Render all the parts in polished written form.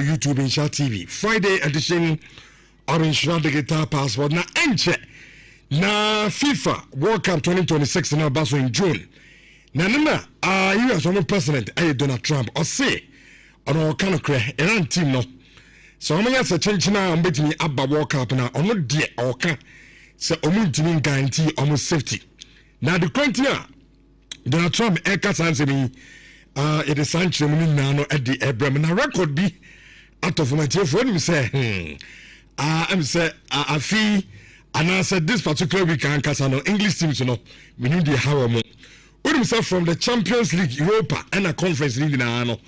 YouTube Nhyira TV. Friday edition of Nhyira Digital Passport. Na enche na FIFA World Cup 2026 na baso in June. Na US on president Donald Trump or say on kind of Iran team no. So I'm going to change now. I'm betting abba World Cup now. I'm not dear or can say I'm guarantee almost safety. Now the continent Donald Trump answer me. It is Sancho Nano at the Abraham. Now record be out of my team for him say I'm say I feel and I said this particular week and Casano English teams you know we need the how more. With himself from the Champions League, Europa and a Conference League now.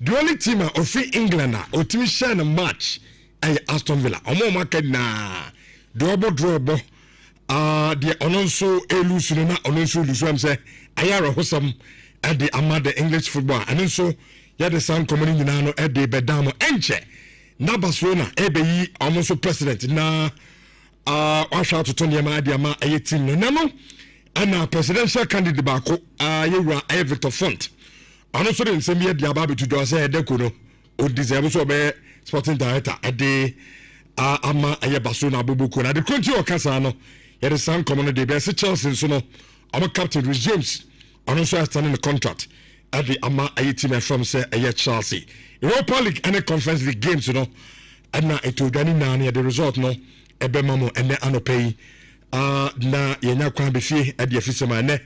The only team of free England or team share a match Aston Villa. Omo market na double the Alonso Elusuna Alonso Lusum say Ayara Hosam at the Amada English football and also the sound community now at the Bedamo Enche na Barcelona ebe almost president na wash out to Tony Amadiama 18 no and presidential candidate bako Yura Victor Font and also the same year the Ababi to do say Dekono or deserve so be sporting director at the Ama Barcelona Bubuko na the country of Casano the sound community best Chelsea so no our captain Rhys James and also standing the contract at the Ama team from say Chelsea. Europa League and the Conference League games, you know, and now it will gani na the result no ebe mamo and the anopay na yenya kwan be fie at the official ne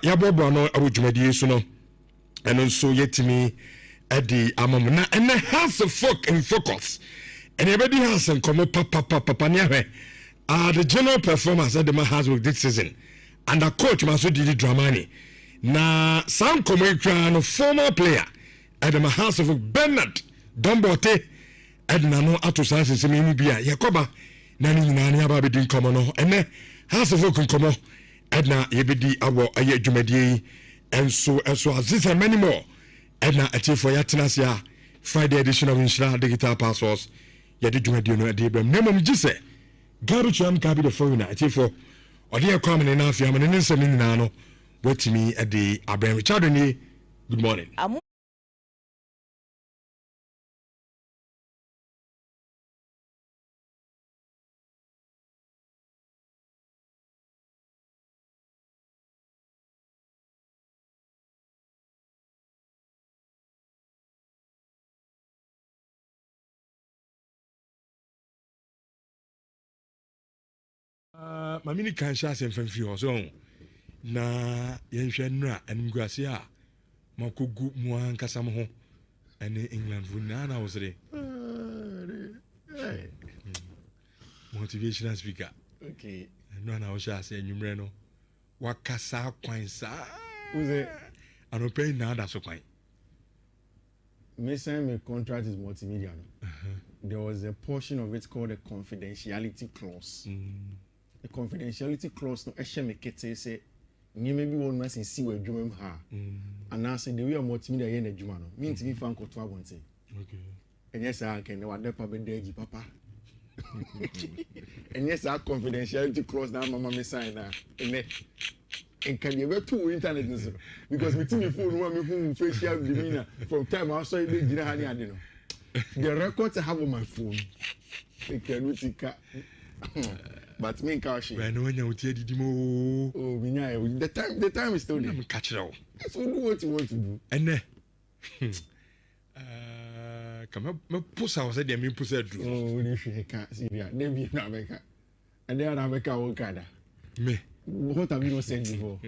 ya bobo no abujumadi so no and also yetimi at the amam na and the house of folk in focus and everybody has some come papa near the general performance that the man has with this season. And the coach must do the Dramani. Na some common former player at the house of Bernard Dombote and Nano Atosan Semibia Yakoba Nani Ababi didn't come on and then house of Okum come Edna Yebidi Awo Aye Jumedi and so as this and many more. Edna Ati for Yatinasia Friday edition of Nhyira Digital Passports Yadi Jumedi no Adibem Nemo Jise Garucham Kabi the phone at for Odia coming enough, I'm an innocent nano. Wait to me at the Abraham Richard. Good morning. Mamini can share some few so na yenhwenra animguase a makogu muan kasam ho ene England vuna na wosre motivational speaker okay no na wo share say nwumre no wakasa kwan sa uze anope na ada so kwan me sign my contract is multimedia no there was a portion of it called a confidentiality clause the confidentiality clause no ehye me kete say ni maybe one must see we dwuma ha and now say the way multimedia here na dwuma no me ntimi fan koto abonte okay and yes I can wa depa be deji papa and yes our confidentiality clause na mama me sign na and can you ever to internet because me timi phone one me phone facial demeanor from time I saw it gina hani ade no the records I have on my phone they can utika but me kashi when you utie didimo oh minya the time is still there I'm catch it all so do what you want to do and come me push out say me push out do oh we dey ka Syria dem be na America and they are America wo kada me what have you said before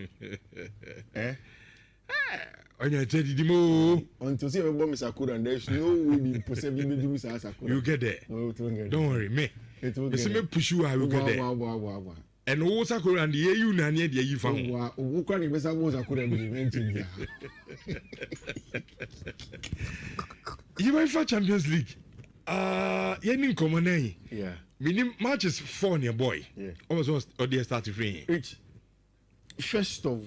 Onya utie didimo until say we bomb Sakura and there's no way be possible be do Sakura you get there don't worry me it's me push you I will get there wow and wo Sakura and you na near the you found wow wo kwa ni besa wo Sakura be mention UEFA Champions League yenin common yeah minim matches 4 near boy yeah almost or they start free each first of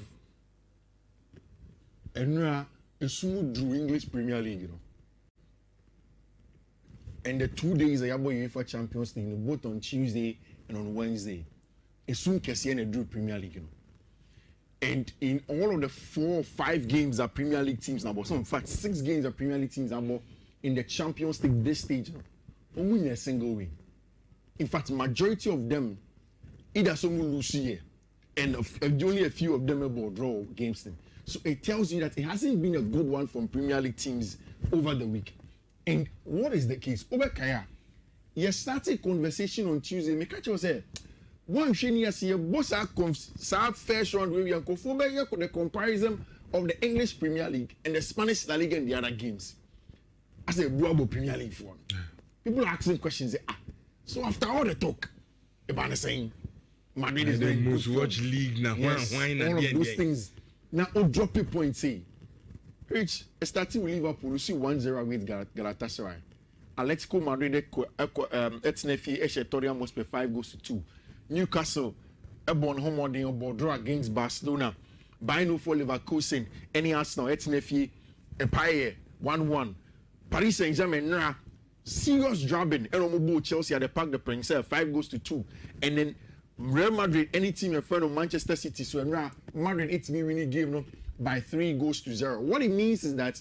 Enra Esumu drew English Premier League, you know. And the 2 days I have UEFA Champions League, you know, both on Tuesday and on Wednesday. Esum Kesian drew Premier League, you know. And in all of the 4 or 5 games that Premier League teams now, so in fact 6 games that Premier League teams now, in the Champions League this stage, only a single win. In fact, majority of them either someone lose here, and only a few of them will draw against them. So it tells you that it hasn't been a good one from Premier League teams over the week. And what is the case? Over Kaya, you started conversation on Tuesday. Me catch you say, one shiny see a boss our first round where we are the comparison of the English Premier League and the Spanish La Liga and the other games. I say, Bravo Premier League for one. People are asking questions. Say, so after all the talk, about saying Madrid is the most watched league now. Yes, all of those things. Now, I'll drop a point. Say, Rich, starting with Liverpool, you see 1-0 with Galatasaray. Atletico Madrid, Etnefi, Eshetoria must be 5-2. Newcastle, Ebon Homodin, draw against Barcelona. Bayern for Leverkusen, any Arsenal, Etnefi, Epaye, 1-1. Paris Saint-Germain, serious drubbing. Eromobo Chelsea at the Parc des Princes, 5-2. And then Real Madrid, any team in front of Manchester City, so Madrid it's me winning game no, by 3-0. What it means is that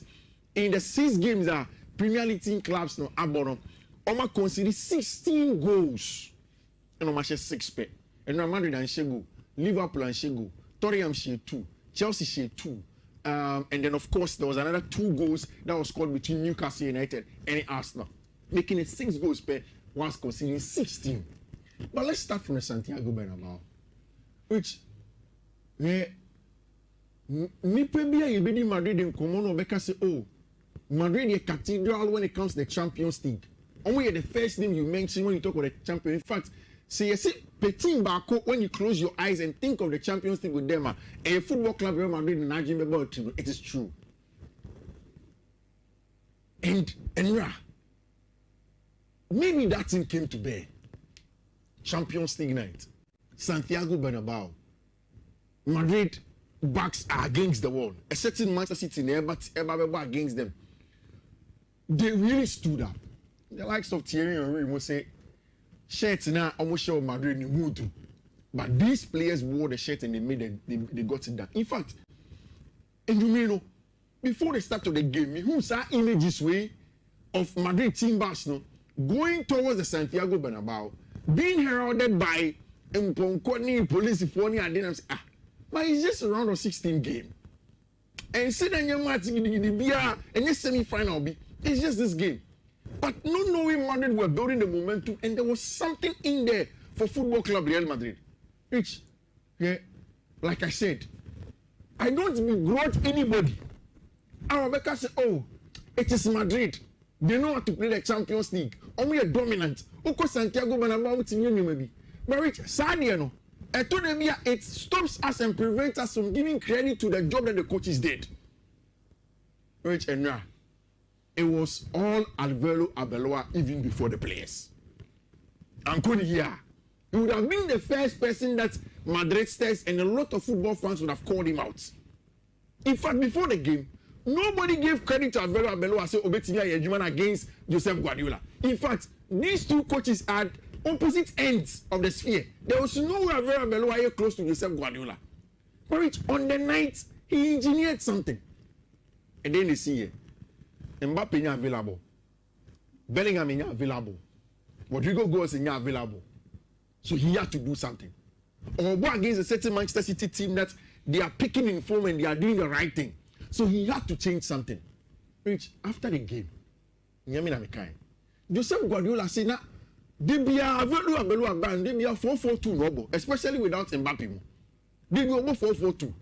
in the 6 games that Premier League team clubs no abon, Oma consider 16 goals. And Oma share 6 pay. And Real Madrid and Shego, Liverpool and Shego, Tottenham share 2, Chelsea share 2. And then of course there was another 2 goals that was scored between Newcastle United and Arsenal, making it 6 goals per once considering 16. But let's start from the Santiago Bernabeu, which me probably you be Madrid in common because say oh Madrid is a cathedral when it comes to the Champions League. Only the first name you mention when you talk about the champion. In fact, say you see Petit Bako when you close your eyes and think of the Champions League with them, a football club Real Madrid and Argentina, it is true. And maybe that thing came to bear. Champions League night, Santiago Bernabeu, Madrid backs are against the wall. A certain Manchester City never against them. They really stood up. The likes of Thierry Henry will say, shirts now almost show Madrid in mood. But these players wore the shirt and they got it done. In fact, and you know, before the start of the game, who saw images way of Madrid team bus going towards the Santiago Bernabeu, being heralded by Mponkoni police for any and but it's just a round of 16 game. And see that your match in the and this semi-final be it's just this game. But not knowing Madrid were building the momentum and there was something in there for football club Real Madrid. Which, yeah, like I said, I don't begrudge anybody. Rebecca said, oh, it is Madrid. They know how to play the Champions League. Only a dominant. Oko Santiago Bernabeu team maybe. But Rich, sadly, no. It stops us and prevents us from giving credit to the job that the coaches did. Rich and now, it was all Alvaro Arbeloa even before the players. And here, he would have been the first person that Madrid stars and a lot of football fans would have called him out. In fact, before the game, nobody gave credit to Alvaro Arbeloa say Obetimia Yejuman against Josep Guardiola. In fact, these two coaches had opposite ends of the sphere. There was no way Alvaro Arbeloa close to Josep Guardiola. But on the night, he engineered something. And then they see it. Mbappe is available. Bellingham is available. Rodrigo Goes is available. So he had to do something. Or go against a certain Manchester City team that they are picking in form and they are doing the right thing. So he had to change something. Rich, after the game, Josep Guardiola said, "Now, they be a 4-4-2 robo, especially without Mbappe. They be over 4-4-2.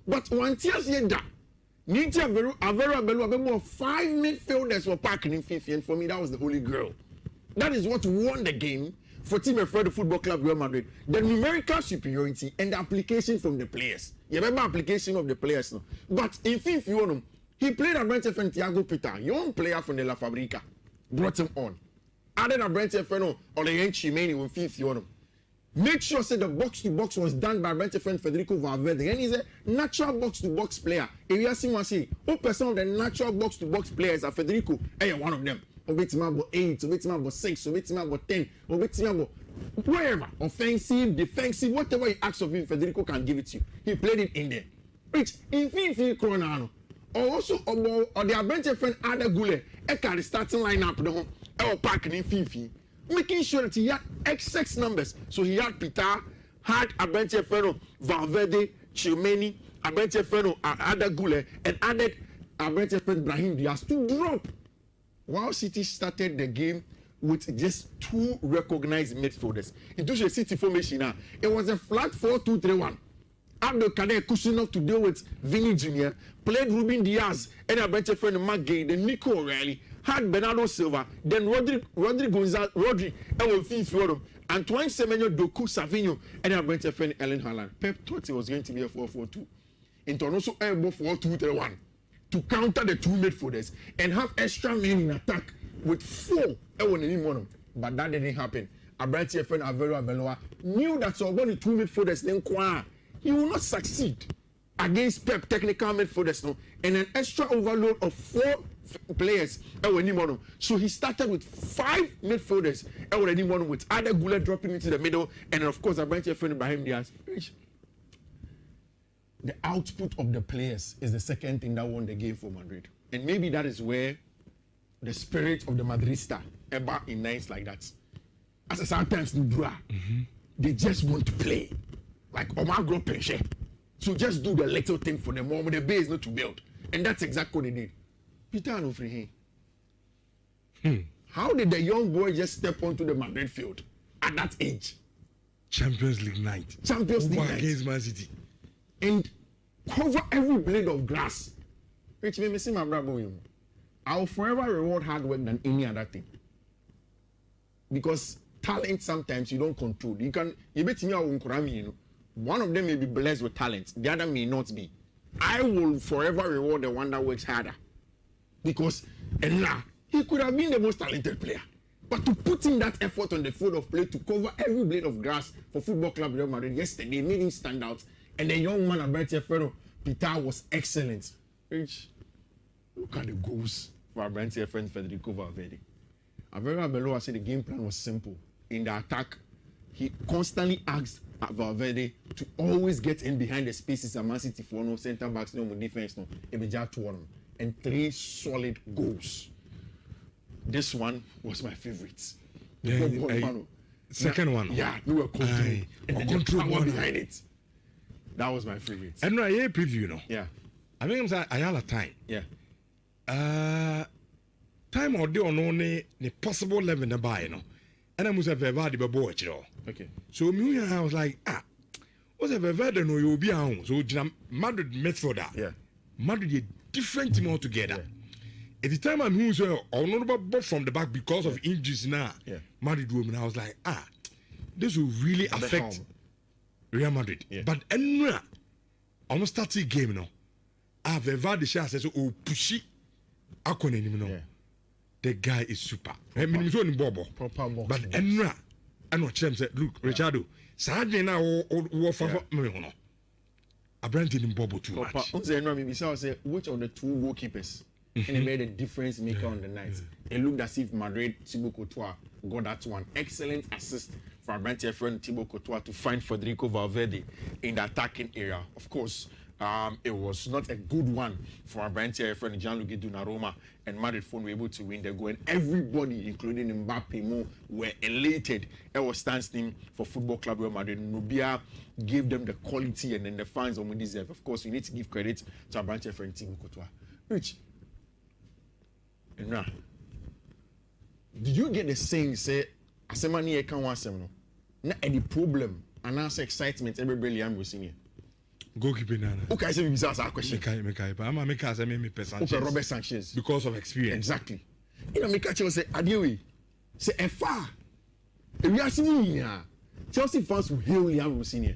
But one tears here that Nhyira Averu 5 midfielders were parking in FIFA, and for me that was the holy grail. That is what won the game for Team Alfredo Football Club Real Madrid. The numerical superiority and the application from the players. You remember application of the players now. But in FIFA, he played at Brent FM Thiago Pita, young player from the La Fabrica, brought him on. Added at Brent FM or the young Chimeni with FIFA. Make sure say the box to box was done by Brent FM Federico Valverde. And he's a natural box to box player. If you ask him, say, who person of the natural box to box players are Federico? Hey, one of them. Obetima about 8, Obetima about 6, Obetima about 10, Obetima about wherever. Offensive, defensive, whatever he asks of him, Federico can give it to you. He played it in there. Which in FIFA Coronano, also or the adventure friend Ada Gule carry starting lineup no park in Fifi, making sure that he had XX numbers. So he had Peter, had adventure friend Valverde, Chimeni, adventure friend Ada Gule, and added adventure friend Brahim Diaz to drop. While City started the game with just 2 recognized midfielders. Into the City formation now, it was a flat 4-2-3-1. Abdul Kader Kusinov to deal with Vinny Jr., played Ruben Diaz and a better friend McGay, then Nico O'Reilly, had Bernardo Silva, then Rodri Gonzalez, Rodri, and Fifi Antoine Semenyo, Doku, Savinho, and a better friend Ellen Haaland. Pep thought it was going to be a 4-4-2. Into also elbow 4-2-3-1 to counter the 2 midfielders and have extra men in attack with 4 but that didn't happen. Abrante's friend Avero Aveloa knew that so when the 2 midfielders then he will not succeed against Pep technical midfielders no, and an extra overload of 4 players. So he started with 5 midfielders with Ada Gule dropping into the middle, and of course Abrante's friend Brahim Diaz. The output of the players is the second thing that won the game for Madrid, and maybe that is where the spirit of the Madrista ever in nights like that. As sometimes they just want to play. Like Omar Gro Penche. So just do the little thing for the moment. The base not to build. And that's exactly what they did. Peter Anofrihe. How did the young boy just step onto the Madrid field at that age? Champions League night. Champions League night. Against Man City. And cover every blade of grass. Which made me see my brother. I will forever reward hard work than any other thing. Because talent sometimes you don't control. You bet me one of them may be blessed with talent, the other may not be. I will forever reward the one that works harder. Because he could have been the most talented player. But to put in that effort on the field of play to cover every blade of grass for Football Club Real Madrid yesterday made him stand out. And the young man Abrante's friend Peter was excellent. Look at the goals for Abrante's friend Federico Valverde. Avero Beloa said the game plan was simple. In the attack, he constantly asked Valverde to always get in behind the spaces at Man City for no center backs, no defense, no. And 3 solid goals. This one was my favorite. Second one. Yeah, we were controlling. And the power behind it. That was my favorite. And I hear preview, no? Yeah. I think I'm saying I had a time. Yeah. Time or day or no ne possible level in the buy, no. And I must have a bad boy. Okay. So me, I was like, what's a Valverde no you be on? So Madrid midfielder. Yeah. Madrid a different team altogether. Yeah. At the time I'm who's bought from the back because of injuries now. Yeah. Madrid woman, I was like, this will really affect Real Madrid. Yeah. But anyway, almost start the game, you know. Valverde says, oh, pushy. I couldn't even know. The guy is super. I mean, he's only Bobo. Proper box. But Enra, I know Chem said, look, Richardo, Saturday now, or for me, I brand in Bobo too much. Which of the 2 goalkeepers and they made a difference maker on the night? It looked as if Madrid, Thibaut Courtois got that one. Excellent assist for Abrante's friend Thibaut Courtois to find Federico Valverde in the attacking area. Of course, it was not a good one for Abrante's friend Gianluigi Donnarumma, and Madrid were able to win the goal. And everybody, including Mbappe, Mo, were elated. It was standing for Football Club Real Madrid. Nubia gave them the quality and then the fans only deserve. Of course, we need to give credit to Abrante's friend Thibaut Courtois. Rich, did you get the saying, say, Asemani Ekan Wasem? No, any problem, and answer excitement, everybody I'm seeing. Goalkeeper nana. Okay, I say we ask a question. But I'm make us me Sanchez. Okay, Robert Sanchez. Because of experience. Exactly. You know, make a say, Adiewe, say a far. If we are seeing here, Chelsea fans will hail Liam Rossini.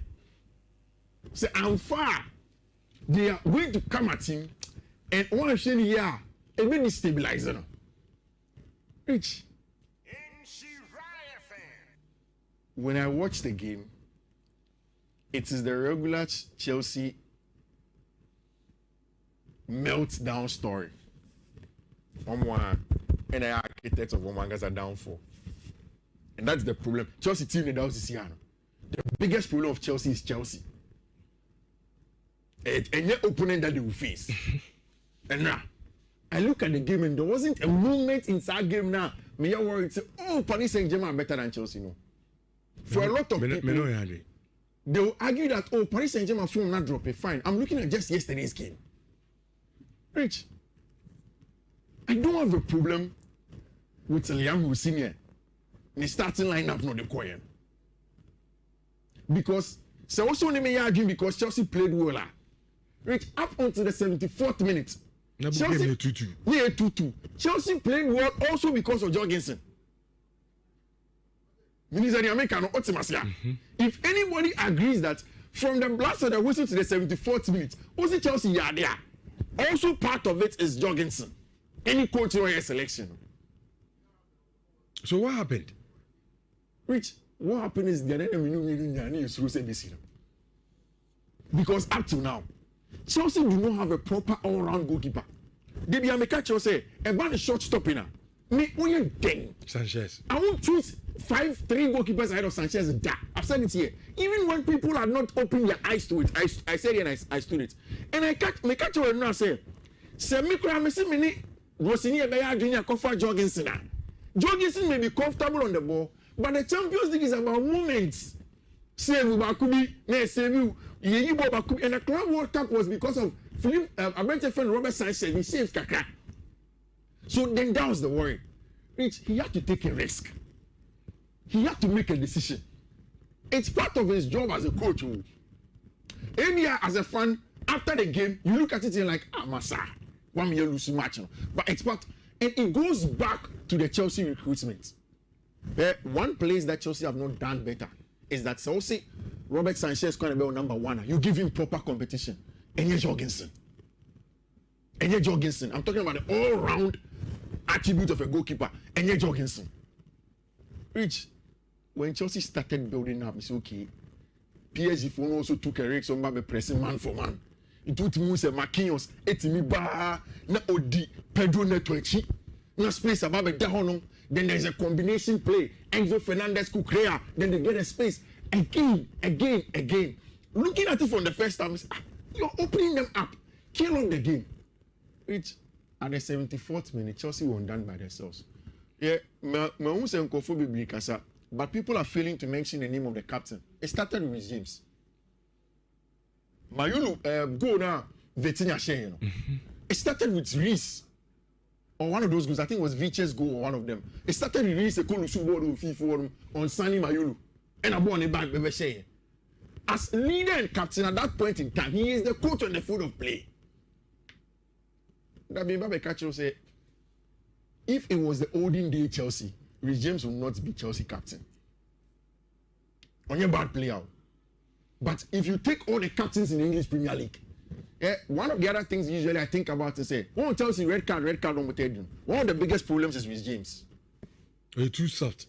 Say, I'm far. They are going to come at him, and one shiny here, it may destabilize them. Rich. When I watch the game, it is the regular Chelsea meltdown story. And the architects of Omangas are down for. And that's the problem. Chelsea team in the house is here. The biggest problem of Chelsea is Chelsea. And your opponent that they will face. And now, I look at the game and there wasn't a moment inside game now. Me are worried say, oh, Paris Saint-Germain are better than Chelsea, no. For a lot of people, they will argue that, oh, Paris Saint-Germain form not drop it. Fine. I'm looking at just yesterday's game. Rich, I don't have a problem with Liam Senior. The starting lineup not the choir. Because so also may argue because Chelsea played well. Rich, up until the 74th minute. Chelsea 2-2. Chelsea played well also because of Jorgensen. If anybody agrees that from the blast of the whistle to the 74th minute, also Chelsea are there. Also part of it is Jorgensen. Any coach or selection. So what happened? Rich, what happened is the enemy is because up to now, Chelsea do not have a proper all-round goalkeeper. They be a catch say a bad short stopping now. Me, when you dang Sanchez. I won't choose 3 goalkeepers ahead of Sanchez. I've said it here. Even when people are not opening their eyes to it, I said it and I stood it. And I catch you now say, Mikra Messi Rossini Beya Junior Kofa Jorgensen. Jorgensen may be comfortable on the ball, but the Champions League is about moments. Save Bakubi, save you, Bakubi, and the Club World Cup was because of Philip Abrente's friend Robert Sanchez. He saved Kaka. So then that was the worry. Rich, he had to take a risk. He had to make a decision. It's part of his job as a coach. Maybe as a fan, after the game, you look at it and you're like, Massa, 1 million losing match. But it's part, and it goes back to the Chelsea recruitment. One place that Chelsea have not done better is that Chelsea, Robert Sanchez going to be number 1. You give him proper competition. Enye Jorgensen. I'm talking about the all-round attribute of a goalkeeper. Enye Jorgensen. Rich, when Chelsea started building up, it's okay. PSG phone also took a risk on by pressing man for man. It took Muse Marquinhos, Etimi Ba, na Odi, Pedro Neto-Echi. No space above down. Then there's a combination play. Enzo Fernandez could create. Then they get a space. Again. Looking at it from the first time, you're opening them up. Kill on the game. Which at the 74th minute, Chelsea were done by themselves. Yeah, but people are failing to mention the name of the captain. It started with James. Mayulu go now, Vetinia Shea. It started with Reese. Or one of those goals, I think it was Vich's goal or one of them. It started with Reese, a Kolusu board of FIFA on Sunny Mayulu. And I born a back, Bebe Shea. As leader and captain at that point in time, he is the coach on the field of play. That being Babe Kacho say, if it was the olden day Chelsea, Reece James will not be Chelsea captain. On your bad player. But if you take all the captains in the English Premier League, one of the other things usually I think about is say, oh, Chelsea red card on Matadin. One of the biggest problems is with James. Too soft.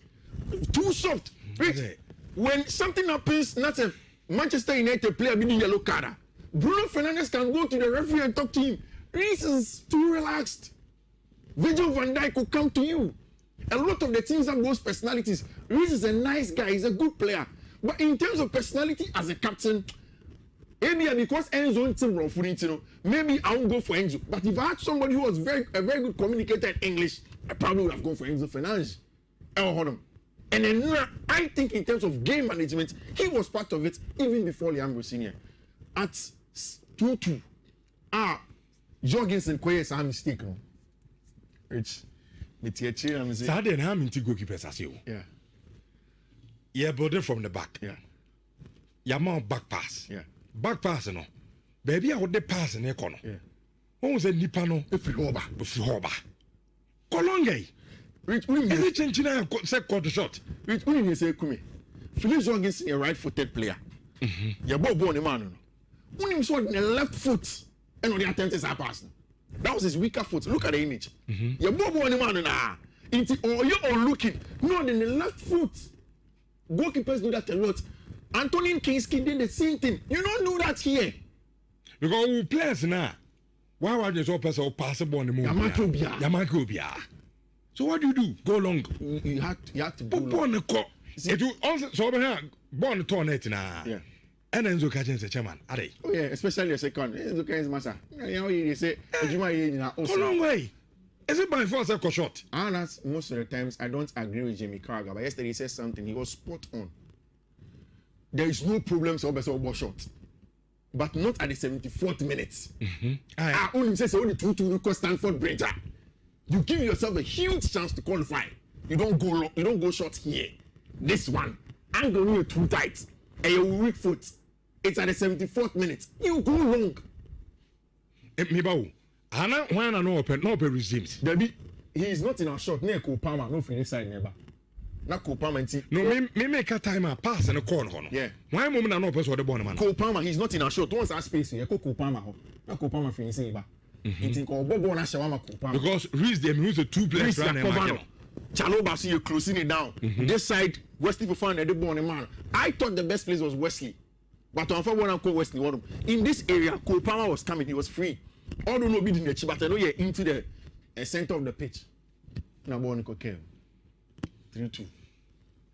Right? When something happens, not a Manchester United player being yellow card, Bruno Fernandes can go to the referee and talk to him. Reece is too relaxed. Virgil van Dijk will come to you. A lot of the teams have those personalities. Reece is a nice guy. He's a good player. But in terms of personality as a captain, maybe because Enzo, maybe I won't go for Enzo. But if I had somebody who was a very good communicator in English, I probably would have gone for Enzo Fernandes. And then I think in terms of game management, he was part of it even before Liam Senior. At 2-2, Jorgensen is a mistake. No? Rich, Saturday and I'm into goalkeepers as you. Yeah. Yeah, but from the back. Yeah. Yama back pass. Yeah. Back pass, no. Baby, I would the pass in the corner. Yeah. What was a nipano? If you hoba. Colonge. Rich, every change in a quarter shot. Rich, when you say Kumi, Philip Jorgensen, a right-footed player. You're both born a man. When you saw the left foot, and on the attempt is a pass. That was his weaker foot. Look at the image. You're both born a man. Or you're all looking. No, then the left foot. Goalkeepers do that a lot. Antonin Kinski did the same thing. You don't do that here. Because we players now. Why would you so pass the ball on the move? Yamakobia. So what do? Go long. You have to go long. It will also so over here. Born the tournament now. Yeah. And Enzo Kajen say chairman. Are they? Oh yeah, especially the second. Enzo Kajen's master. You know they say Ejuma in na How long way? Is it by force a shot? And that's most of the times I don't agree with Jamie Carragher. But yesterday he said something. He was spot on. There is no problem so ball shot. But not at the 74th minute. I only say only 2-2 because Stanford Bridge. You give yourself a huge chance to qualify. You don't go long, you don't go short here. This one, I'm going too tight. And your weak foot. It's at the 74th minute. You go long. Hana when I know open resumes. Debbie, he is not in a shot near Kopama, no finish side never. Not Kopama. No, me make a time a pass and a corner. Yeah. Why moment I know person what the bone man. Kopama, he's not in a shot. Once that space here, Kopama. Not Kopama finishing ba. It's in Bobo na Shawama Kopama. Because Reese them who's the two players running. Chaloba see you closing it down. This side, Wesley Fofana the ball man. I thought the best place was Wesley. But on one I call Wesley one. In this area, Kopama was coming, he was free. All don't know be in the chip, but I know you're into the center of the pitch. Now, boy, Nico Kev. 3-2.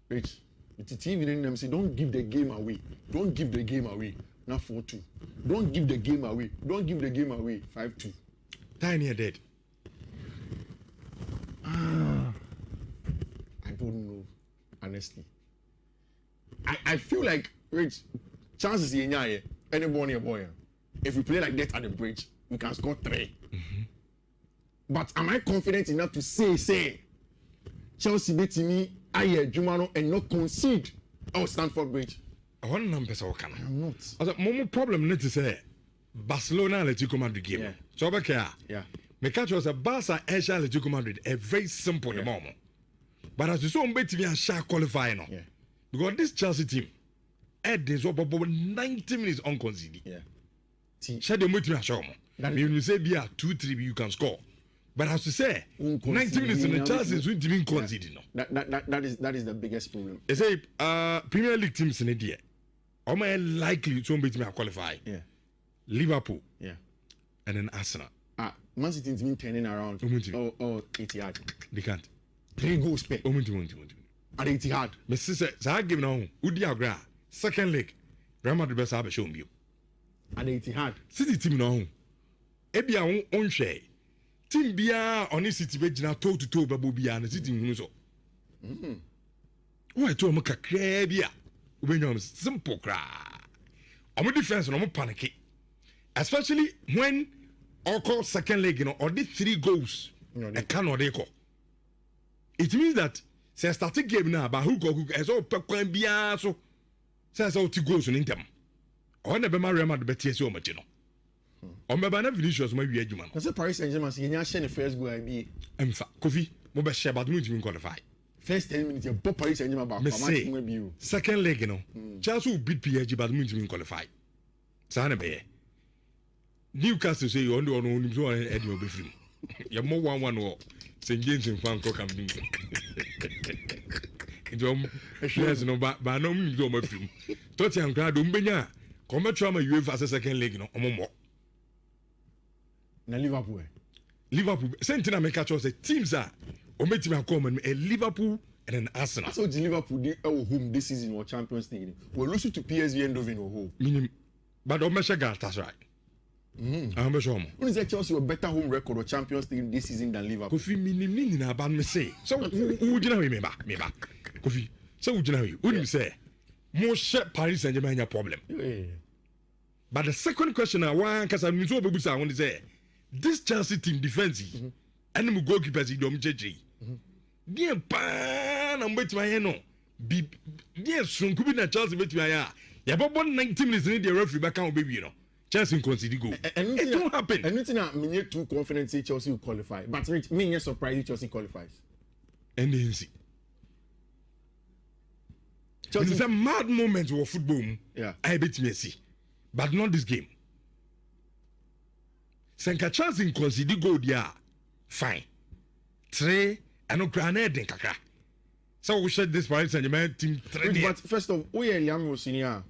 Rich. It's TV in them say, don't give the game away. Don't give the game away. Now 4-2. Don't give the game away. Don't give the game away. 5-2. Tiny are dead. I don't know. Honestly. I feel like, Rich, chances in here, anybody a boy. If we play like that at the bridge, we can score 3. But am I confident enough to say Chelsea beat me, Aye Jumano, and not concede our Stanford Bridge? I want numbers or can. I'm not. Also, more problem need to say Barcelona Atletico Madrid game. Yeah. So okay. Yeah. Me catch was a Barca Atletico Madrid a very simple the moment. But as you saw, I'm betting we shall qualify now. Yeah. Because this Chelsea team, is over 90 minutes unconceded. Yeah. Shall they wait me a show? You say be a 2-3 you can score. But as you say, 90 minutes in the Chelsea is even conceded. That is the biggest problem. They say Premier League teams in India. How may likely to beat me qualify? Yeah. Liverpool. Yeah. And then Arsenal. Man City has been turning around. Etihad. They can't. 3 goals per. At Etihad. My sister, I give now. Udi Agra. Second leg. Real Madrid best have shown you. At Etihad. City team now. Ebia on share. Team bia on this City be na toe to toe babo bia na City hunu so. Why to am kakra bia. Ubenya simple kra. Omo defense no mo panic. Especially when Oko second leg, or the 3 goals, a can or they call. It means that say starting game now, but who go as all Pekwan Bia so says all 2 goals in them. Or never marry the Betis so much, you know. Or maybe never Vinicius might be a human. Because Paris Saint-Germain, you know, the first goal I be. And Kofi, Moba share, but we didn't qualify. First 10 minutes, you pop Paris Saint-Germain back. Second leg, you know. Chelsea beat PSG, but we didn't qualify. Sana Bay. Newcastle say you only on so Eddie will be free. You're more 1-1 or St. James in Franco can be. It's no, but no means on my film. Tottenham crowd, Umbenya, come trauma you have as a second leg, no more. Na Liverpool, Sentinel make catch us the teams are Ometima common a Liverpool and an Arsenal. So the Liverpool they home this season or Champions League. We're losing to PSV and Dovin or home. But Omesha that's right. I'm sure. When is that Chelsea a better home record or Champions League this season than Liverpool? Kofi meaning na ban me say. So who do you know me ba? Kofi. So who do you know? Who you say? More share Paris Saint-Germain a problem. Yeah. But the second question I want cuz I'm so bebu say I want to say this Chelsea team defensive and the goalkeepers you don't judge. Bien pa na mbeti ma no. Bi bien sunku bi na Chelsea beti ma ya. Ya bobo 90 minutes in the referee back on baby you know. Chelsea concede goal. It won't happen. Anything that me too confident say Chelsea will qualify. But me surprised if Chelsea qualifies. And then see. It's a mad moment of football. Yeah. I bet me see. But not this game. Senka Chelsea concede goal there. Fine. 3 and no granted in kaka. So we said this Paris Saint-Germain team 3. But first of all, Liam Rossinia.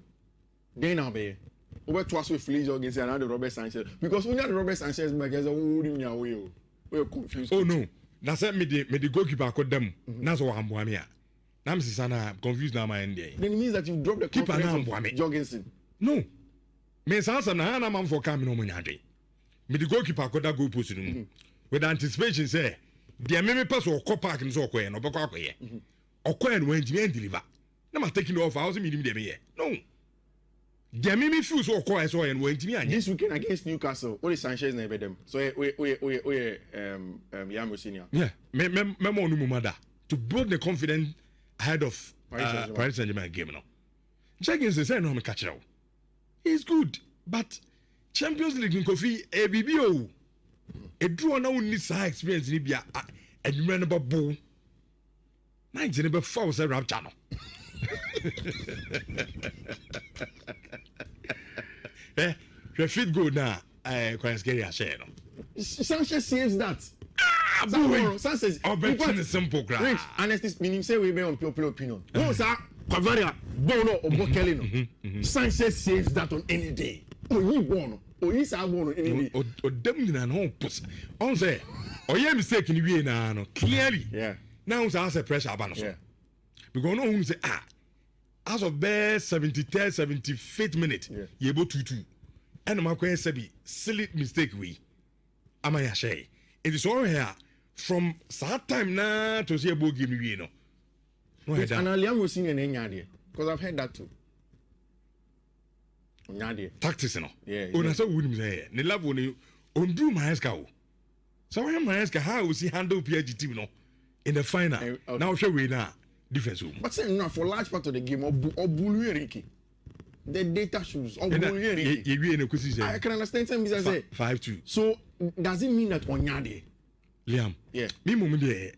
Then I'll be. Over twice with Feliz against another Robert Sanchez because when you the Robert Sanchez back as a holding your way, we're confused. Oh no, that's it. Me the goalkeeper called them. That's what I'm doing here. Now I'm confused now my end. Then it means that you drop the keeper now Jorgensen. No. Me sansa na na man for come no munyade. Me the goalkeeper koda goal post no. With anticipation say, the me pass or co park nso okoye no beko akoye. Okoye no engineer deliver. Na ma taking off house me dem here. No. The me feel so okoye so en engineer anya. This weekend against Newcastle, only Sanchez na them. So we Yamo senior. Yeah. Me mo no mumada to build the confidence ahead of Paris Saint-Germain game no. Jenkins say no me catch out. He's good, but Champions League in Kofi ABBO. A draw now needs high experience in Libya and you remember bull. 19 about 4 rap channel. Eh, your feet go now. Quite scary. I say no. Sanchez saves that. Sanchez. Oh, but it's simple. Rich, honestly, meaning say we be on popular opinion. No, sir. Cavaria, Bono or Bokelino. Sanchez saves that on any day. Oh, you Bono. Oh, he's a Bono any day. Or them in home. On say, oh, you're mistaken. You know, clearly. Yeah. Now, it's a pressure about us. Because no one say, as of best 73rd, 75th minute, you're able to 2. And my question say, silly mistake we. Am I say? It is all here from that time now to see a book give me, you know. No, and Liam was singing in Nyadi because I've heard that too. Nyadi. Tactics, no. Yeah. Oh, that's what we say. The love when you undo my escrow. So I am my escrow. How will he handle PGT, no? In the final. Now, show we now. Difference. But saying no, for large part of the game, or Bulu the data shows. Or Bulu I can understand some business say 5-2. So, does it mean that on Nyadi? Liam. Yeah. Me, moment there.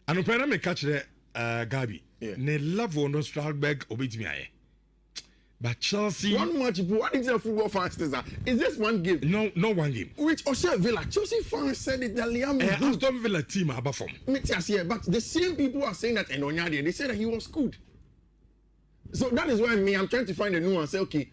And open me catch the Gabi. Ne love on Strasbourg obey me. But Chelsea. One match, what is your football fans? Is this one game? No one game. Which Osha Villa, Chelsea fans said it that Liam is good. Aston Villa team are perform. But the same people are saying that in Onyadi, they said that he was good. So that is why I'm trying to find a nuance. Say, okay,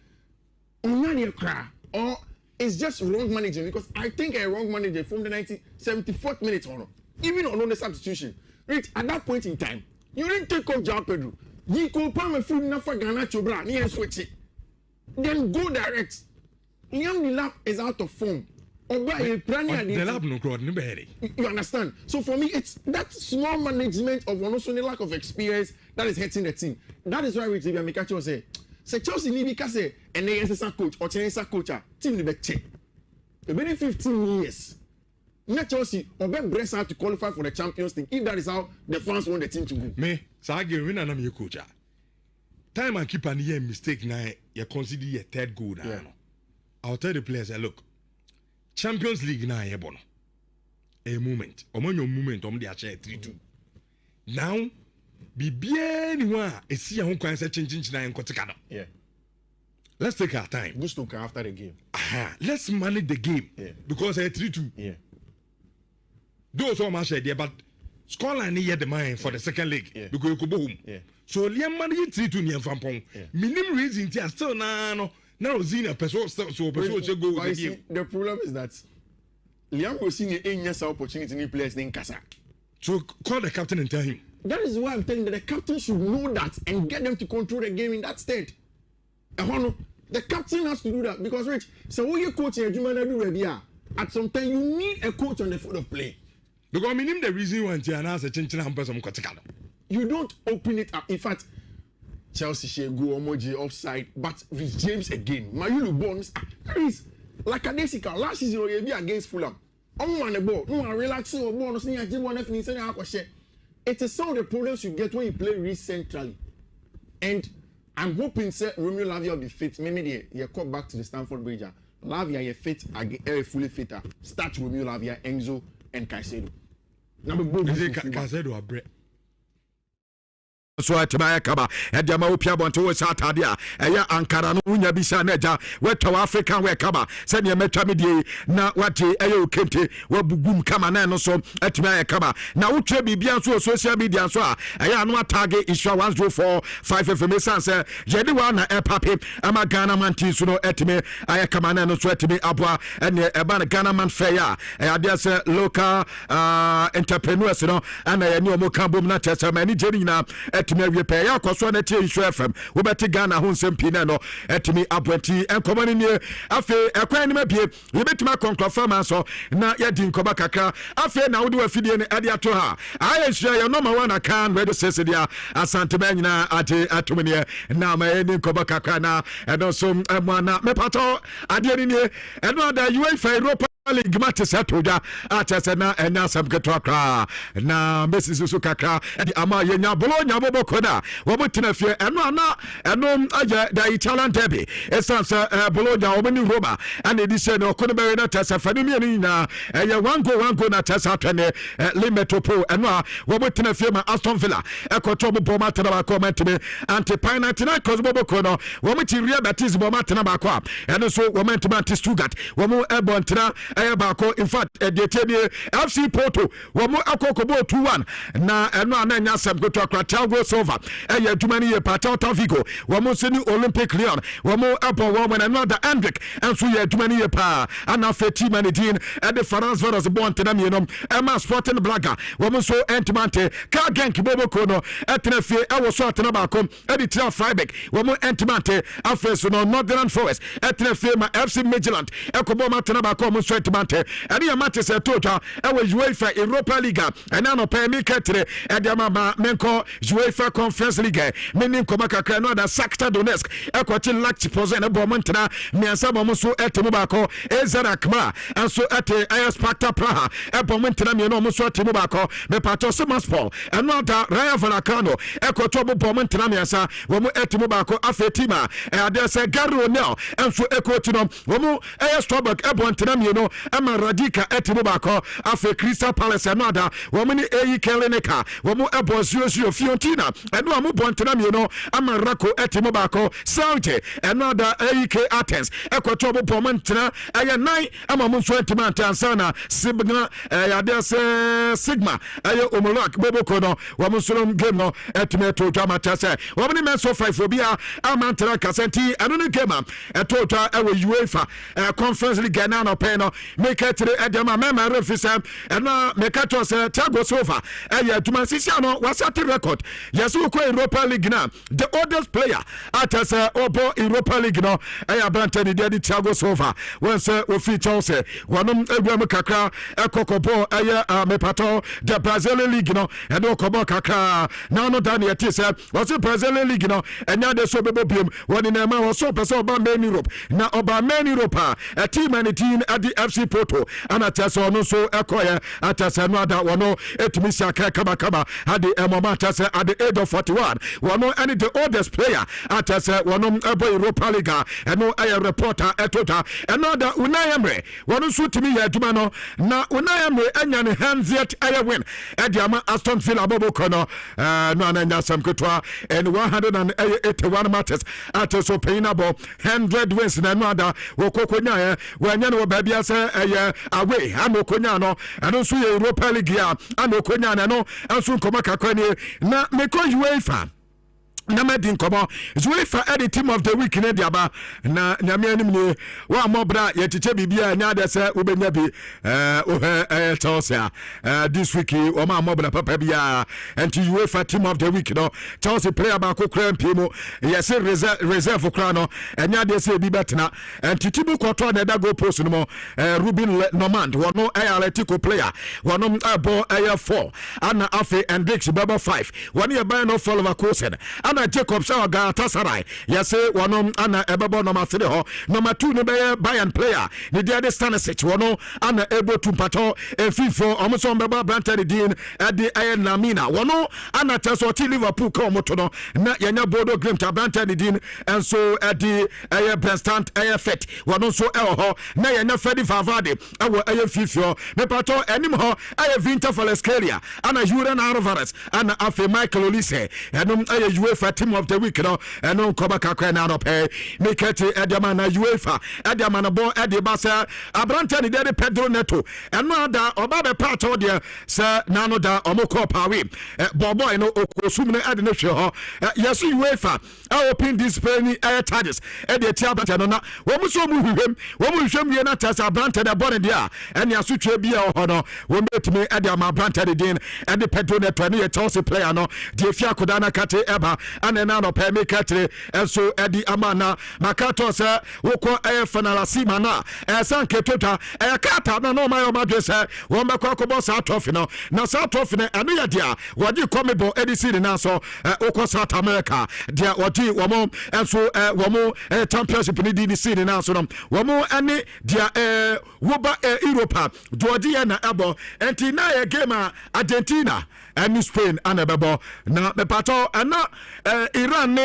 Onyadi cry or it's just wrong managing because I think a wrong manager from the 74th minute on, even on the substitution. Right at that point in time, you didn't take off João Pedro. You could palm a food nafa Ghana chobra, near switch it. Then go direct. Liam Delap is out of form. You understand? So for me, it's that small management of one also the lack of experience that is hurting the team. That is why we Mikacho say Chelsea need because and they are coach or Chinese coach team the check. It's been 15 years. Not Chelsea or Ben Bress have to qualify for the Champions League if that is how the fans want the team to go. Me, so I give winner na coach. Time and keep an year mistake now. You consider your third goal now. Yeah. I'll tell the players, look, Champions League now you bono. A moment, your moment, they are 3-2. Now, be bien one. See how can say change now in Kotikano. Yeah. Let's take our time. Gusto after the game. Let's manage the game. Yeah. Because I 3-2. Yeah. Those are my idea, but Scotland need the mind for the second leg because you could go home. Yeah. So Liam managed 3-2 near Fampong. Minimum reason they are still now Zina person so person go with the game. The problem is that Liam was seeing any opportunity in players in Kasa. So call the captain and tell him. That is why I'm telling that the captain should know that and get them to control the game in that state. The captain has to do that because Rich, so when you coach at some time you need a coach on the field of play. Because I mean the reason why you announce a change in person you don't open it up. In fact, Chelsea share go emoji offside, but with James again. Mayulu Bones is like a Desica last season we be against Fulham. On the ball, no relaxing or ball, no seeing a Jim one finish and share. It is some of the problems you get when you play really centrally. And I'm hoping that Romeo Lavia will be fit. Maybe they call back to the Stamford Bridge. Lavia is fit, fully fit. Start Romeo Lavia, Enzo, and Caicedo. Number both Caicedo are bread. So atema kaba edema opia bonto we satadia eya ankara no unya bisa naja weto african we kaba se ne metwa medie na wate eya okente wabugum kama na no so atema kaba na wotwe bibia so social media so a eya no tag iswa 1045 FM sanse yede wa na epape ama Ghana man tin so no etime aya kama na no so etime aboa ene eba na Ghana man fair ya eya dia se local entrepreneurs no ana ye ne omo kan bom na tesa mani jeni na etimi awie pe ya kwaso na tie Insure FM wo beti Ghana ho nsem pina no etimi abwanti enkomani nie afe ekwan ni mabie ye betima konklofam so na ye di nkoba kakra afe na wode wafidie ne ade ato ha aye Insure ye number 1 akan radio sese dia asante ba nyina ate atomene na ma ye ni nkoba kakra na eno so mwana mepato ade ni nie eno da UEFA Europa League match setoja atese na enya samketo akra na Messi so kakra di ama yenya Bologna bobokona wo mutina fie eno aje da Italian derby esansa Bologna wo ni Roma and edise no kono be na tesa fani mi na eye one go na tesa twene Limetopo eno wo mutina fie ma Aston Villa ekoto bo matena ba ko matime anti penalty na cause bobokono wo muti Real Betis bo matena ba ko eno so wo matema anti Stuttgart wo mu ebontena Ayabako, in fact, the FC Porto, Wamo Akokobo 2-1, na enya sem go to Thiago Silva, Aya Jumani Patata Vigo, Wamo Seni Olympic Lyon, Wamo Apo Woman, another Andrick, and so ye Jumani Pa, and now Feti Manidin, and the France Veras born to them, Emma Sporting Blaga, Wamo so Antimante, Kagan Kibobo Kono, Etnefe, I was sorting about Editor Freibeck, Wamo Antimante, Afesuno, Northern Forest, Etnefe, my FC Midland, Ekoboma Tanabako, Sweatmante, and your matches at Tota, I was UEFA Europa Liga, and now pay me Ketre, and Yamama Menko, UEFA Conference League, meaning Komaka Kranoda, Sakta Donetsk, Equatil Lactipos and a Bomantana, Miasamosu et Mubako, Ezarakma, and so at the Ayaspacta Praha, a Bomantana, Minomusu at Mubako, Mepato Sumaspol, and not Raya Vanacano, Equatobo Bomantana Miasa, Womu et Mubako, Afetima, and there's a Garo now, and so Equatino, Womu, Ayastobak, Ebontanam, Ama Radika et Mubako, Afe Crystal Palace, and Nada, Womani A. Keleneka, Womu Ebosio Fiontina, and Wamu Bontanam, Ama Rako et Mubako, Saudi, and Nada A.K. Athens, Equatobo Pomantana, Ayanai, Amamusu Etimantan Sana, Sigma, Sigma, Aya Umulak, Bobokono, Wamusulum Gemo, Etimeto Jamatase, Womani Menso Phobia, Amantara Casenti, and Unigema, a total UEFA Conference League Ganano Peno, make it to the Edema Mema Refisa, and now Mekatos Thiago Silva, Tumasiciano was at the record. Yasuko Europa League now, the oldest player at us Obo Europa League no, Ayabantan Daddy Thiago Silva, once Ofi Chelsea, one Abraham Kakra, Kokobo, Aya Mepato, the Brazilian League no, and Okobo Kakra, now no Daniel Tissa, was the Brazilian League no, and now the Sobobium, one in a man was so person about main Europe, now about main Europe, a team and a team at the FC Porto, and at us no so acquire at us another one, Etmisa Kaba had the Momatas at the age of 41, one and the oldest player at us one Europa Liga, and no air reporter at Tota, another Unayamre, one who suit me at Dumano, now Unayamre and hands yet I win at Yama Aston Villa Bobokono, no some Kutwa, and 181 matches at us Opinabo, 100 wins and another Wokokonya, when you know baby as away, Amokonya, and also Europa League, and Okonya, no, and soon Komaka Kwenye, na Meko UEFA. Na medin komo UEFA at the team of the week in Diaba na nyame wa mobra yetiche bibia nya de se ubenya bi Chelsea this week o ma mobra papa bia and UEFA team of the week no Chelsea player ba ko kran pimo yes reserve kran no nya de se bi betna and titibu kwoto na da go post no mo Ruben Normand wono Atletico player wono abo 4 ana afi and Dix baba 5 one year by no follow course ana Jacob Shaw Galatasaray yase wono ana ebebo number 3 ho number 2 no be Bayern player ne dia de Stanisic wono ana ebo tumpato FIFA omoso mbeba Brantford din ade ayen Lamina wono ana teso ti Liverpool ka omoto no na yanya Bodo Glimt Brantford din enso ade ayen Brentford ayen Fet wono so ho na yanya Fedi Valverde awo ayen FIFA me pato enim ho ayen Vinta Valescalia ana Julian Alvarez ana afi Michael Olise enum ayen UEFA UEFA team of the week no eno nkoba kakra na no pay make it ediama na UEFA ediama na bon ediba se abrante ne de Pedro Neto eno ada oba be part of the se na no da omoko pawe boy no okosum ne ade no hwe ho yes UEFA open discipline charges ede ti abrante no na wo muso mu hwem wo mu hwem wie na tasa abrante de bon dia ene asotwe bia ho no wo metime ediama abrante de din ede Pedro Neto ne Chelsea player no de fia kodana kate eba anena no pay me katre enso edi amana makato se woko finalasi mana sanke tota kata na no mayo madrese wo mbekwa akobo sa trophy no na sa trophy ne eno ya dia wodi komebo edisi na so woko South America dia wodi womo enso womo championship ni di seed na so no womo ene dia woba Europa wodi ya na ebo enti na ye game Argentina and Spain and Ababo. Now, the pato and Iran,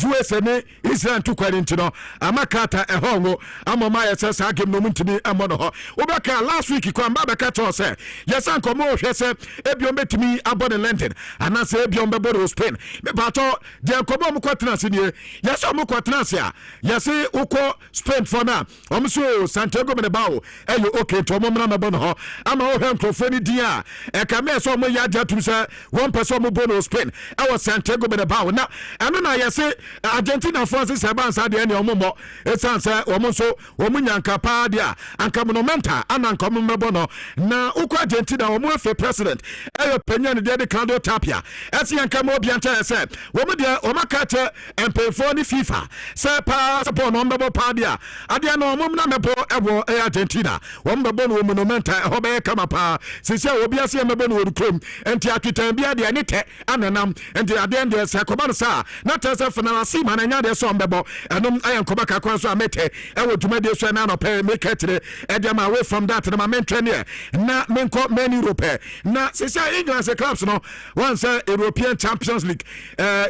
USA, Israel to Quarantino, Amakata, a hongo, Amamaya says, I give no to me a mono. Obaka last week, you come back at us. Yes, Uncle Mo, he said, Ebion met me about the London, and I say, Ebion Babo Spain. The pato, dear Cobo Quatnas in here. Yes, I'm Quatnasia. Yes, Uko Spain for now. So Santiago Menabao, and you okay to Momana Bono. I'm all him to Fanny Dia, a camera so my yard to one person mo bono Spain I was Santiago Menabao na and then I say Argentina forces Sabans at the end of Momo it's answer Omoso Womunyanka Padia and Camonumenta and Ancomobono na Uko Argentina Omofe president Eyo Penyan de Claudio Tapia as Yankamo Bianta said Womadia Omakate and pay for the FIFA say pass upon Ombo Padia Adiano Momna Mebo Evo Argentina Wombabo Monumenta Hobe Kamapa since Obiasi Mebono would claim and Titan be at the Anite Ananam and the Adende Sacobansa not as a finalasi man and yard some bebo and I am Kobaka Kwanso Mete I would to make this nano pay make it and I'm away from that to my main trainer na menko many Europe na since England clubs no once European Champions League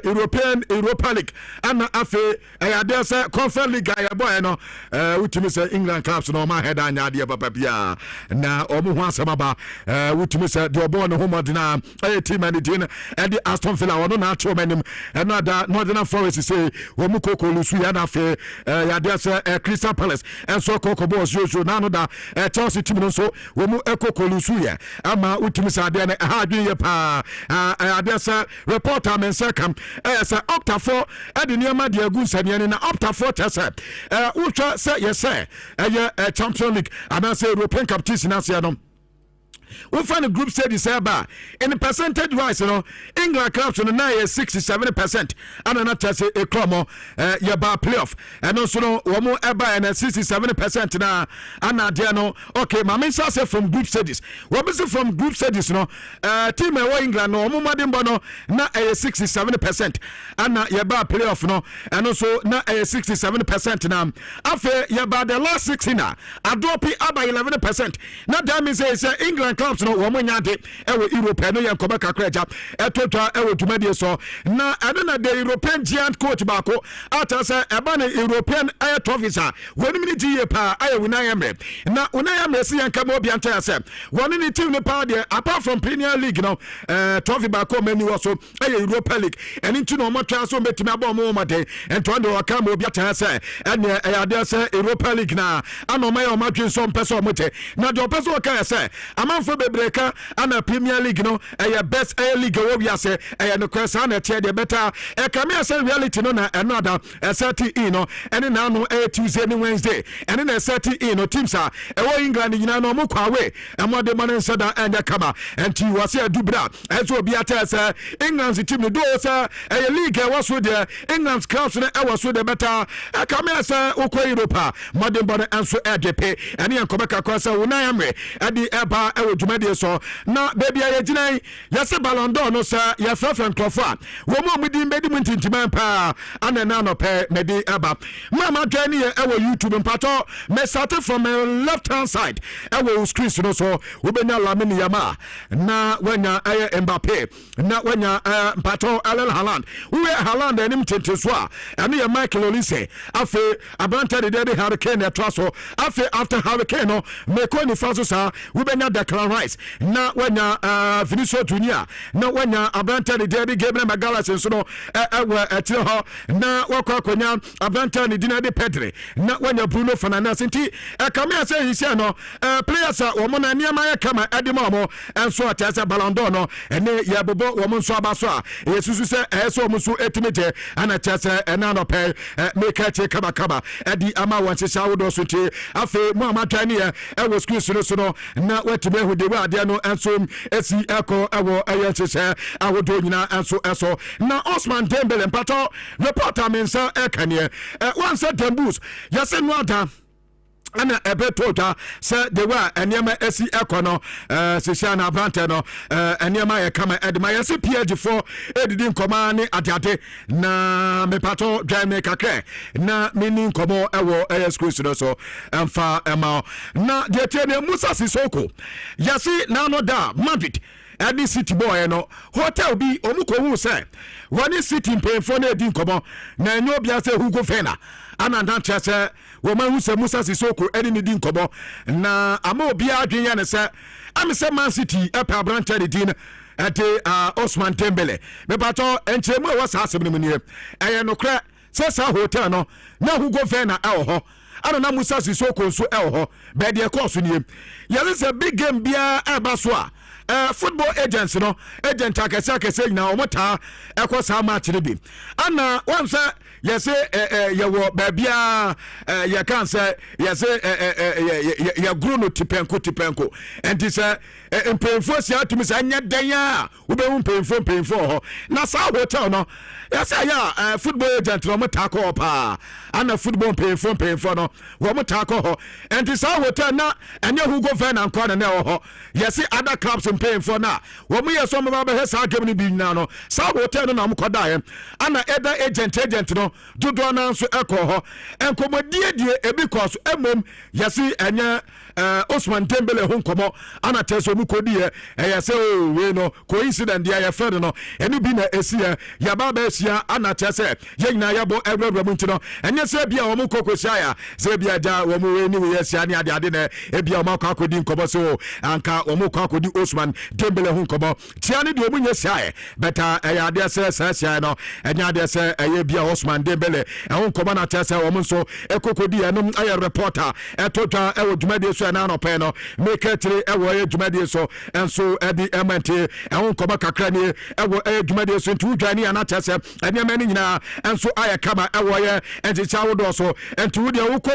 European Europa League and afe there's a Conference League guy boy no which means England clubs no my head and idea papa bia na omo ho asama which means the obo no home na team managing and the Aston Villa wono na cho manim and other Northern Forest say wo mu koko lusu ya na fe ya there's Crystal Palace and so koko boss Jojo na no da Chelsea team no so wo mu koko lusu ya ama which means ade na ha dwen ye pa there's reporter men second say opta for ade niam de agu nsaniane na opta for tese ultra say yes say Champions League and say European competition na say no we find a group stage about in the percentage wise, you know, England clubs on the 67%, and another say a club your bar playoff, and also no one more ever and 67% now. And now, okay, my main source from group stages. What is it from group stages? No, team England no more than bono na 67%, and your bar playoff no, and also na 67% now. After your bar the last 16 now, I drop it about 11%. Now that means England clubs no womunyade ewe Europe no yankoba kakreja etotwa ewe tumade so na adona the European giant coach bako atasa eba na European air trophies a woni mini GA pa aye unayamre na unayamre si yanka mo bianta yase woni ni team ne pa de apart from Premier League no trophy bako mani wo so aye Europa League eni ntu no motwa so metimi abo mo made ento ndo waka mo bianta yase ene ade se Europa League na anoma ya o madwen so mpeso mote na de opeso waka yase amanfo bebreka ana Premier League no best league wo wi ase no kwesa na tie de better come as reality no na another 30 no ene na no Tuesday and Wednesday ene na 30 no teams a England nyina no mo kwawe amode man nsada and kaba enti wase adubra ezo obi atese England's team no do say league was with the England's clubs no was with the better come as ukwa Europa modern body anso edepe ene yankobeka kwasa unayamre adi eba dwumade so na baby ayegina yase Ballon d'Or no sa ya frafran klofa wo mo mudi mbedi muntintiman pa anana no pe medi aba mama journey e YouTube mpato me start from left hand side e screen no so wo benya Lamine Yamal na wanya Mbappe na wanya mpato Erling Haaland we Haaland enim tente so a ene ya Michael Olise afi abanta de Harry Kane e traso afi after Harry Kane no me ko ni faso sa wo benya Declan Declan Rice na wanya Vinicius Junior na wanya abranta de David Gabriel Magalhaes nso no etire ho na wakwa konya abranta ne Dina de Pedri na wanya Bruno Fernandes nti kamia say hisia no players wo mo na niam ya kama edema mo enso atase Ballon d'Or no ene ye bobo wo mo nso abaso a yesusu se eso mo so etimije ana tase ena no pe make che kaba edi ama won se shawo so ti afi mo amatwa ne e wo school so no na wetime hu de wa de no enso esi eko ewo ayese awodo nyina enso eso na Osman Dembele mpato reporter mensa ekane one set Dembus yase no ada ana ebetota se de wa eniema esi ekono sisia na abrante no eniema ye kama edma yesi PG4 edidi nkoma ne adiade na mepato dwame kakre na mini nkomo ewo excuse no so emfa ema na de tiene Musa Sissoko yesi na no da Madrid Adi City boy no hotel bi omuko hu se woni city mpemfo na edi nkomo na enyo bia se Hugo Fena ana ndanche se wo ma hu se Musa Sissoko eni ni di nkomo na ama obi adwen ya ne se am se Man City epa branch de din ate Osman Dembele me pato enchemu e wasa asem ni mnie eye no kra se sa hotel no na Hugo Fena e ho ana na Musa Sissoko nso e ho be de course ni yele se big game bia e ba so a football agents no agent akese nyina omota ekosa match ne bi ana wonse yese yewo babia ye kan se yese ye gruno tipenko enti se empemfo sia atumi se anya dan a wo be empemfo ho na sa hotel no yese ya football agent no mota ko pa ana football empemfo no wo mota ko ho enti sa hotel na anya Hugo Fena nko na ho yese other clubs empemfo na wo mu yeso mba be sa game ni bi na no sa hotel no na mkoda ana eda agent no dodo na nso ekoho enkomodie ebi koso emom yesi enye Osman Dembele ho nkomo ana teso mu kodie yesi we no coincident dia ya fed no enu bi na esia ya baba esia ana tese ye nyina ya bo ebrebra mu ntino enye se bia wo mu kokosia ya se bia da wo mu we ni we esia ni ade na ebia wo makwa kodi nkomo so anka wo mu kwa kodi Osman Dembele ho nkomo tia ni de wo mu nyesia beta ya ade se sia no enya ade se ye bia Osman Dembele ho nkomo na tese wo mu so ekokodi enum aye reporter etota ewo dwumade so na no pe no make tire ewo ye dwumade so enso edi emante ho nkomo kakra ni ewo dwumade so ntu dwani ana tese enyama ni nyina enso aye kama ewo ye enticha wodo so entu de wo ko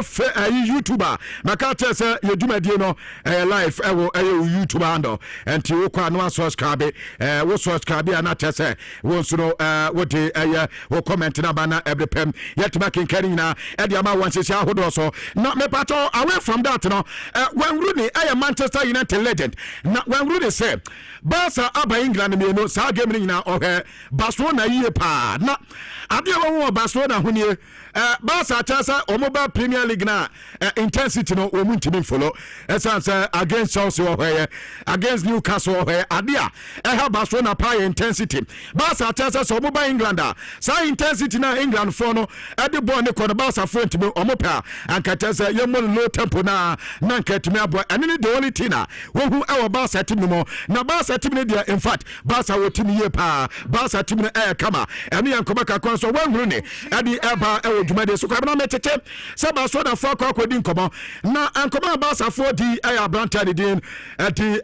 YouTuber maka tese ye dwumade no live ewo YouTuber ando enti wo kwa no subscribe wo subscribe ana tese wo so no wo de wo comment na bana every pem yet back in Kenya edi ama wan sisi ahodo so na me pato away from that no when Rooney Manchester United legend na when Rooney say Barca aba England me no sa game ni na ohe Barcelona yie pa na ade wo Barcelona hunie Barca chasa omoba Premier League na intensity no o muntimi follow esanse against Chelsea ohe against Newcastle ohe ade a Barcelona pa intensity Barca chasa so omoba England sa intensity na England for no ade ball ne kono Barca front me omopa ankatasa yemon low tempo na nkatumi abo ene the only thing na wo hu e Barca team no na Barca team ne dia in fact Barca wo team ye pa Barca team ne kama ene yankoba kakon so wan huru ne ade eba e wo dwumade so kwabena metete se Barcelona for akodi nkomo na ankoba Barca for di abranta de din ati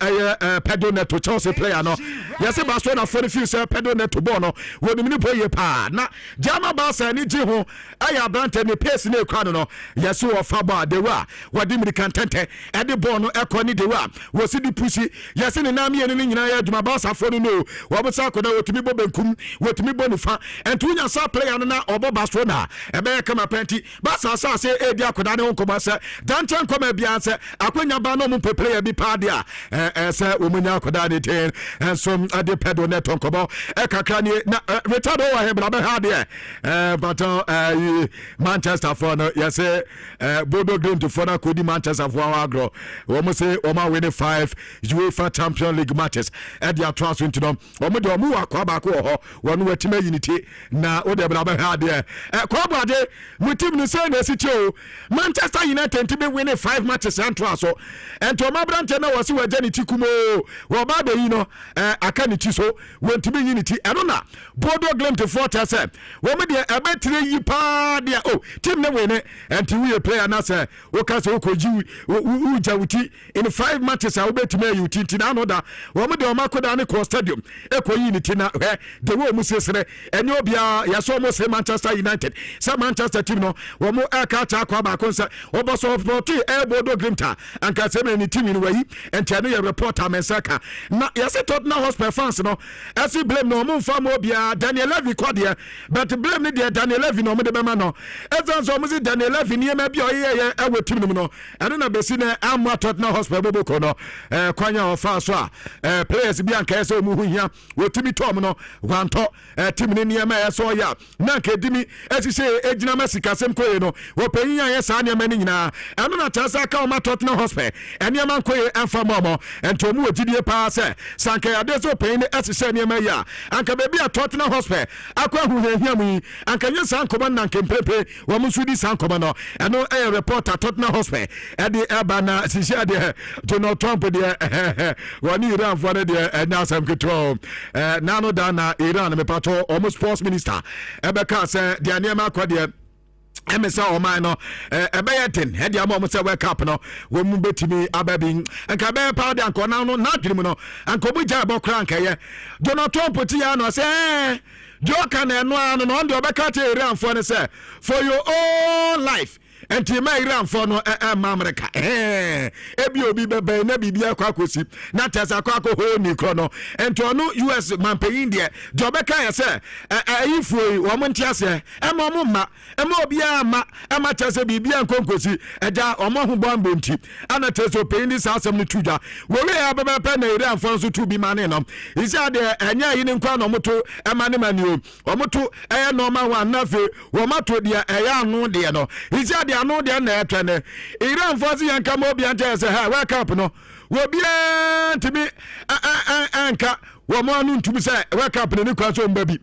Pedro Neto Chelsea player no yese Barcelona for the future Pedro Neto ball no wo ni ni boye pa na jama Barca ni ji ho abranta ni pace ne kwa no yese wo fa ba de wa wadi American tente ade ball no ekọ ni de wa wo si di pushi yese ni na me ni nyina ya dwuma Barca for no wo bo sa koda wotumi bo benkum wotumi bo nifa entu nya sa player no na obo Barcelona ebe kama penti Barca sa se e dia koda ne nkoba se danche nkoma bia se akwanya ba no mu player bi pa dia se omunya koda de ten enso ade pedo net on kobo kakra ni na retard over here but had but Manchester for no yes Bodo Green to for Kodi Manchester for agro almost say Oma winning 5 UEFA Champions League matches at their transfer into them omo de omo akwa ba ko ho wonu watime unity na o de bra had there kwabade mutim no say na sicho Manchester United to be winning 5 matches and transfer and to my branch na was we jani tikumo wo ba be yi no aka ni ti so won to be unity enona Bodo Green to for say wo me de ebetire yi pa de team na win and to we player na say wo ka say wo koji wo jawuti in 5 matches I will bet me you tinti na no da wo me de o makoda ne ko stadium e ko unity na the way mu sesere enyo bia ya so mo say Manchester United say Manchester team no wo mo aka cha kwa ba ko say obo so support Bodo Glimta and ka say me team in way and tell you reporter Mesaka na ya say Tottenham Hotspur fans no as we blame no mo fa mo bia Daniel Levy kwade but blame ne de Daniel Levy no mo de be ma no ezan so mo say Daniel Levy ne ma bia oye e team no eno na besi na amma Tottenham Hotspur boboko no kwanya ofa so a players bi anka so mu huhia wotimi tom no wanto team ne ne ma so ya na nka dimi esise ejina masika sem koye no wo panyin ya sa ne ma ni nyina eno na chasa ka o ma Tottenham Hotspur ene ma koye enfa momo ento mu ogidie pa se sanka ya de so panyin esise ne ma ya anka be bia Tottenham Hotspur akwa huhia mu anka nya sankoba na nka mpepe wo mu sudi sankoba no eno reporter Tottenham Hotspur ade abana sisi de Donald Trump de wani Iran for de na sam ketro na no da na Iran me pato almost sports minister ebeka say de anema kwa de emesa o man no ebeyetin hede am say World Cup no wo mu betimi ababin anka be pa de anko na no na dwene mu no anko bu ja bo kra anka ye Donald Trump ti ya no say joka na eno anu no de obeka te Iran for ne say for your own life enti ma Iran for no America ebi obi bebe na bibia kwa kosi na tesa kwa ko ho ni kro no enti onu US man pe India jobeka ya se ayifuo wo mo ntiase ema mo ma ema obi ama ema tese bibia nkonkosi eja omo ho bombo nti ana tese pe ni sasem ni tuja wo we ya bebe pe na Iran for so tu bi mane no isi ade enya yi ni nkwa no moto ema ne mani o omoto normal one na fe wo mato dia anu de no isi ade anu de na etwene Iran fozi yanka mo bia nte se ha World Cup no wo bia ntimi anka wo mo anu ntumi se World Cup ne kwa so mbabi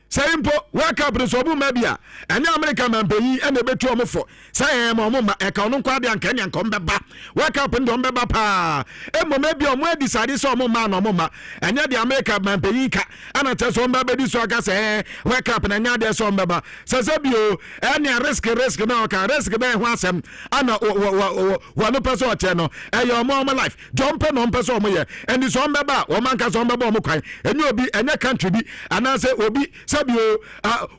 sayimpo World Cup ne so bu mabia ene America man peyi ene betu o mofo say mo ma e ka no kwa de anka nya nko mbeba World Cup ndo mbeba pa emo mabia o mo adisade so mo ma no mo ma enya de America man peyi ka ana te so mbeba di so aka say World Cup na nya de so mbeba sasabio ene risk na ka risk be ho asem ana wo no person o che no e yo mo life jump no person o mo ye eni so mbeba o man ka so mbeba o mo kwan enya obi enya country bi ana say obi sabio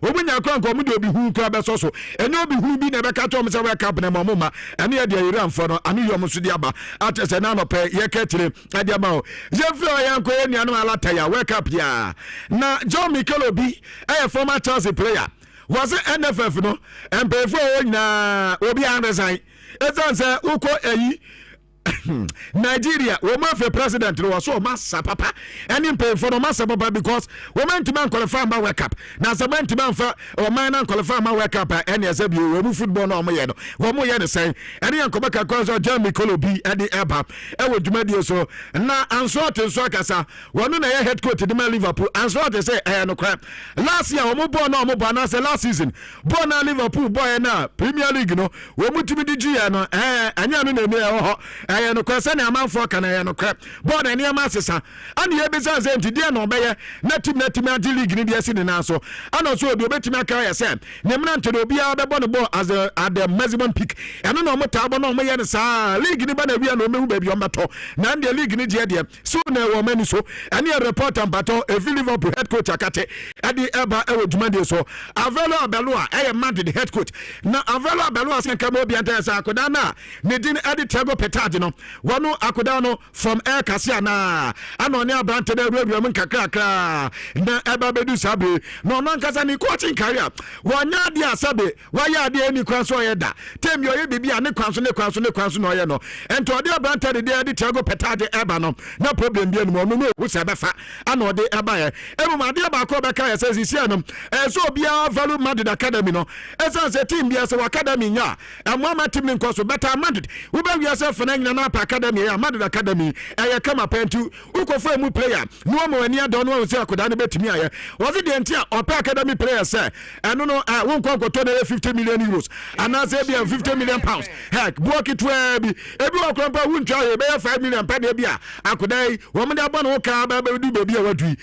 obunya kwanko mu de obi hu kra be so ene obi hu bi na be ka to me se World Cup na mama ene ye de Iran for no anu yo mo so de aba atese na no pe ye ka tire ade ama o ye fi o yanko ye nuanu alata ya World Cup ya na John Mikel Obi former Chelsea player was NFF no empefo o nyina obi an resign ezanse uko eyi Nigeria we ma fe president no so massa papa any pay for no massa papa because we meant man qualify ma World Cup na se meant man fa o man na qualify ma World Cup any as be we football no mo ye no we mo ye ne sen any ankoba ka cause Jeremy Kolobi e de eba e wo dwumadi so na anso tenso akasa wonu na ye head coach de man Liverpool anso te say no crap last year we mo ball na say last season ball na Liverpool boy na Premier League no we mo timi di gia no anya no na me ho no kwese na amanfo kana ye no crap board ani amasesa ani ye bisa ze ntide na obeye na tim adi league ni de asi ne na so ana so obi obetimi aka ye se ne mna ntode obi a bebo ne ball as at the maximum peak eno na omo taabo na omo ye ne sa league ni ba na wi na omehu ba bi ometo na the league ni je de so na wo mani so ani report ampato e Liverpool head coach akate adi eba e wodumade so Avelo Abelua e Madrid head coach na Avelo Abelua se kama obi anta sa akoda na ne din adi Thiago Petard no wano akoda no from air kasia na ana oni abrante da ewura mu kakrakra na eba bedu sabe no no nkasa ni coaching career wanya dia sabe waya dia ni kwan so yeda temi oye bibia ne kwan so no oye no ento odi abrante de dia de Thiago petade eba no na problem bi enu no wo se befa ana odi eba ye emu ma dia ba ko beka ye se sisia no so obia value Madrid academy no esa se team bia se academy nya amama team nko so better Madrid wo ba wi ase fana nyina na academy ya Madrid academy kama pentu ukofo mu player no mo ani adon no se akoda ne betimi aye wo se de ntia opa academy player say eno no won ko to na 50 million euros ana se bia 50 million pounds heck block it we bi ebi wo krampa won twa ye be 5 million pa de bia akoda yi wo me de abo no ka ba du bebi a wadui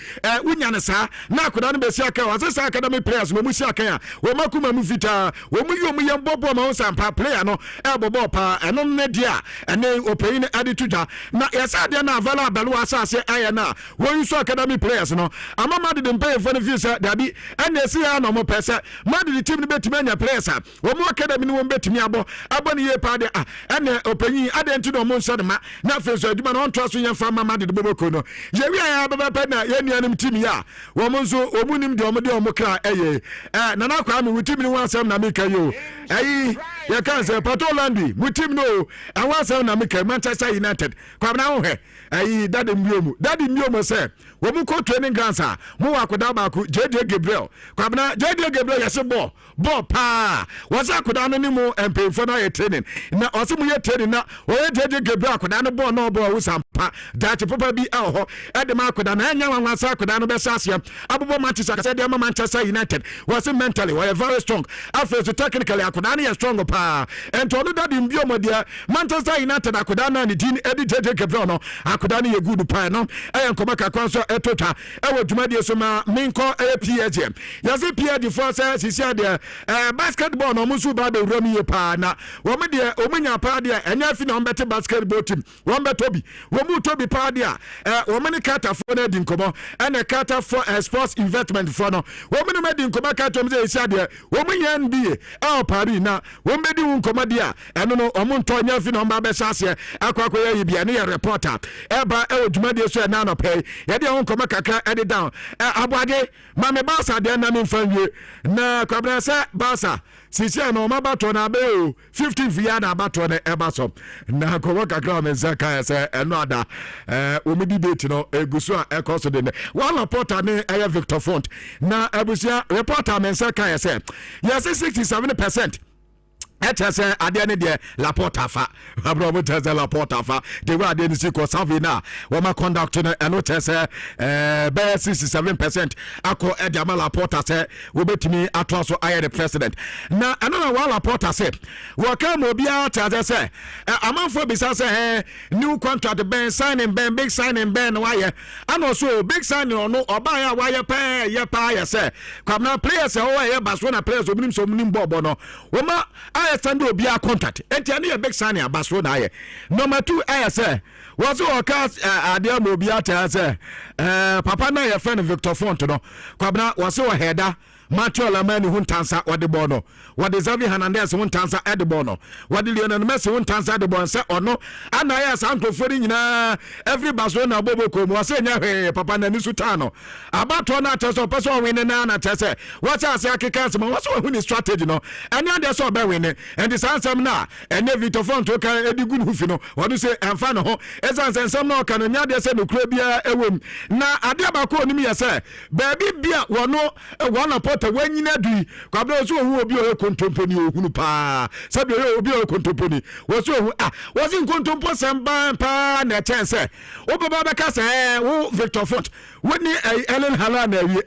wonya ne sa na akoda no be si aka wo se sa academy players mo mu si aka ya wo makuma mu fita wo mu yo mu ye bobo ma wo sampa player no bobo pa eno ne dia ene opeyine ade tuja na yesa de na avala abelu asase aye na wo yusu academy players no amama de pay for the visa dabi ene esi ya no mo pese Madrid team ne betimi anya players wo mu academy no wo betimi abo ne ye pa de ene opeyin ade nti no mo nso de ma na feso aduma no onto aso yen fa Madrid boboko no ye wi ya baba pa na ye nuanim team ya wo mo nso omunim de omo kra eye na na kwa me wo team ni wansam na meka yo ye kan se Patolandi mu team no awansam na meka Manchester United kwa na ho he dadi mbiomo se wo mu ko training grounds mo wa koda ba ko JD Gabriel kwa na JD Gabriel yese ball pa wasa koda no ni mo empemfo na ye training na ose mu ye training na wo JD Gabriel koda no ball no ball wo sampa that papa bi ho e de ma koda na anya wanwasa koda no be sase abobo Manchester kase de Manchester United was mentally we are very strong after so technically akoda na strong pa ento no dadi mbiomo dia Manchester United akoda na ni din edi JD Gabriel no akoda na ye good pa no e nkoma kakwan so etota e wo dwumade so ma minko PSG yase PSG for say sisia de basketball no musu ba be wura ye pa na wo me de omunya pa de enya fi na ombete basketball team wo mbetobi wo mu tobi pa de wo me ne kata for na di nkomo ene kata for sports investment for no wo me no me di nkomo kata mo say sisia de wo munya NBA Paris na wo mbedi nkomo de eno no omo nto nya fi na omba be sase akwa ye bia ne ye reporter eba e wo dwumade so na no pay ye de nkoma kakra edit down abwade ma me Barca de na me mfanwie na kwabra se Barca sisi na ma bato na be 15 via na bato na eba so na ko kakra me zaka se eno ada o me debate no egusu a ekoso de one reporter ne Victor Font na abusia reporter me zaka se yes 67% etese ade ne de Laporta fa abro mo tese Laporta fa de wa ade ni siko savina wo ma conduct no eno tese be 67% akọ e de ama Laporta se wo betimi ato so aye the president na eno na wa Laporta se wo ka mo bia tese se amanfo bisa se new contract ben signing ben big signing ben wa ye ano so big signing no oba ya wa ye pa ye se kwamna players o ye Barcelona players obinim so obinim bobo no wo ma send obi a contract enti na big sign abaso na aye number 2 aye say was o ka ade mo obi ata say papa na ye friend Victor Font no kwabna was o header Machola mani huntansa wade bono wade Xavi Hernandez huntansa ede bono wade Lionel Messi huntansa de bon se ono ana ya santo fori nyina every Barcelona bobo ko mo se nya hwe papa na nisu tano abato na teso person win na na tese what ase akeka se mo so hu strategy no anya de so be win and the sansam na ene Victor Font ka edigu no fi no wadu se emfa no ho esansam na ka no nya de se no kura bia ewem na ade abako onim ye se baby bia wono wona pota wanyina dui kwabra so hu obi o kontomponi ohunu pa sabi obi o kontomponi wo so hu wo sin kontompo samba pa na chance wo baba be ka se wo Victor Font woni Ellen Haaland na wi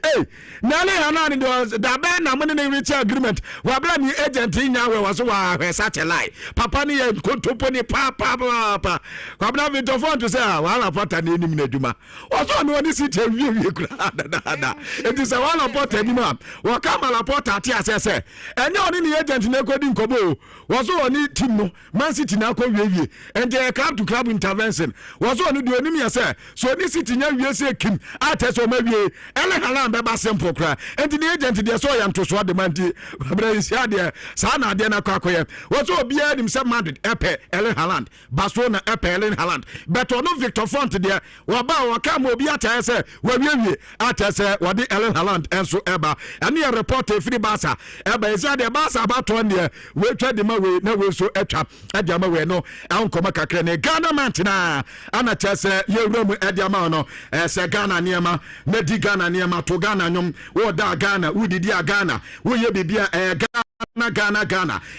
na Ellen Haaland do da be na mo ne reach agreement wa bra ni agent nya we wo so wa hwe satellite papa ni kontomponi pa kwabra Victor Font se wa na pota na enim na duma wo so no ni si te wi kura da it is a one pota ni ma wakama Laporta ati asese enye oni ni agent na ekodi nkobo waso oni team no Man City na akọ wiewie ende club to club intervention waso oni de oni me say so ni City nya wie say kim ateso ma wie ele hala be ba simple kra ende the agent de so ya ntoso de man di Brazil de sa na de na kwakoye waso obia nim say Madrid epe ele Haaland Barcelona epe ele Haaland but ono Victor Font de waba wakama obi ata say wa wiewie ata say wade ele Haaland enso eba ene a report free Barca eba is de Barca ba ton de we twa de ma we na we so etwa ade ma we no ankoma kakra ne Ghana mantina ana chese ye wuramu ade ma no se Ghana niema na di Ghana niema to Ghana nyom wo da Ghana udidi a Ghana wo ye bibia Ghana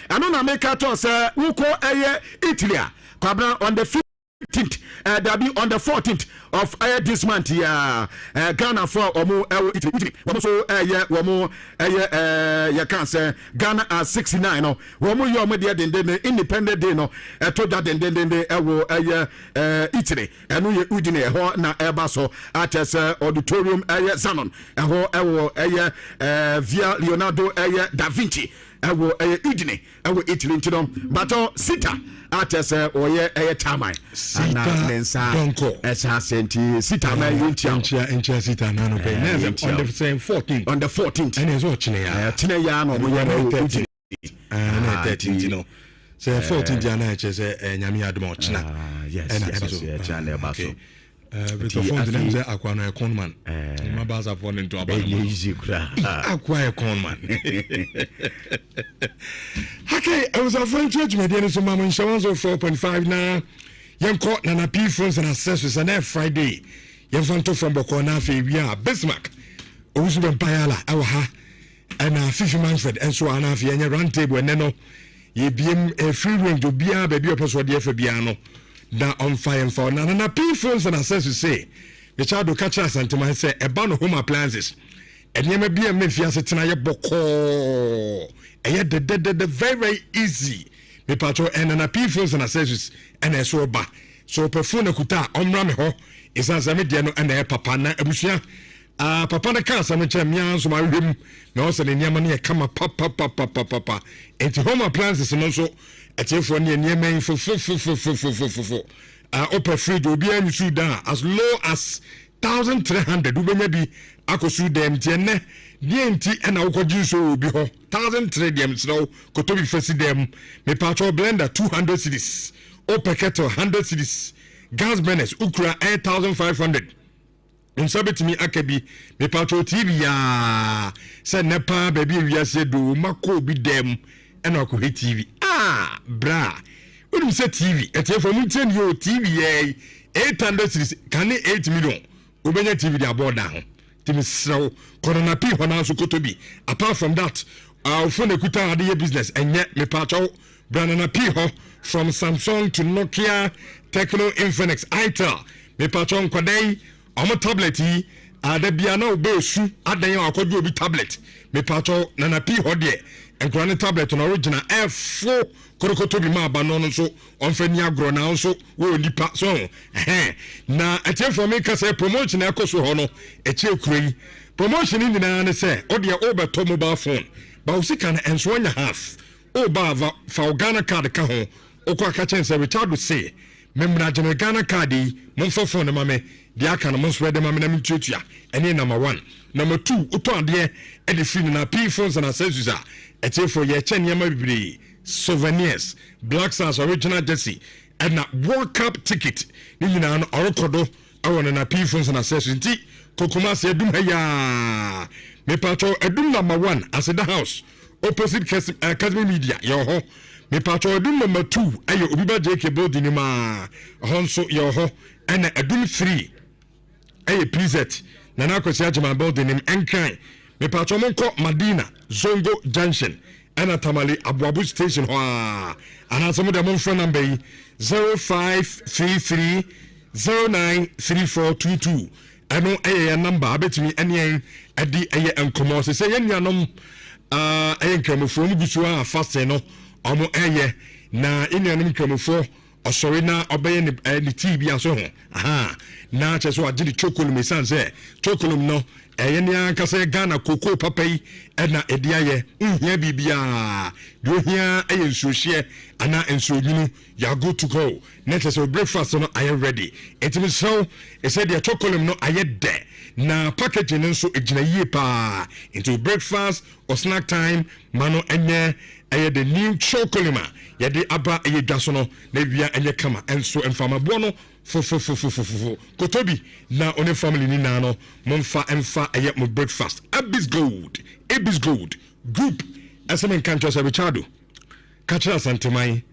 ano na make to se wo ko eye Italy kwabra on the 15th that be on the 14th of this month Ghana for omo Italy womo so womo ya can say Ghana 69 no womo yo mo de independent day no to that den ewo Italy enu ye udine ho na eba so at auditorium Zanon ewo via Leonardo da Vinci ewo udine ewo Italy ntino but sita at oye tamai sita Donkor esa senti sita na incha sita na no be on the same 14th and is ochine ya tine ya no mo ya no 13th no say 14th ya na che say nyame adom ochina yes channel ba so with the phone them say akwa no economan ma ba za phone into aba easy kra akwa economan okay I was a friend church media so mama in 4.5 na yenko na P phones and accessories and Friday yenfanto from Boko na fe wi Bismarck owusu be mpayala awa ha and FIFA Manfred and so ana fe enya round table and no ye biem free range obia ba bi oposo de fa bia no da on fire and for na P phones and accessories say the child do catch us and man say eba no home appliances enyema bia mefia setena ye boko the very easy me patro and na P phones and accessories and so ba so perfume kuta omra me ho isansa me de no na papa na abusua papa na ka asam che mia so ma wem na o se ne niam na e kama papa enti home appliances no so etiefo ne niam en fo upper fridge obi anyu da as low as 1300 ubenya bi akosu dem tienne dienti na ukoji so obi ho 1300 dem so kotobi fasi dem me patro blender 200 cedis upper kettle 100 cedis gas burners ukra 8500 nsabetimi akabi me patro TV ya se nepa baby wiase do mako bi dem na ko TV bra we say TV etiefo mu tell you TV 800 cedis can 8 million ubenya TV dia board down timi sraw corona p hona so kotobi apart from that phone ekuta ade business enye me patro brandana p ho from Samsung to Nokia Tecno Infinix Itel me patro nkwadai omo tablet yi ada bia na obesu adan akwadi obi tablet me patro nana p ho de enkrane tablet no original F4 korokoto bi ma ba no so onfani agro na so wo nipa so na ate for me ka say promotion ekoso ho no eche kurei promotion ni na ne say ode obeto mobile phone ba usika na enso anya half o ba fa Ghana card ka ho okwa ka chen say Richard say memra jene Ghana card yi monfo phone na mame dia aka na monso de mame na mtutua ene number 1 number 2 uto ade e de free na P phones and accessories ete for ye chen yama bibiri souvenirs Black Stars original jersey and na World Cup ticket ni nyina no orokodo awon na P phones and accessories nti kokoma se edum ya me patro edum number 1 as the house opposite Academy Media yo ho me patro edum number 2 ayo obiba JK building ni ma honso yo ho and edum 3 ayo preset na na kwesi ajama building ni enkan me patro monko Madina Zongo Junction ana tamale Abuabu station ho ana some de mon phone number 0533093422 ano eye number abetimi ene edi eye enkomo se ye nuanom eye nkramofo mu gusu a fast no omo eye na enuanom nkramofo osori na obeye ni TV aso ho na cheso agidi chokolum sanse chokolum no ɛyɛ ankasa Ghana koko papa yi ɛna ɛde ayɛ nhia bibia de ohia ɛyɛ nsuohye ana nsuodwunu ya go to go next so breakfast no ayɛ ready etimi so ɛsɛ de chocolate no ayɛ de na packaging nso egyina yie pa into breakfast or snack time mano enye ɛyɛ the new chocolate ma yɛde aba ɛyɛ dwa so no na wia enye kama enso emfamaboɔ no fo kotobi na one family ni na no momfa emfa ɛyɛ mo breakfast Abis Gold group ɛsɛm nka nkyɛ sɛ Richardo kachira santemai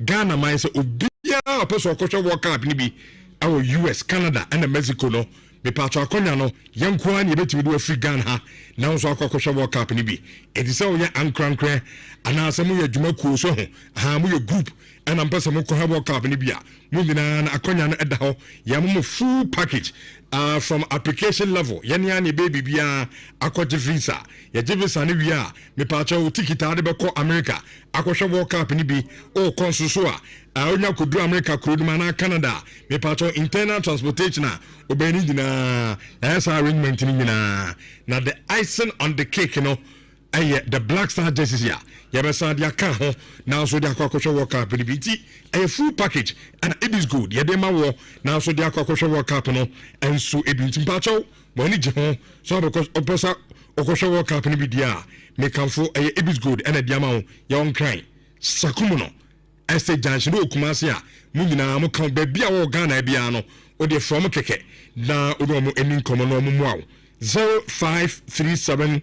Ghana man sɛ obia ɔpɛso ɔkɔhwɛ World Cup ni bi ɛwɔ US Canada and Mexico no me patro akonya no yankoa ne betimi do afri Ghana ha na nso akɔhwɛ World Cup ni bi edi sɛ woyɛ ankrankran ana sɛ mo yɛ dwuma kuo so ho ha mo yɛ group ɛna mpɛsɛ mo kɔhwɛ World Cup ni bi a mo nyina na akonya no ɛda hɔ ya mo full package from application level yɛne ane baby bia akɔgye visa yɛgye visa ne wie a me patro ticket ade bɛkɔ America akɔhwɛ World Cup ni bi o konso so a onya koduru America koduma na Canada me patro internal transportation a obani dina esa arrangement ni nyina na the icing on the cake no the Black Star jerseys here yɛbɛsa de aka ho na so de akɔhwɛ World Cup ni bi ti full package and it is good yɛde ma wo na so de akɔhwɛ World Cup no enso ebi ntim patro bɔni gye ho so because opesa okɔhwɛ World Cup ni bi dia me kanfo it is good and de ama wo yɛn kran sakumu no ɛsɛ junction no Kumasi a mu nyina mo kan ba bia wo Ghana bia no o de from keke na o do mo eni nkomo no mo mu awo 0537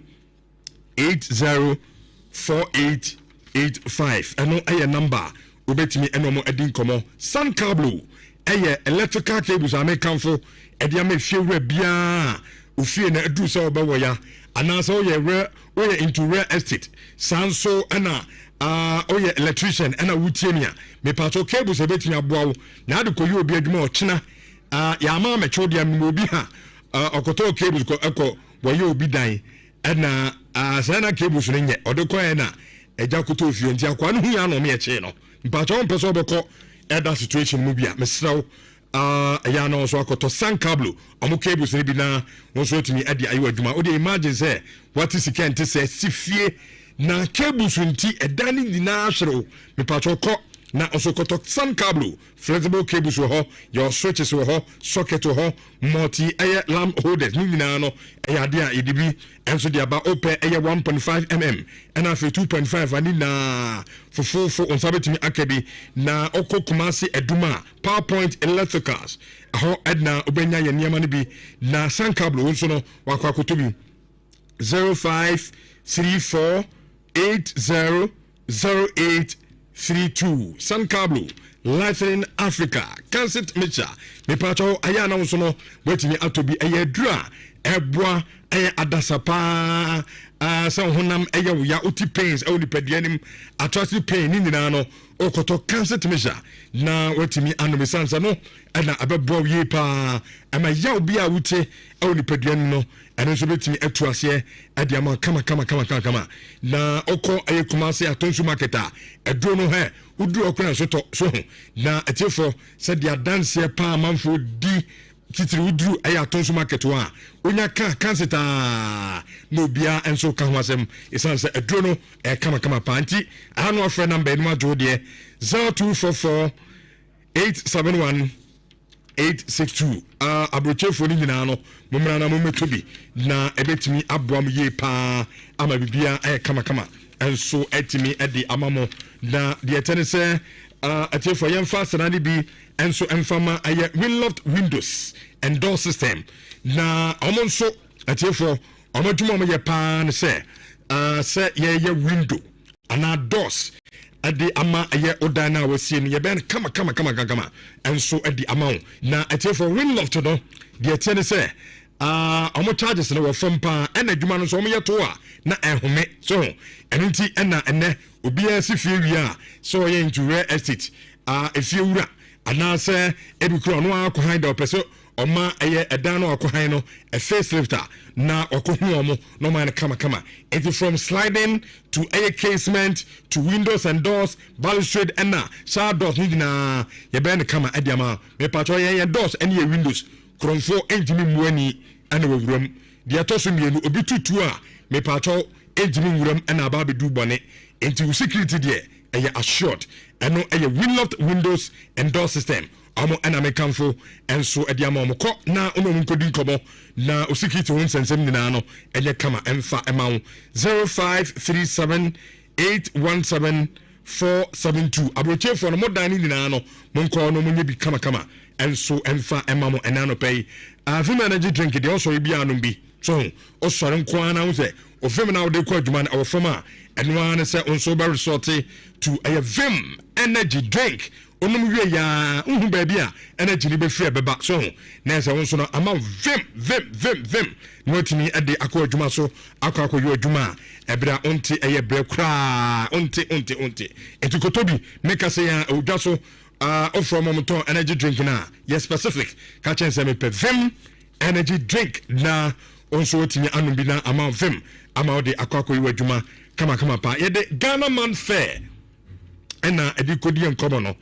804885 ɛno ɛyɛ number obetimi ɛno mo edi nkomo sun cable ɛyɛ electrical cables a me kanfo ɛde ama fie wura bia ofie na edu sɛ obɛwɔ ya anasa o yɛ into real estate sanso ɛna oyɛ electrician ɛna wutienia me pato cables ebetimi aboawo na ade koyi obi adwuma ɔkyena ya ama mecho dia me obi ha ɔkɔtɔ cables ko ɛkɔ wɔyɛ obi dan ɛna sana cables no nyɛ ɔde kɔ na ɛgya kɔtɔ ofie nti akwa no hu ya no me ɛkye no mpacho mpɛso ɔbɛkɔ ɛda situation mu bia mesraw ya no so akɔtɔ san cable ɔmo cables no bi na wɔn so etimi ade ayi adwuma ɔde imagine sɛ what is sika nte sɛ sifie na cables nti edani nyina hyerew me patro kɔ na also koto sun cable flexible cables wo ho your switches wo ho socket wo ho multi lamp holders ni nyina no ade a edibi enso de aba open 1.5 mm and after 2.5 ani na fofofo onsabetimi akabi na okko Kumasi eduma PowerPoint electricals ho edna obenya ye niam no bi na sun cable wonso no wakwa kotobi 0534 800832 Sun Cable Lightning Africa Cansit Mecha me pacho aya na so no wetimi atobi dura eboa adasapa sa honam wo ya oti pains e onipaduanim attractive pain ni nyina no okoto Cansit Mecha na wetimi anomi sansa no na abebo ye pa ama ya obi a wuti e onipaduanim no ene so betimi atu ase ade ama kama na okọ Kumasi atonsu marketa edro no he udu okran so ho na etiefo se dia dance pa manfo di titiri udru atonsu market wa onya ka kanseta no bia enso ka ho asem isan se edro no kama pa anti ano ofre number enu ajo de 0244 871 862 abrochefo ni nyina no momra na mometobi na ebetimi aboam ye pa ama bibia kama enso etimi edi amamo na de etene se atiefo yemfa sanani bi enso emfama Winloft windows and door system na omonso atiefo omodwuma mo ye pa ne se ye window ana doors ade ama odan na wasie ne ye ben kama enso ade ama na atiefo Winloft no de etene se omo charges no from pa ena adwuma no so omo yeto a na ehome so enunti ena ene obi asifie wi a so ye into real estate efie wura ana se ebikro no akɔhan da opeso oma edan no akɔhan no a facelifter na okohu omo no man kama it from sliding to casement to windows and doors balustrade ena shower doors ni na ye ben kama adiama me patro ye doors ene ye windows kromfo engine muani ana wawuram dia to so mienu obi tutu a me pacho ejimi wuram na aba bedu bone enti security there eye assured eno eye Winlock windows and door system amo na me kanfo enso e dia ma omko na ono mu nkodi nkomo na security won sensem nyina no eye kama emfa ema 0537817472 abroche for no modan ni nyina no monko no munye bi kama enso emfa ema mo enano pay Vim energy drink de also bi anom bi so osore nko ana wo se ofem na wo de kwa adwuma na awofam a eno ana se onso ba resort to a Vim energy drink onum wie ya unhu ba bi a energy ni be free beba so na se wonso no ama Vim no timi e de akwa adwuma so akwa yo adwuma ebra onti eye bre kra onti etukotobi make say ya odwa so from Momoton energy drink na yes specific ka chen se me pe Vim energy drink na onso timi anu bi na ama Vim ama de akwa yi adwuma kama pa ye de Ghana Man Fair na edi kodi enkomo no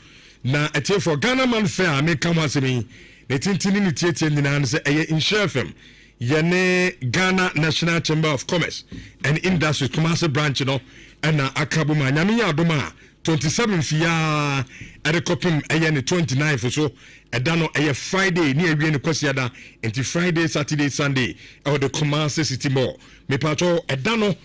na etie for Ghana Man Fair me kam asemi ne tintini ni tietie nyina se eye insurefem yene Ghana National Chamber of Commerce and Industry Commerce branch no na akabuma nyame ya adoma 27 fia adekopim eye ne 29 so eda no eye Friday ni awie ne kwasiada enti Friday Saturday Sunday e the Commerce City Mall me pacho eda no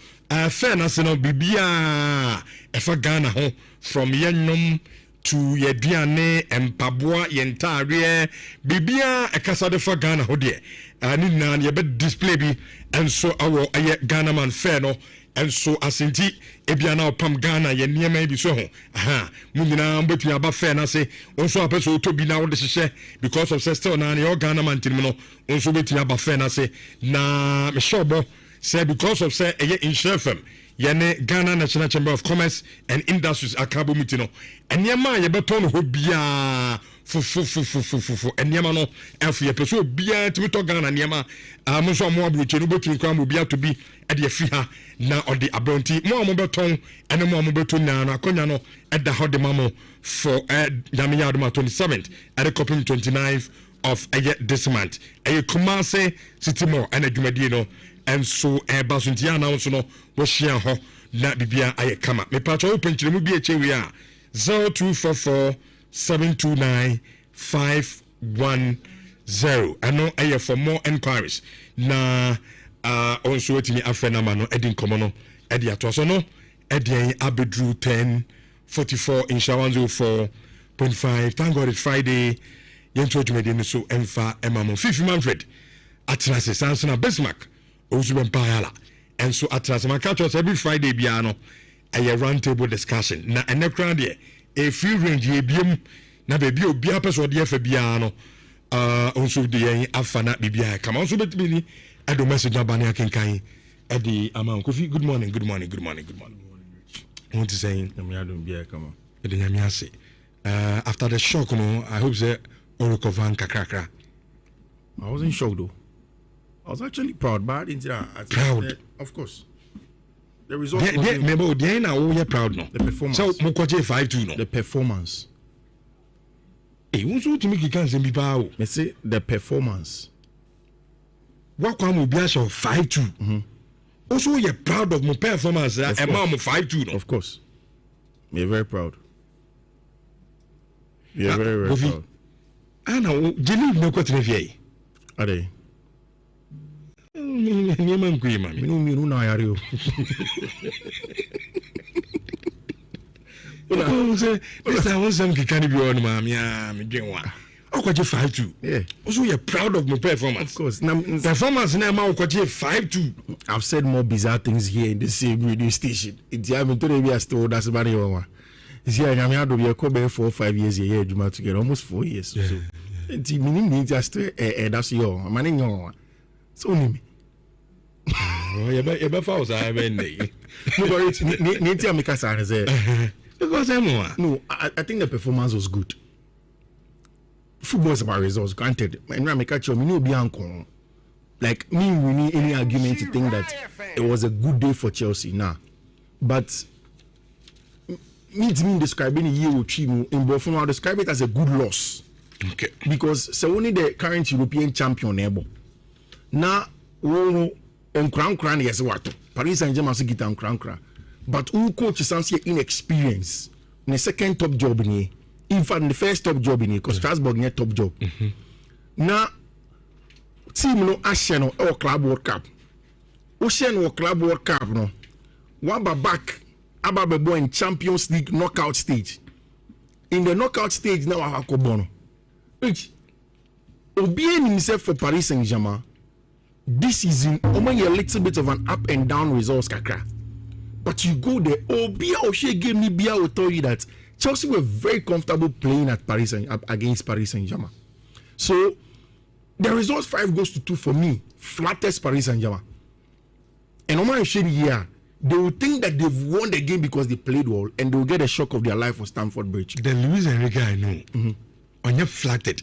fair na se no bibia efa Ghana ho from yennom to yediane empaboa yentare bibia ekasa de fa Ghana ho de ani na ye be display bi enso awo eye Ghana Man Fair no enso asenti ebia na opam Ghana ye niema bi so ho aha mu nyina mbetumi aba fair na se onso apeso to bi na wo de hye because of still na ne Ghana Man tim no onso betumi aba fair na se na me shobo say because of say eye insurefem yene Ghana National Chamber of Commerce and Industries akabo mitino eniema ye beton ho bia fu eniema no efu ye peso bia timi to Ghana eniema amunso mo abroche no betun kwa mo bia to bi e de afi ha na odi abronti mo beton ene mo beton na no akonya no e da ho de mamo for January 27th at the coping 29th of this month Kumase City Mall and adwumadie no enso basuntia na so no wo hia ho na bibia aye kama me pa cho open chiremu bi eche wi a 0244729510 ano aye for more enquiries na onso wetimi afena ma no edin komo no edi atoso no edi abedru 1044 in 104.5 thank God it's Friday yento dwumadi so emfa emamo fifi Manfred atrase sansona Bismarck Ozuben Payala and so atrase man catch us every Friday biano a round table discussion na ene kran de a free range ye biem na baby obi apeso de fa biano onso de yen afana bibia kama onso betimi ni ado message abane akenkan edi amam Kofi good morning want to say me adom bia kama edi nyame ase after the shock no I hope say recover kakrakra. I wasn't shocked though. I was actually proud, but I didn't proud. Of course. The result remember the na we proud no. The performance. So mo kwaje 5-2 no. The performance. Unso to make can say bi ba o. Me say the performance. What kwa mo bia show 5-2. Also you proud of my performance and ma mo 5-2 no. Of course. We're very proud. We are very proud. Ana jeli no kwatre fie. Ade. Ni man ku ima mi. Minu na yare o. Ona say this I want some kikani bi on ma me dwen wa. Okwaje 5-2. Yeah. Also you proud of my performance. Of course. Performance na ma okwaje 5-2. I've said more bizarre things here in the same radio station. It's I'm to be still that's about one. See, I am to be a couple 4 or 5 years here, together, almost 4 years. Yeah. So, it's meaning just that's your money. So, me. Oh, you better follow. I mean, because no, I think the performance was good. Football is about results, granted. And I make a show, me no be uncle. Like me, we need any argument to think that it was a good day for Chelsea now, but. Me describing a year or two in Buffon, I'll describe it as a good loss. Okay. Because so only the current European champion able. Now nkran yes what Paris Saint-Germain so gita nkran but who coach sounds here inexperience in the second top job in in fact the first top job in because Strasbourg near top job now team no ashen or club World Cup ocean or club World Cup no one back ababebo in Champions League knockout stage in the knockout stage now akobono which obeying himself for Paris Saint-Germain this season only a little bit of an up and down results kakra but you go there Obia Oshe game ni bia will tell you that Chelsea were very comfortable playing at Paris against Paris Saint-Germain so the result 5-2 for me flattest Paris Saint-Germain and Omar Shady here they will think that they've won the game because they played well and they will get a shock of their life for Stamford Bridge. The Luis Enrique I know on you flattered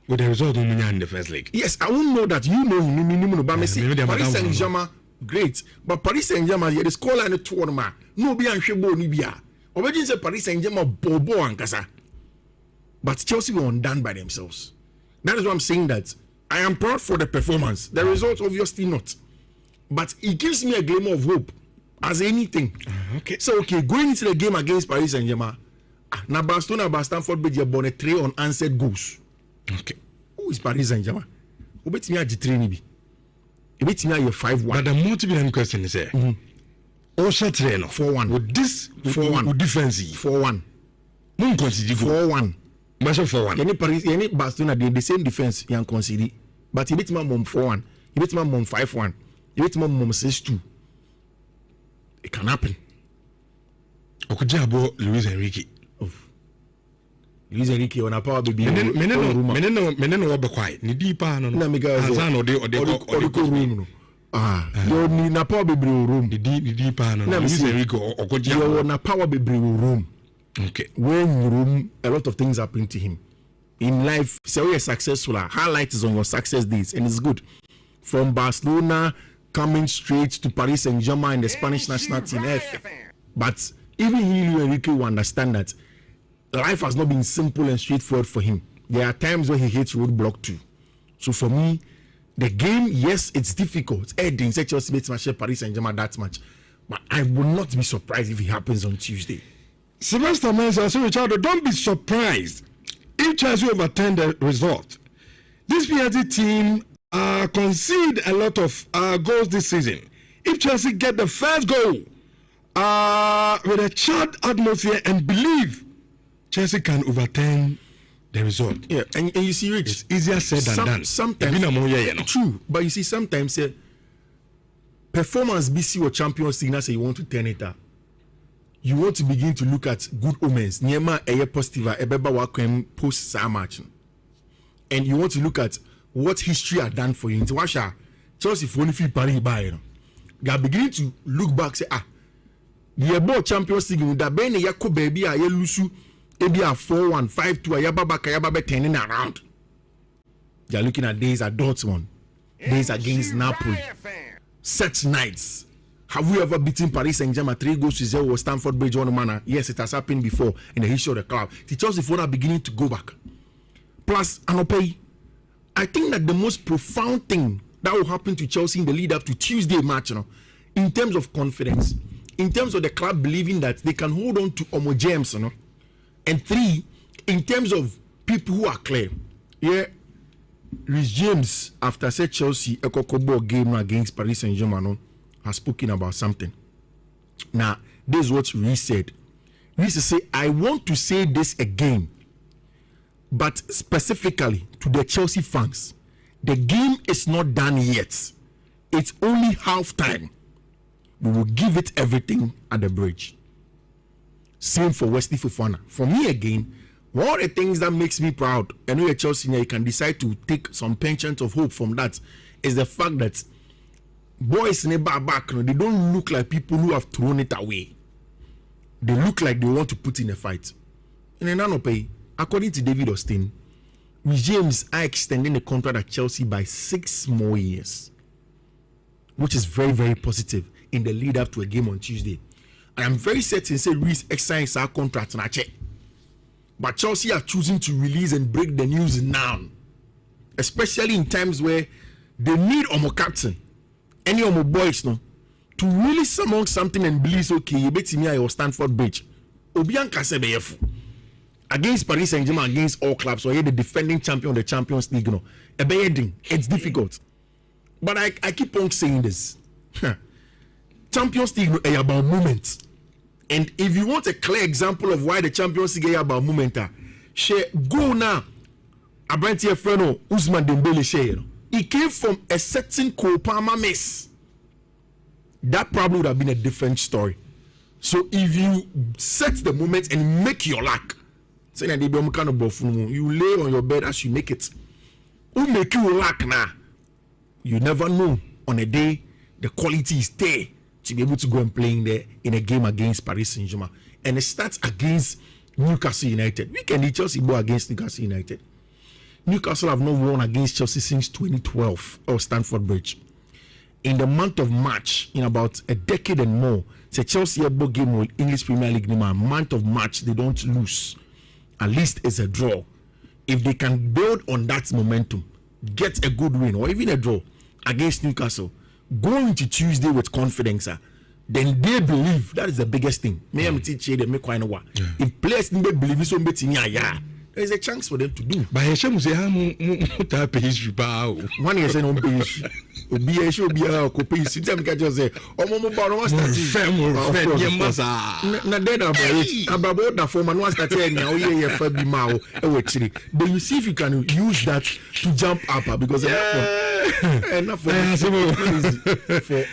with the result in the first leg. Yes, I won't know that you know him but Paris Saint-Germain great but Paris Saint-Germain the scoreline 2-1 no be anhwebo ni bia. Obedi say Paris Saint-Germain bobo ankasa. But Chelsea were undone by themselves. That is why I'm saying that I am proud for the performance. The result obviously not. But it gives me a glimmer of hope as anything. Okay. So going into the game against Paris Saint-Germain, now Barcelona by Stamford Bridge born a 3 unanswered goals. Okay. Who is Paris Saint-Germain? Who bet me a G3 nibi? You bet me a 5-1. But the multiple question is here. Also train 4-1. With this 4-1 with defense 4-1. No consider 4-1. Measure 4-1. Any Paris, any Barcelona the same defense you can consider. But you bet me mom 4-1. You bet me mom 5-1. You bet me mom 6-2. It can happen. Okujabo Luis Enrique. Luis Enrique on a power baby. Meneno obe quiet. Ni deeper no. Na mega Hazan or the room no. You ni na power baby room. The deeper no. Luis Enrique okujabo. You na power baby room. Okay. When you room, a lot of things happen to him. In life, say we are successful. Highlight is on your success days, and it's good. From Barcelona coming straight to Paris Saint-Germain in the Spanish national team. But even Luis Enrique will understand that life has not been simple and straightforward for him. There are times where he hits roadblock too. So for me, the game, yes, it's difficult. Didn't say Chelsea beats Paris Saint-Germain that much, but I would not be surprised if it happens on Tuesday. Sylvester Mensah, so Richard, don't be surprised if Chelsea overturn the result. This PSG team concede a lot of goals this season. If Chelsea get the first goal with a chilled atmosphere and believe Chelsea can overturn the result. Yeah, and you see, Rich, it's easier said than done. Sometimes, true, but you see, sometimes performance BC or Champions League, say you want to turn it up. You want to begin to look at good omens. Niema eye positive, ebeba wakwem post sa match. And you want to look at what history had done for you. Into Washa, Chelsea for only feel Paris by you. They are beginning to look back, say, the about Champions League, that Ben Yako baby, I lusu, ebi a 4-1, 5-2, ayababa turning around. They are looking at days at Dortmund, days against Napoli, such nights. Have we ever beaten Paris Saint-Germain 3-0 or Stamford Bridge on manner? Yes, it has happened before in the history of the club. The Chelsea phone are beginning to go back. Plus, Anopei, I think that the most profound thing that will happen to Chelsea in the lead up to Tuesday match, in terms of confidence, in terms of the club believing that they can hold on to Omo James, and 3, in terms of people who are clear. Yeah, Rhys James, after said Chelsea a Kokobo game against Paris Saint-Germain, has spoken about something. Now, this is what Rhys said. Rhys said, I want to say this again, but specifically to the Chelsea fans, the game is not done yet. It's only half time. We will give it everything at the bridge. Same for Wesley Fofana. For me again, one of the things that makes me proud, and we at Chelsea, you can decide to take some penchant of hope from that, is the fact that boys in the back, they don't look like people who have thrown it away. They look like they want to put in a fight. In Ananope, according to David Austin, James are extending the contract at Chelsea by 6 more years, which is very, very positive in the lead up to a game on Tuesday. And I'm very certain say Reece exercise our contract na check. But Chelsea are choosing to release and break the news now, especially in times where they need Omo captain. any of my boys no to really summon something and believe okay you bet me at Stanford Bridge Obian Kasebeyef against Paris Saint-Germain against all clubs or the defending champion of the Champions League no it's difficult but I keep on saying this Champions League is about moments and if you want a clear example of why the Champions League is about moment share go now Abrantie Freno Ousmane Dembele share he came from a certain Cole Palmer mess. That probably would have been a different story. So if you set the moment and make your luck, say that you lay on your bed as you make it. Who make you luck now? You never know on a day the quality is there to be able to go and play in a game against Paris Saint-Germain. And it starts against Newcastle United. We can Chelsea go against Newcastle United. Newcastle have not won against Chelsea since 2012 or Stamford Bridge. In the month of March, in about a decade and more, the Chelsea have game with English Premier League month of March, they don't lose. At least it's a draw. If they can build on that momentum, get a good win or even a draw against Newcastle, go into Tuesday with confidence, then they believe that is the biggest thing. If players don't believe so, there is a chance for them to do. But I say, pay history. One year, say no pay history. Obi a show be a copy. See them catch us say, "Oh, mama, but no start." Na dead about that for man was starting now. Yeah, for be mao. But you see if you can use that to jump up because enough for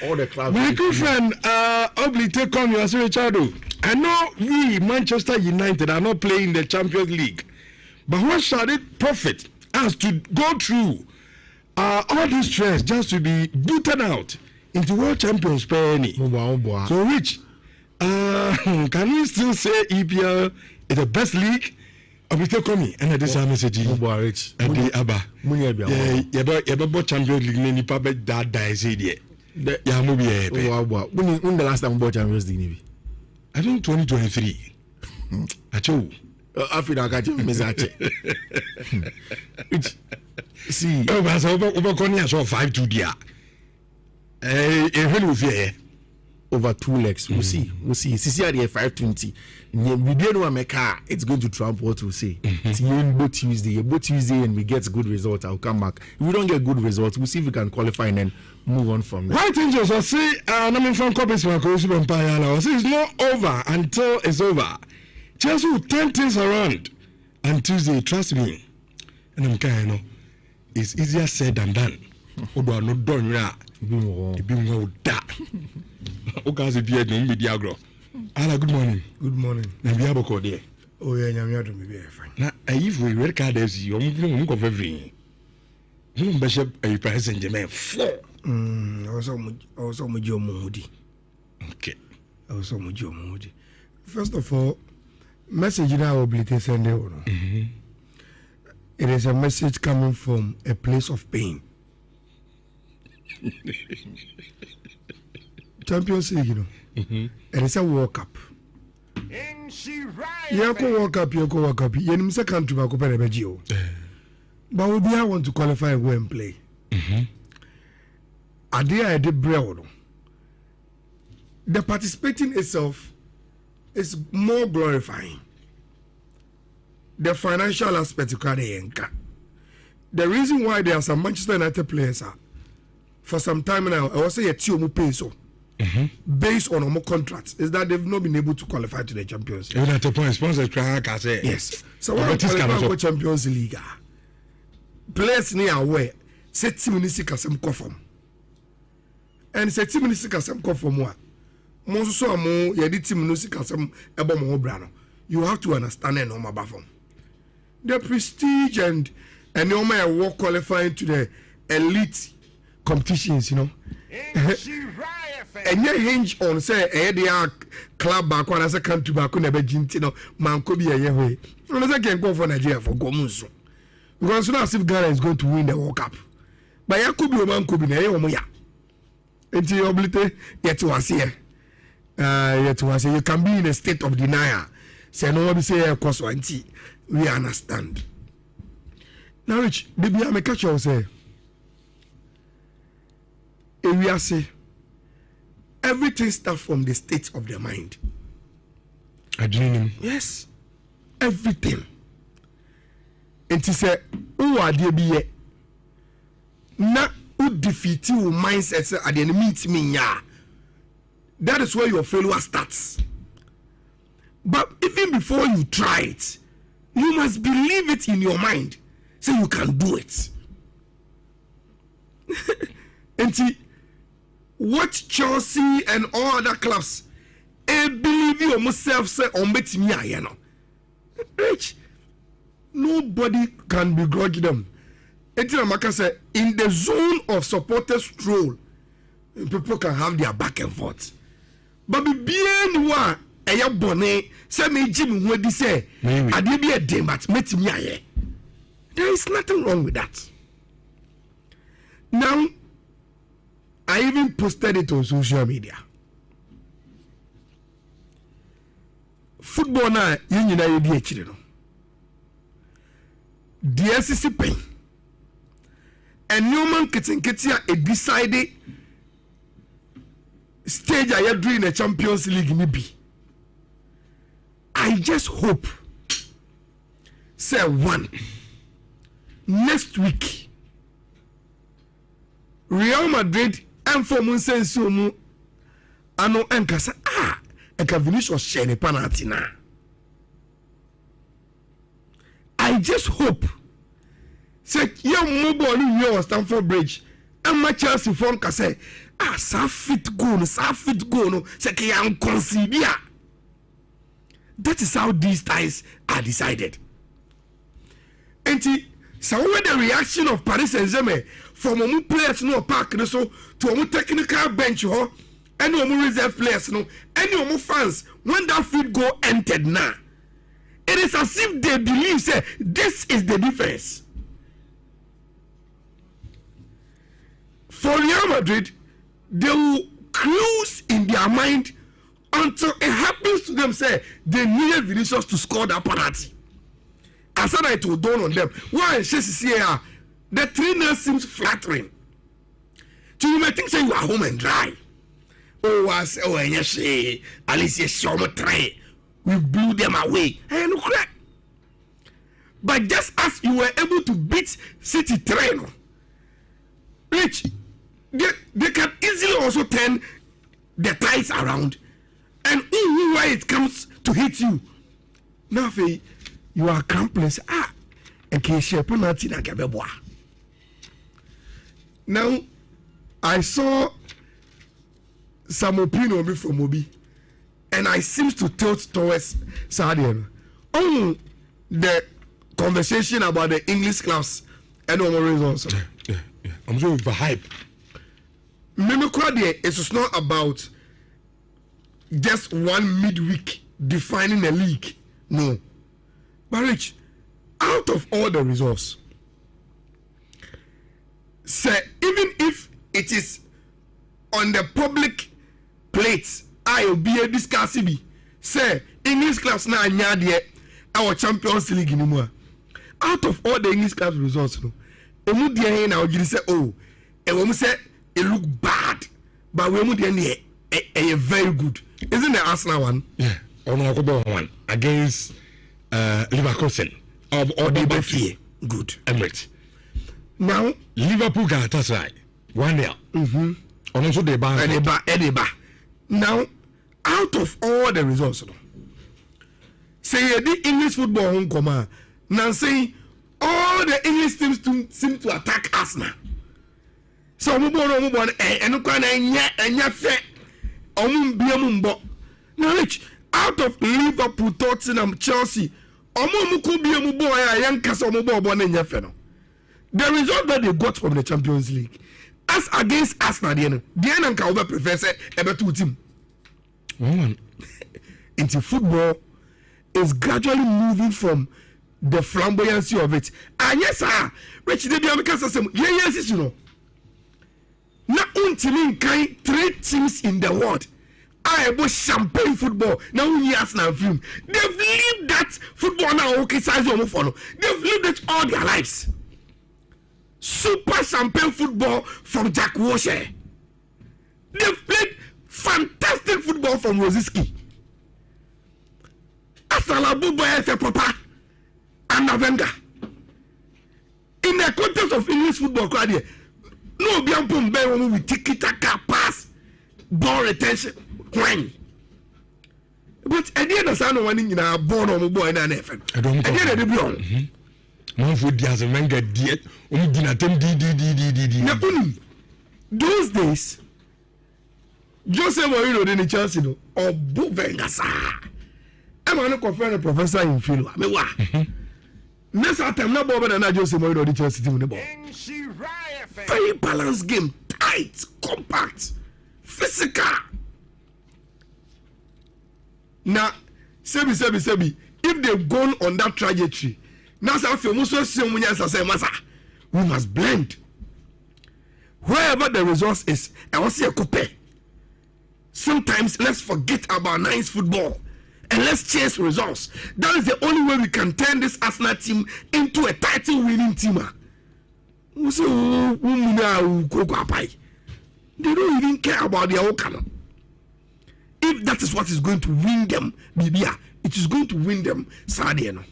all the clubs. My good friend, Obli, take on your Richard. I know we Manchester United are not playing the Champions League. But what shall it profit us to go through all this stress just to be booted out into World Champions Penny? So, Rich, can we still say EPL is the best league? Or we take me and this message and the Abba. Yeah, Champions League, many public that dies here. Yeah, maybe. When the last time we bought Champions League? I think 2023. Acho. Africa got you, Miss Ache. See, over 5 dia. Over 2 legs. We'll see. See, at 520. We don't know make car. It's going to trump what we say. It's both Tuesday, and we get good results. I'll come back. If we don't get good results, we'll see if we can qualify and then move on from there. Right, Angels. I say, I'm from copies from Empire. It's not over until it's over. Chelsea will turn things around on Tuesday, trust me. And I'm kind of it's easier said than done. Although I'm not done yet. It's been well done. Okay, so be a no media grow. Ala, good morning. Good morning. Na be aboko there. Oh yeah, nyame adom be fine. Na if we red card is you move of everything. You bishop a Paris Saint-Germain 4. Also mujo mohudi. Okay. Also mujo mohudi. First of all, message in our ability send it is a message coming from a place of pain. Champions League, you know. It is a World Cup. Yako World Cup. Yenim second to Bako Perebegio. But we be want to qualify and go and play. Adia I did bread. The participating itself is more glorifying. The financial aspect of the reason why there are some Manchester United players for some time now, I will say a team pay so based on our contracts is that they've not been able to qualify to the Champions League. Even at the point sponsors yes. So what qualify Champions League? Players near aware set team in some conform. And set team in some conform what? Most so mo yedi team no sika some ebo mo bra no. You have to understand and normal bafom. The prestige and normal work qualifying to the elite competitions, you know. And you hinge on say their club back when as a country back on a begin, no man could be a year way. Unless I can go for Nigeria for Gomuso. Because soon as if Ghana is going to win the World Cup. But ya could be a man could be there or ya. Until you ability yet to us here. Yet to us you can be in a state of denial. Say no one say of course we understand. Now Rich, baby I catch you say ewiase everything starts from the state of the mind. Yes, everything. And he said, "Oh, adeɛ bi yɛ na u defeat your mindset at the meet me ya." That is where your failure starts. But even before you try it, you must believe it in your mind, so you can do it. And see, what Chelsea and all other clubs, believe you yourself say on bet me, you know, rich. Nobody can begrudge them. Etina say in the zone of supporters stroll, people can have their back and forth. But be bien wa eya bone say me Jim Wedi say ade bi e dem but metimi aye. There is nothing wrong with that. Now I even posted it on social media. Football na yin nyina ye di akire no. DSC pen. And Newman Kittenketia a decided stage I am doing a Champions League maybe. I just hope say one next week Real Madrid and for Munsensumu ano enkasa eka Vinicius share the penalty na. I just hope say young mobile in Stamford Bridge and my Chelsea phone can say sa fit go no say can consider. That is how these ties are decided. And so when the reaction of Paris Saint-Germain from a players no park so to a technical bench ho and reserve players no any fans when that field goal entered now, it is as if they believe say this is the difference. For Real Madrid, they will cruise in their mind until it happens to them say they needed Vinicius to score that penalty. I said it will dawn on them. Why here? The 3-0 seems flattering. So you may think say you are home and dry. Yes, Alicia Shoma try. We blew them away. And crack. But just as you were able to beat City train, which they can easily also turn the ties around, and why it comes to hit you. Now, you are accomplice. And can share penalty na kabeboa. Now, I saw some opinion from Obi, and I seem to tilt towards Sadian on the conversation about the English clubs and all results. Yeah. I'm sure for hype. It's not about just one midweek defining a league. No. But Rich, out of all the results, say even if it is on the public plate, I will be a discussing. Say English clubs now nyadie our Champions League anymore. Out of all the English clubs results, no. Emu dia na ogiri say oh, we say it look bad, but we emu dia very good. Isn't the Arsenal one? Yeah, one against Leverkusen or the Buffy. Good. Emirates. Now Liverpool got that's right. 1-0. Also the bar. Now, out of all the results, say the English football home come now say all the English teams seem to attack Arsenal. So we born and now Rich, out of Liverpool, Tottenham, Chelsea, the result that they got from the Champions League as against Arsenal, the end can over prefer say ever two team. Into football is gradually moving from the flamboyancy of it. And yes, sir, Rich, they be American system. Yes, you know. Now, until kind 3 teams in the world are about champagne football. Now, we Arsenal film. They've lived that football now. Okay, size of follow. They've lived it all their lives. Super champagne football from Jack Wilshere. They've played fantastic football from Rosiski. Asalabu Boy Papa and Navenga. In the context of English football, no Biampum Bay with tiki-taka pass, ball retention, when. But at the end of the one in our born on boy and an I don't know. I didn't be on. Food has a manga diet, those days, Joseph Morino didn't chance or Buvengasa. I'm going to confirm a professor in Philo. Next time, no more than Joseph Morino the chance to the ball. Very balanced game, tight, compact, physical. Now, Sebi, if they've gone on that trajectory, now we must blend. Wherever the resource is, I want to see a coupe. Sometimes let's forget about nice football and let's chase results. That is the only way we can turn this Arsenal team into a title-winning team. They don't even care about their own. If that is what is going to win them, Bibia, it is going to win them Sadiano.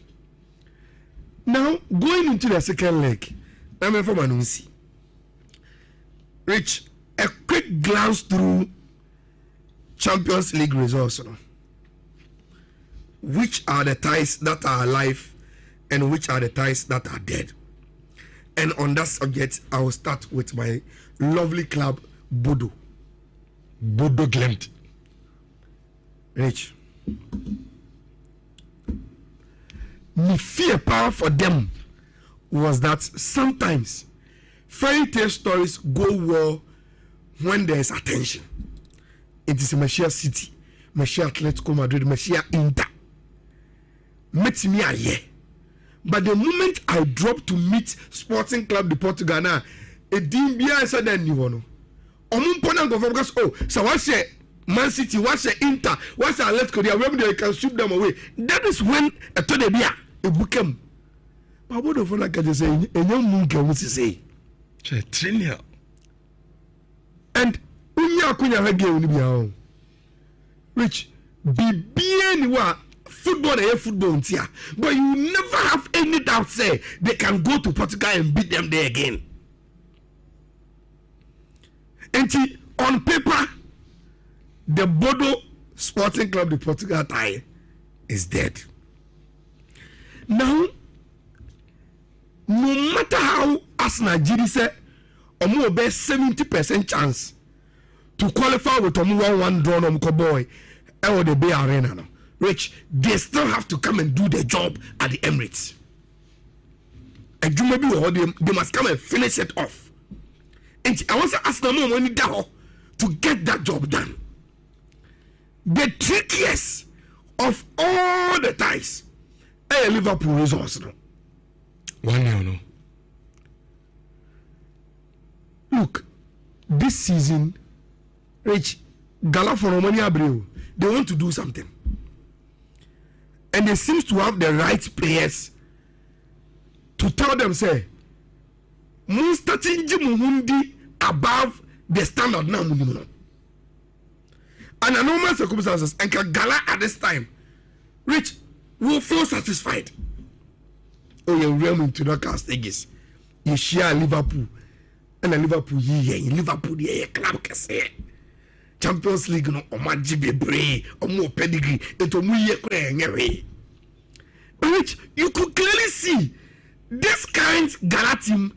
Now, going into the second leg, I'm from Anunsi. Rich, a quick glance through Champions League results. Which are the ties that are alive and which are the ties that are dead? And on that subject, I will start with my lovely club, Bodo Glimt. Rich, my fear power for them was that sometimes fairy tale stories go well when there is attention. It is a Messiah City, Messiah Atletico Madrid, Messiah Inter. Met me a year. But the moment I dropped to meet Sporting Club de Portugal now, it didn't be answer than you know. Because so I say Man City, what's the Inter, what's the Atletico, they can shoot them away. That is when a Todebia, a bookem. But what the fuck can you say? A young moon can say. Trillion. And Unya Kunya Hagay, Rich, be anywhere. Football is football here, but you never have any doubt say they can go to Portugal and beat them there again. And on paper, the Bodo Sporting Club de Portugal tie is dead. Now, no matter how as Nigeria say, Omo be 70% chance to qualify with Omo 1-1 draw on Boy, or the Bay Arena. No. Rich, they still have to come and do their job at the Emirates. And you maybe they must come and finish it off. And I want to ask them money down to get that job done. The trickiest of all the ties, Liverpool resource. 1-0, no. Look, this season, Rich, Gala for Romania Abreu, they want to do something. And they seem to have the right players to tell them, say, Mustatinji above the standard now. Under normal circumstances, and Gala at this time, Rich will feel satisfied. Oh, you're realm into the cast stages. You share Liverpool, and a Liverpool, Liverpool, club can say. Champions League no omajibe bre omo pedigree eto mu ye kra enyewe. Which you could clearly see this kind Gala team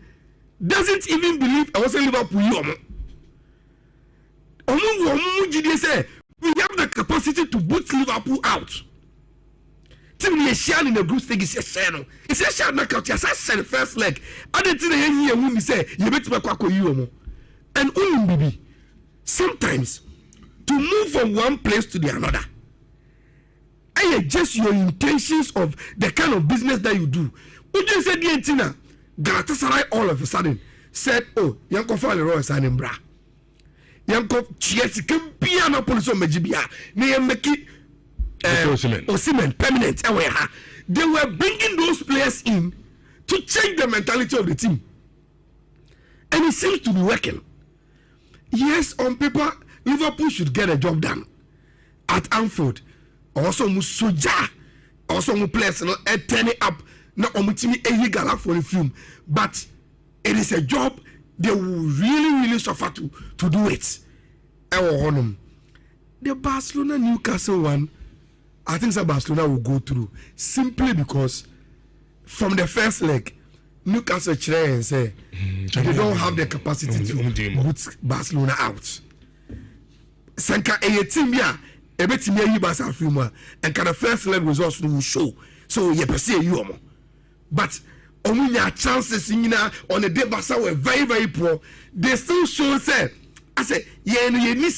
doesn't even believe I was a Liverpool omo say we have the capacity to boot Liverpool out. Team we share in the group stage is share no. It's a share knockout yes I said first leg. Other thing here we say you bet me kwako you omo. And bibi sometimes to move from one place to the another, and just your intentions of the kind of business that you do. Would you say the Antina Galatasaray all of a sudden said, "Oh, Yanko Falero is an Embra. Yanko Chiesi can be an opposition Mejibia, near Meki Osimen permanent." They were bringing those players in to change the mentality of the team, and it seems to be working. Yes, on paper, Liverpool should get a job done at Anfield. Also, Musoja, also players, turn it up. Not omutimi eyi gala for the film, but it is a job they will really suffer to do it. The Barcelona Newcastle one, I think that Barcelona will go through simply because from the first leg, Newcastle try and say they don't have the capacity to put Barcelona out. Sanka a team ya a bit me Barca film and kind of first leg results will show. So you perceive you. But omunya chances on the day Barca were very poor. They still show say I say you need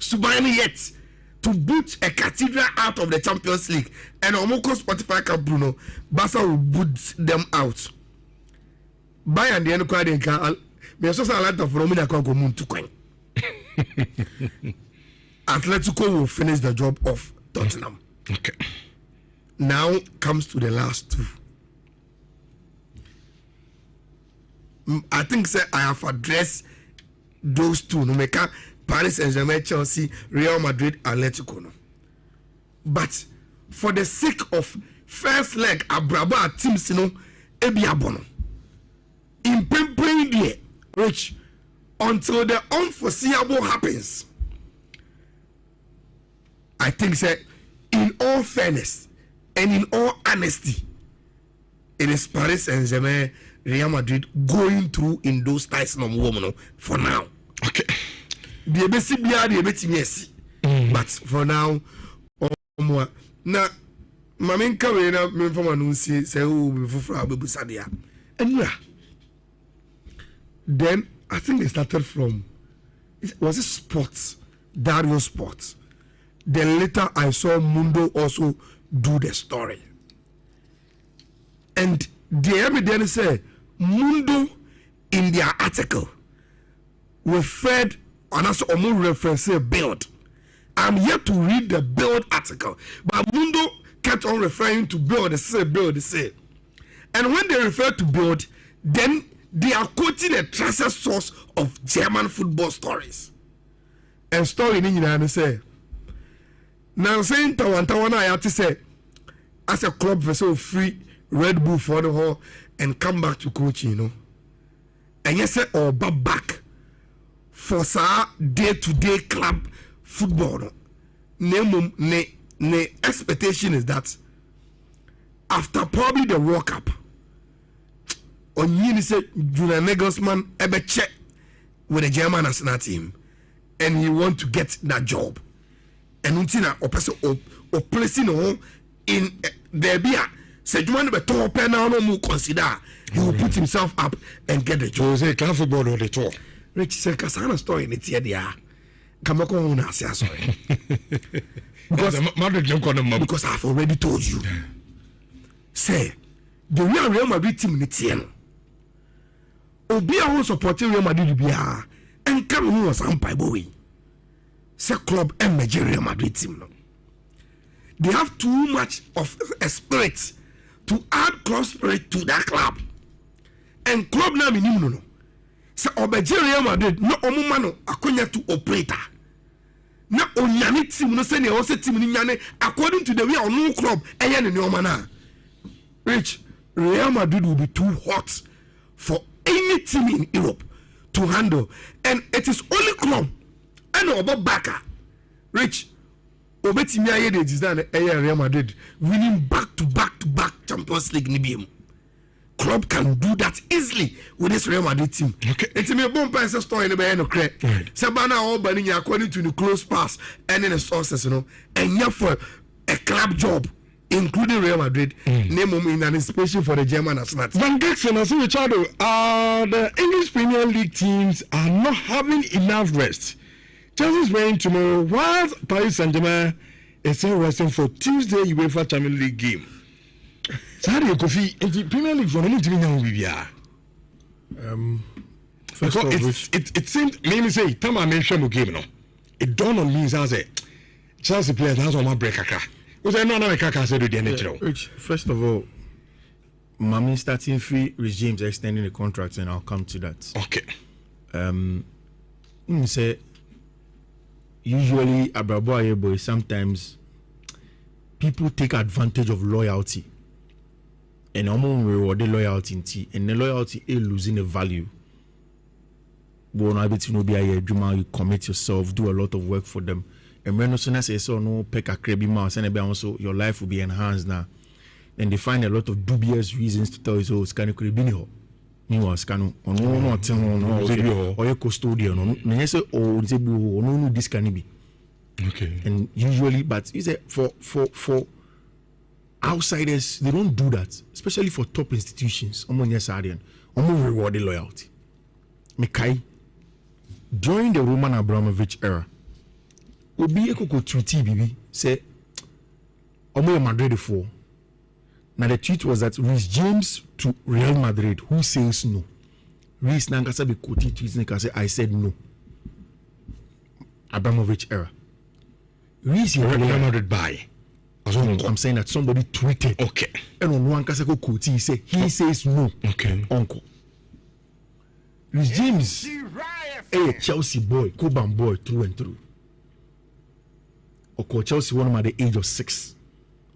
subani yet to boot a cathedral out of the Champions League and almost Spotify Cup Bruno Barca will boot them out. Bayern the end quite can me so say lot of Romina can go moon to coin. Atletico will finish the job of Tottenham. Okay. Now comes to the last two. I think say I have addressed those two. No make Paris Saint-Germain, Chelsea, Real Madrid, Atletico. No. But for the sake of first leg, Abraba teams, Ebiabono. In pampering there, Rich, until the unforeseeable happens. I think say, in all fairness and in all honesty, it is Paris Saint-Germain, Real Madrid going through in those ties for now. Okay. But for now, now, Mamin Kawena, Memphama say, who will be for Abu Sadia. And then I think they started from, was it Sports, Dario Sports. Then later I saw Mundo also do the story. And the evidence say Mundo in their article referred and also reference build. I'm yet to read the build article, but Mundo kept on referring to build, they say. And when they refer to build, then they are quoting a trusted source of German football stories. And story in England say, now saying Tawana, I have to say, as a club vessel free Red Bull for the whole and come back to coaching, And yes, or back for sa day-to-day club football. Ne expectation is that after probably the World Cup, on you say Julian Nagelsmann ever check with the German national team, and he want to get that job. And until a person or placing in there be a said you want to be top and now no more consider he will put himself up and get the job. Say can football or the top. Rich say Kasana story in it here there. Come on now say sorry. Because I've already told you. Say the Real Madrid team in it here. Obi a who supporting Real Madrid be a and come who was umpire boy. Say club and Real Madrid team no. They have too much of a spirit to add club spirit to that club. And club na minimum no. Say Real Madrid no omumano akonya to operator. Na onyane team no say ne ose team ni nyane according to the way on no club eye ne nyoma na. Rich, Real Madrid will be too hot for any team in Europe to handle, and it is only club and about Barca. Rich, obetimi aye de design Real Madrid winning back to back Champions League ni. Club can do that easily with this Real Madrid team. Okay. It's a bomb pass story in the no crack. Sabana all banning according to the close pass and in the sources, and yeah for a club job, including Real Madrid, name them in anticipation for the German national team. Van Gaxen, as we try to, the English Premier League teams are not having enough rest. Chelsea is playing tomorrow, while Paris Saint-Germain is still resting for Tuesday UEFA Champions League game. So how do you coffee in the Premier League for the Nhyira? First of which it seemed mainly say time I mentioned game no. It dawned on me as I say Chelsea players has on my break kaka. Was I not kaka said the natural. Rich, first of all, Mami starting free regimes extending the contract, and I'll come to that. Okay. Say usually abrabo boy sometimes people take advantage of loyalty and almost reward the loyalty and the loyalty is losing the value. You commit yourself, do a lot of work for them. And when no say so no pick a crabby mouse and also your life will be enhanced now. And they find a lot of dubious reasons to tell you so scan could be no. You are scan on no or your custodian no say oh no this can be. Okay. And usually but is it for outsiders they don't do that, especially for top institutions. Reward loyalty. Mekai during the Roman Abramovich era, Obi Ekoko tweet BB say, "Omo Madrid for." Now the tweet was that Reece James to Real Madrid. Who says no? Reece Nankasa be quoted tweets say, "I said no." Abramovich era. Reece Real Madrid buy. I'm saying that somebody tweeted. Okay. And on one kasa quote he say he says no. Okay. Uncle. Reece James. A Chelsea boy, Coban boy through and through. Oko Chelsea won him at the age of 6.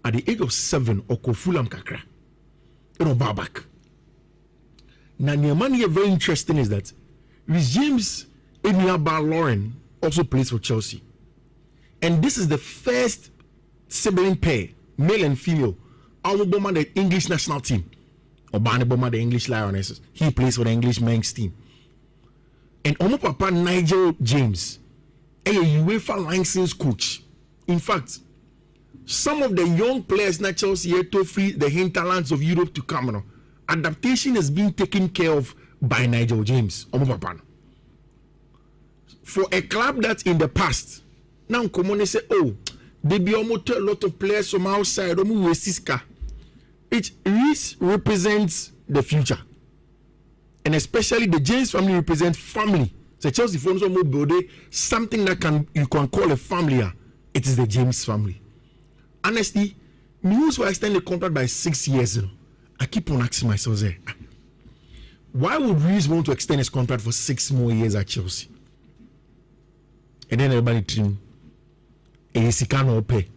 At the age of 7, Oko Fulham kakra. Back. Now, the very interesting is that Reece James, Eniaba Lauren, also plays for Chelsea. And this is the first sibling pair, male and female, Bomber the English national team. Obama Bomber the English Lionesses. He plays for the English men's team. And Omo Papa Nigel James, a UEFA licensed coach. In fact, some of the young players na Chelsea here to free the hinterlands of Europe to come. Adaptation has been taken care of by Nigel James. Omo Papa. For a club that in the past, now come say, oh, they be almost a lot of players from outside. It represents the future. And especially the James family represents family. So Chelsea phones on mobile something that you can call a family. It is the James family. Honestly, news why extend the contract by 6 years. I keep on asking myself, why would Reece want to extend his contract for 6 more years at Chelsea? And then everybody dream. Is he cannot pay?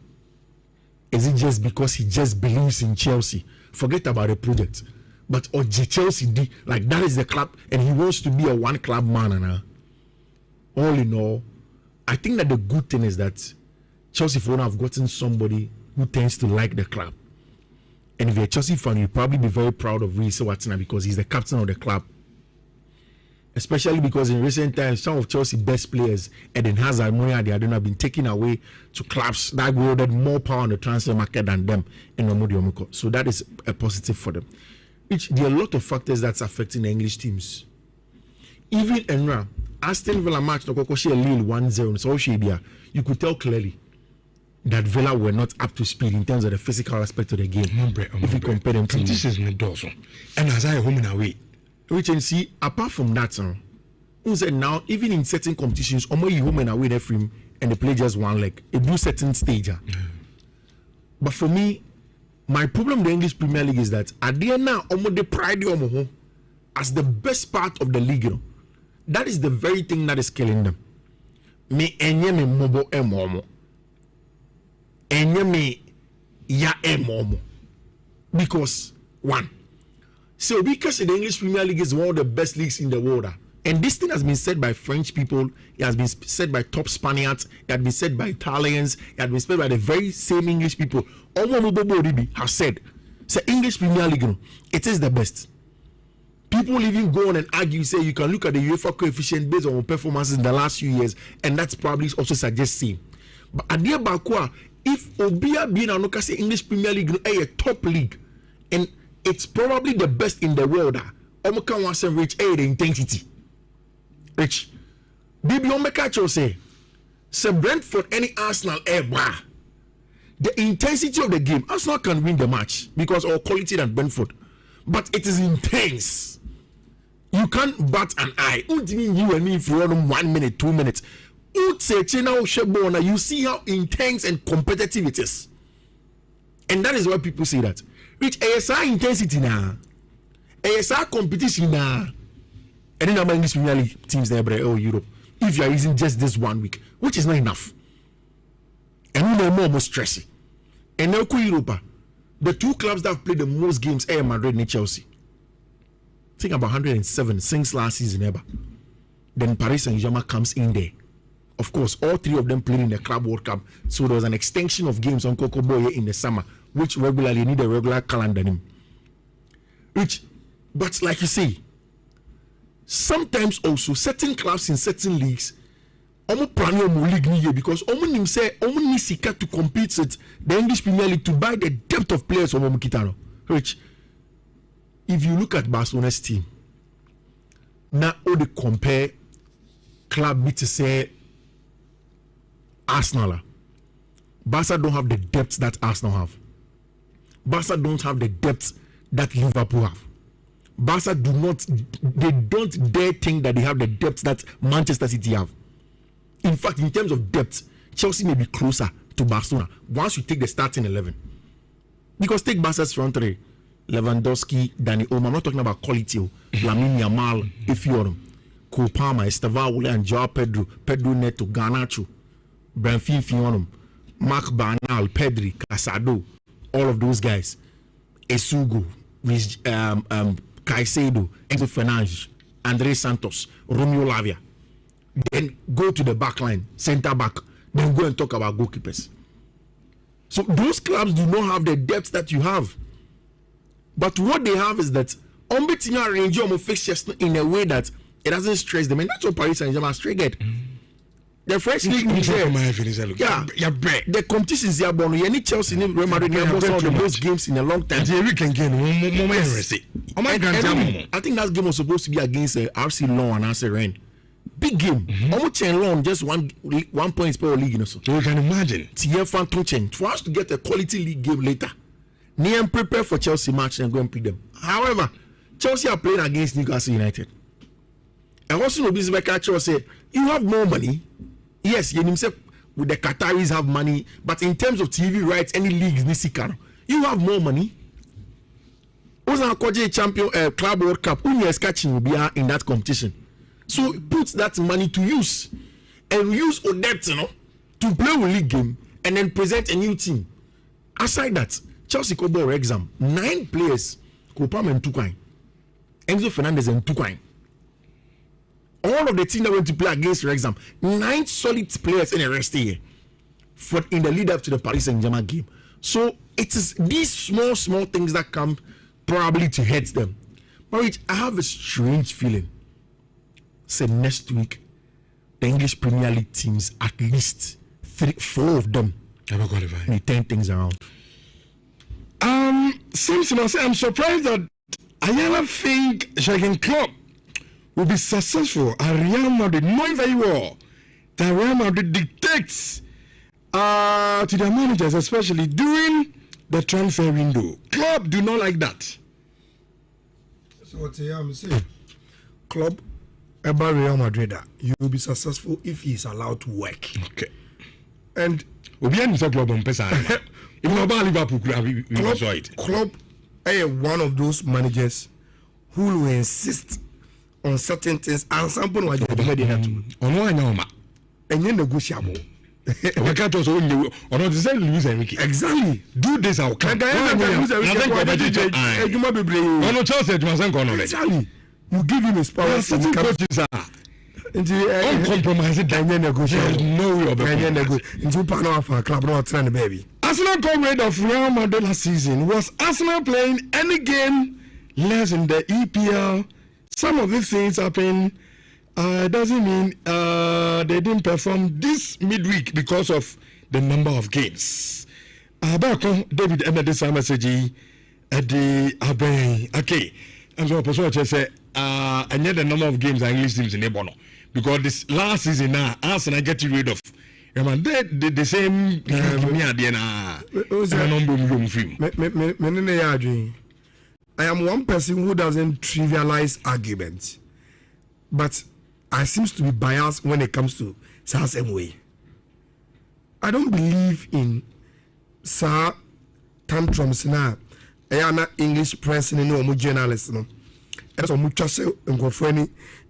Is it just because he just believes in Chelsea? Forget about the project. But Chelsea D, like that is the club, and he wants to be a one club man. And all in all, I think that the good thing is that Chelsea fans have gotten somebody who tends to like the club. And if you're a Chelsea fan, you'll probably be very proud of Reece Watsona because he's the captain of the club. Especially because in recent times, some of Chelsea's best players, Eden Hazard, Moya, they have been taken away to clubs that wielded more power on the transfer market than them in Omodi Omoko. So that is a positive for them. There are a lot of factors that's affecting the English teams. Even Enra, Aston Villa match, Lille 1-0, so you could tell clearly that Villa were not up to speed in terms of the physical aspect of the game. If you compare them to this is not also. And as I home and away. Which you see, apart from that, now even in certain competitions, you home and away the frame and they play just one leg. It do certain stage. But for me, my problem with the English Premier League is that at the end now, they pride as the best part of the league. That is the very thing that is killing them. Me enye me mobo emomo. Enye me ya emomo. Because one. So because the English Premier League is one of the best leagues in the world. And this thing has been said by French people, it has been said by top Spaniards, it has been said by Italians, it has been said by the very same English people. Have said, English Premier League, it is the best. People even go on and argue, say you can look at the UEFA coefficient based on performances in the last few years, and that's probably also suggests same. But at the Bakwa, if Obia being an English Premier League a top league, and it's probably the best in the world, Omoka wants to reach the intensity. Rich. Bibi Omeka say Brentford any Arsenal the intensity of the game, Arsenal can win the match because of quality than Brentford. But it is intense. You can't bat an eye. You and me if you run 1 minute, 2 minutes. You see how intense and competitive it is. And that is why people say that. Which ASR intensity now. ASR competition now. And then I'm English Premier League teams there, Europe. If you are using just this 1 week, which is not enough. And we know more stressy. And now Europa, the two clubs that have played the most games are Madrid and Chelsea. Think about 107 since last season ever. Then Paris Saint-Germain comes in there. Of course, all three of them played in the Club World Cup, so there was an extension of games on Coco Boye in the summer, which regularly need a regular calendar name. But like you say, sometimes also certain clubs in certain leagues, because Omo say Omo need sika to compete with the English Premier League to buy the depth of players of Omo Kitano. Which, if you look at Barcelona's team, now all they compare club to say Arsenal. Barca don't have the depth that Arsenal have. Barca don't have the depth that Liverpool have. Barca don't dare think that they have the depth that Manchester City have. In fact, in terms of depth, Chelsea may be closer to Barcelona once you take the starting 11. Because take Barca's front three: Lewandowski, Dani Olmo. I'm not talking about quality. Lamine Yamal, a few of them. Cole Palmer, Estevao, and Joao Pedro, Pedro Neto, Garnacho, Branfin Fionum, Mark Bernal, Pedri, Casado, all of those guys. Esugo, Caicedo, Enzo Fernandes, Andre Santos, Romeo Lavia. Then go to the back line, center back, then go and talk about goalkeepers. So those clubs do not have the depth that you have. But what they have is that Ombetina arrange your fixtures in a way that it doesn't stress them. And that's what Paris Saint-Germain straight. The French league is there. Yeah, the competition is there. You need Chelsea, Real Madrid, most of the most games in a long time. I think that game was supposed to be against RC Lyon and RC Rennes. Big game. Almost Lyon, just one point per league. So you can imagine. For us to get a quality league game later, Near prepare for Chelsea match and go and play them. However, Chelsea are playing against Newcastle United. And also, Nobisbeka say, you have more money. Yes, you himself with the Qataris have money, but in terms of TV rights, any leagues, you have more money. Ozan Koje champion Club World Cup, who is catching will be in that competition. So put that money to use and use Odette, to play a league game and then present a new team. Aside that, Chelsea could do exam 9 players, Kopam and Tukwai, Enzo Fernandez and Tukwai. All of the team that went to play against Wrexham, 9 solid players in the rest here in the lead up to the Paris Saint-Germain game. So it is these small things that come probably to hurt them. But I have a strange feeling. Say next week, the English Premier League teams, at least 4 of them, may turn things around. Simpson, I'm surprised that I think Jurgen Klopp will be successful at Real Madrid, knowing very well that Real Madrid dictates to their managers, especially during the transfer window. Klopp do not like that. So what I'm saying, Klopp about Real Madrid, you will be successful if he is allowed to work. Okay. And Klopp is one of those managers who will insist on certain things and something like that. And you're negotiable. Exactly. Do this, I'll come. Exactly. You give him his power. Certain coaches are uncompromising. No way of the club not trying, baby. Arsenal got rid of Real Madrid last season. Was Arsenal playing any game less in the EPL? Some of these things happen. Doesn't mean they didn't perform this midweek because of the number of games. David ended this message at the Abbey. Okay, and so I say, and yet the number of games are English teams in Ebono because this last season now Arsenal get rid of. The same I am one person who doesn't trivialize arguments, but I seems to be biased when it comes to same way. I don't believe in tantrums now. I am not English press and no journalists. No, and so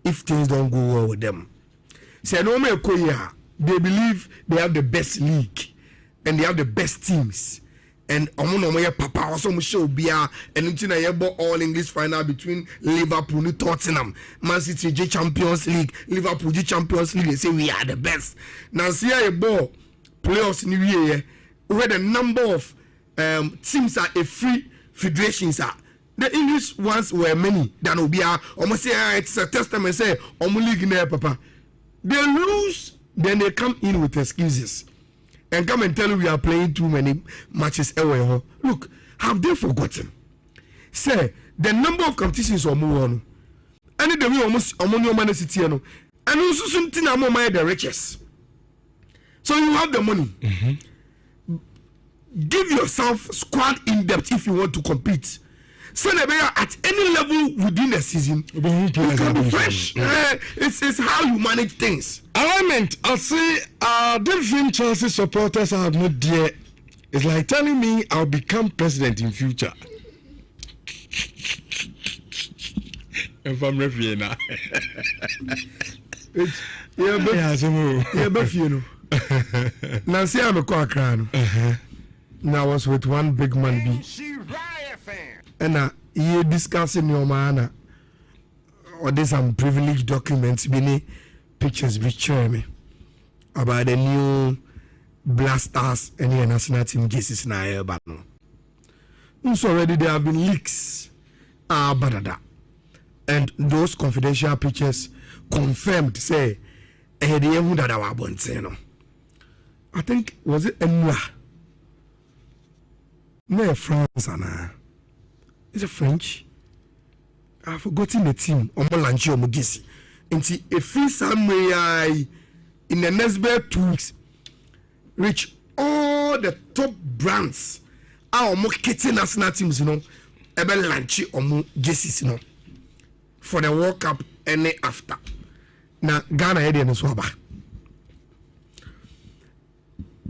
if things don't go well with them. Say no me koya they believe they have the best league and they have the best teams. And papa also show bia and until I all English final between Liverpool and Tottenham, Man City Champions League, Liverpool Champions League. They say we are the best. Now see a ball playoffs in the year where the number of teams are a free federations are. The English ones were many than Obia. Almost say it's a testament. Say league there, papa. They lose, then they come in with excuses. And come and tell you we are playing too many matches away. Look, have they forgotten? Say the number of competitions or more on. And the way almost among your money city and also something among the richest. So you have the money. Mm-hmm. Give yourself squad in depth if you want to compete. So at any level within the season, you can be fresh. It's how you manage things. Alignment, I see different Chelsea supporters are not there. It's like telling me I'll become president in future. If I'm referee now. Nancy, I'm a quack. Now I was with one big man. And you discussing your man or there's some privileged documents being pictures which show me about the new blasters and the national team cases now. But no, so already there have been leaks. And those confidential pictures confirmed say I think was it Nhyira? No, France and is it French? I've forgotten the team. Omolanchi Omogisi. And see, if we somewhere in the next 2 weeks reach all the top brands, our marketing national teams, you know, ebe lanchi Omogisi, you know, for the World Cup and after. Now Ghana head in Swaba.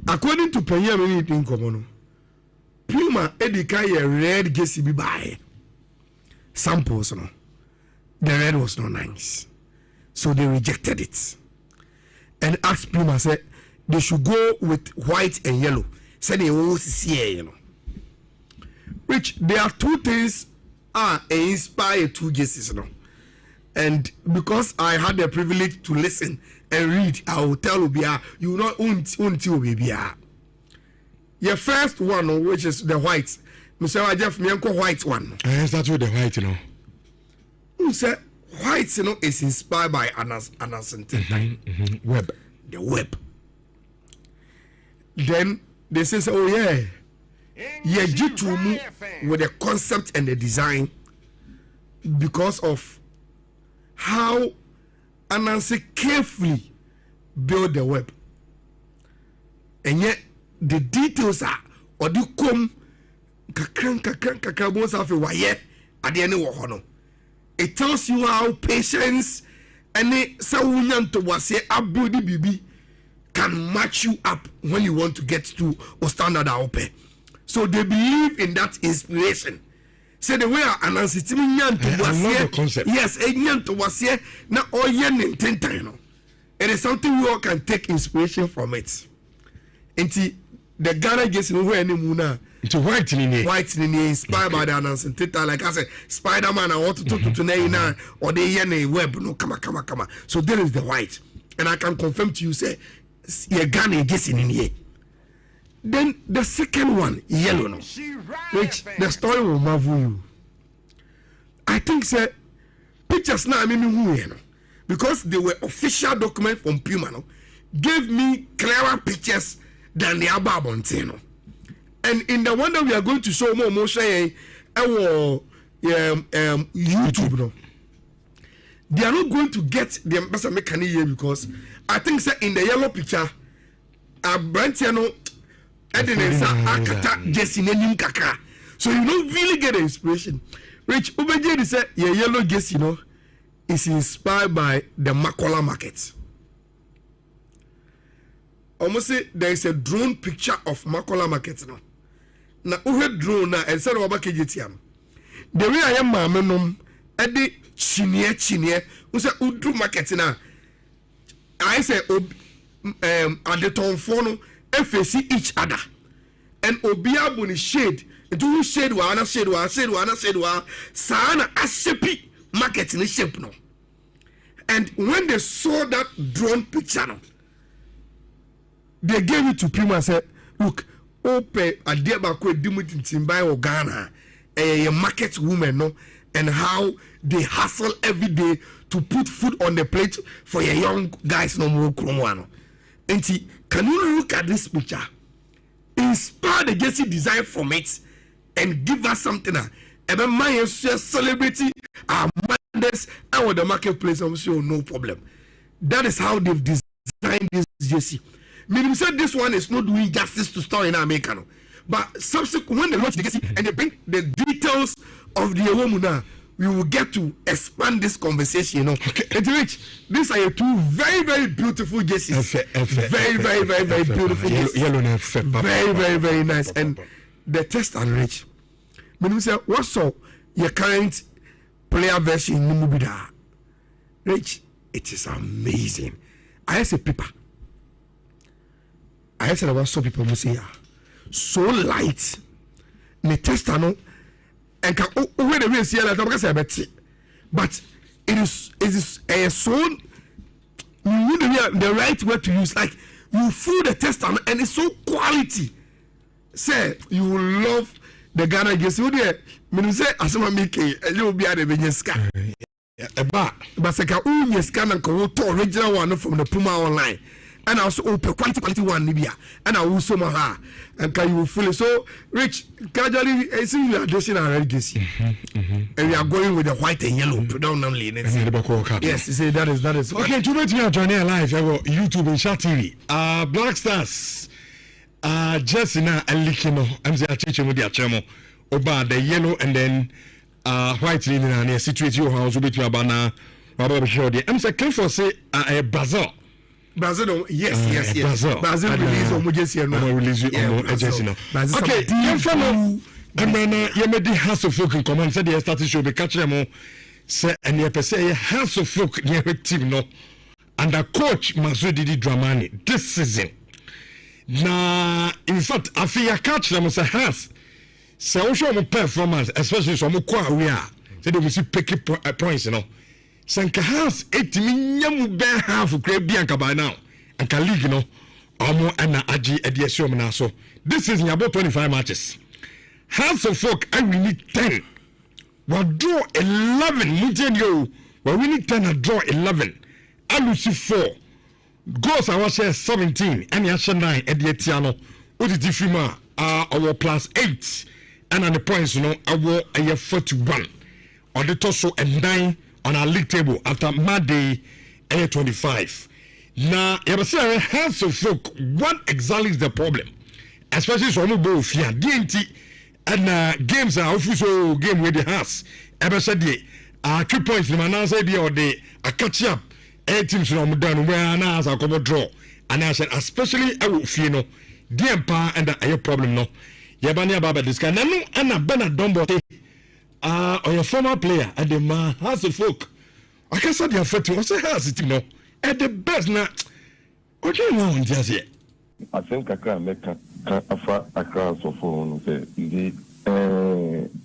According to Premier Minister Komono, Puma Edika red jersey be buy samples, no. The red was not nice, so they rejected it and asked Puma said they should go with white and yellow. Said they will see, you know. Which there are two things inspire two jerseys, you know. And because I had the privilege to listen and read, I will tell Obia you not own Obia. Your first one, which is the white. Mr. Jeff Mianko white one. That's with the white, you know. Who said white, you know, is inspired by Anas Web. The web. Then they say, oh yeah. Yeah, G2 with the concept and the design because of how Anansi carefully build the web. And yet the details are or do come it tells you how patience and bibi can match you up when you want to get to or standard open. So they believe in that inspiration. Say the way I love the concept. Yes, now all it is something we all can take inspiration from it. And the Ghana gets nowhere anymore. It's white in here. White in here, inspired by the announcement. Like I said, Spider-Man, I want to talk to now, or the yen web, no, come on. So there is the white. And I can confirm to you, say, yeah, Ghana gets in here. Then the second one, yellow, no, which the story will marvel you. I think, say, pictures now, I mean, who, you know, because they were official document from Puma, no, gave me clearer pictures than the Ababon, and in the one that we are going to show more say YouTube, no, they are not going to get the ambassador mechanic here because I think say in the yellow picture, a brand akata jesi nenim kakra, so you don't really get the inspiration. Rich Ubeje said your yellow jesi, you know, is inspired by the Makola market. Almost say there is a drone picture of Makola market now. Na uhe drone na and said about KGTM. The way I am mamma chinie, we say Udu market now. I say adetonfo no face each other and obia boni shade do shade wa na shade wa sana asepi market in shape no. And when they saw that drone picture no, they gave it to Prima and said, look, open a dear bako dimutin by or Ghana, a market woman, no, and how they hustle every day to put food on the plate for your young guys no more kromwano. And see, can you look at this picture? Inspire the jersey design from it and give us something. And then my celebrity our madness and the marketplace. I'm sure no problem. That is how they've designed this jersey. Meaning said this one is not doing justice to store in America. No. But subsequent when they launch the jersey and they bring the details of the woman, we will get to expand this conversation. You know, okay. These are two very, very beautiful jerseys. Very beautiful jerseys. Very, very nice. And the test are rich. When we say what's so your current player version in Numubida, rich, it is amazing. I say paper. I said about some people say so light. The tester no and can when the way see that but it is a so you need the right word to use. Like you fool the tester and it's so quality. Say you will love the Ghana jersey. Me say asema make you be at the Benyeska. But say ka unyeska na ko to original one from the Puma online. And also open quality one Libya. And I also maha and can you feel it so rich casually I see we are dressing already this and we are going with the white and yellow predominantly. Yes, you say that is okay. To meet you joining live YouTube and Chat TV. Black Stars just now Alikino MZ teaching with the chemo about the yellow and then white in a situation house with your banner. Robert Shodi. I'm saying Clifford say Brazil. Brazil, yes. Brazil release on Mujesia no release on agency no. Okay, you follow. And then you made the House of Folk in command. Said they started show be catch them. Say and you per say House of Folk near team no. And the coach Mazudi Dramani this season. Na in fact, I feel you catch them say House. Say we show performance, especially some kwa we are. Say they will see picky points, you know. Sanka House 8 million be half crab bianca by now. And can league no almost an aji edition now. So this is about 25 matches. House of Folk and we need 10. We'll draw 11 Mujenyo. Well, we need 10 and draw 11. I will see 4. Goals I was 17 and Yasha 9 at the Etiano. What is the our plus 8 and on the points, you know, our 41 on the torso and 9 on our league table after Monday 25. Now, you see, House of Folk, what exactly is the problem? Especially so both here, DNT and games are official game with the house. Ever said the 2 points in my answer or the catch up 8 teams from done where now as I come draw. And I said, especially I will feel no DMPA and the problem no. Yabania Baba this guy. Nanu and a Bernard Dombote. Or your former player at the man House of Folk. I can't say they are fighting. What's the house it no? At the best now. What do you know on just yet? I think I can't make a class of phone.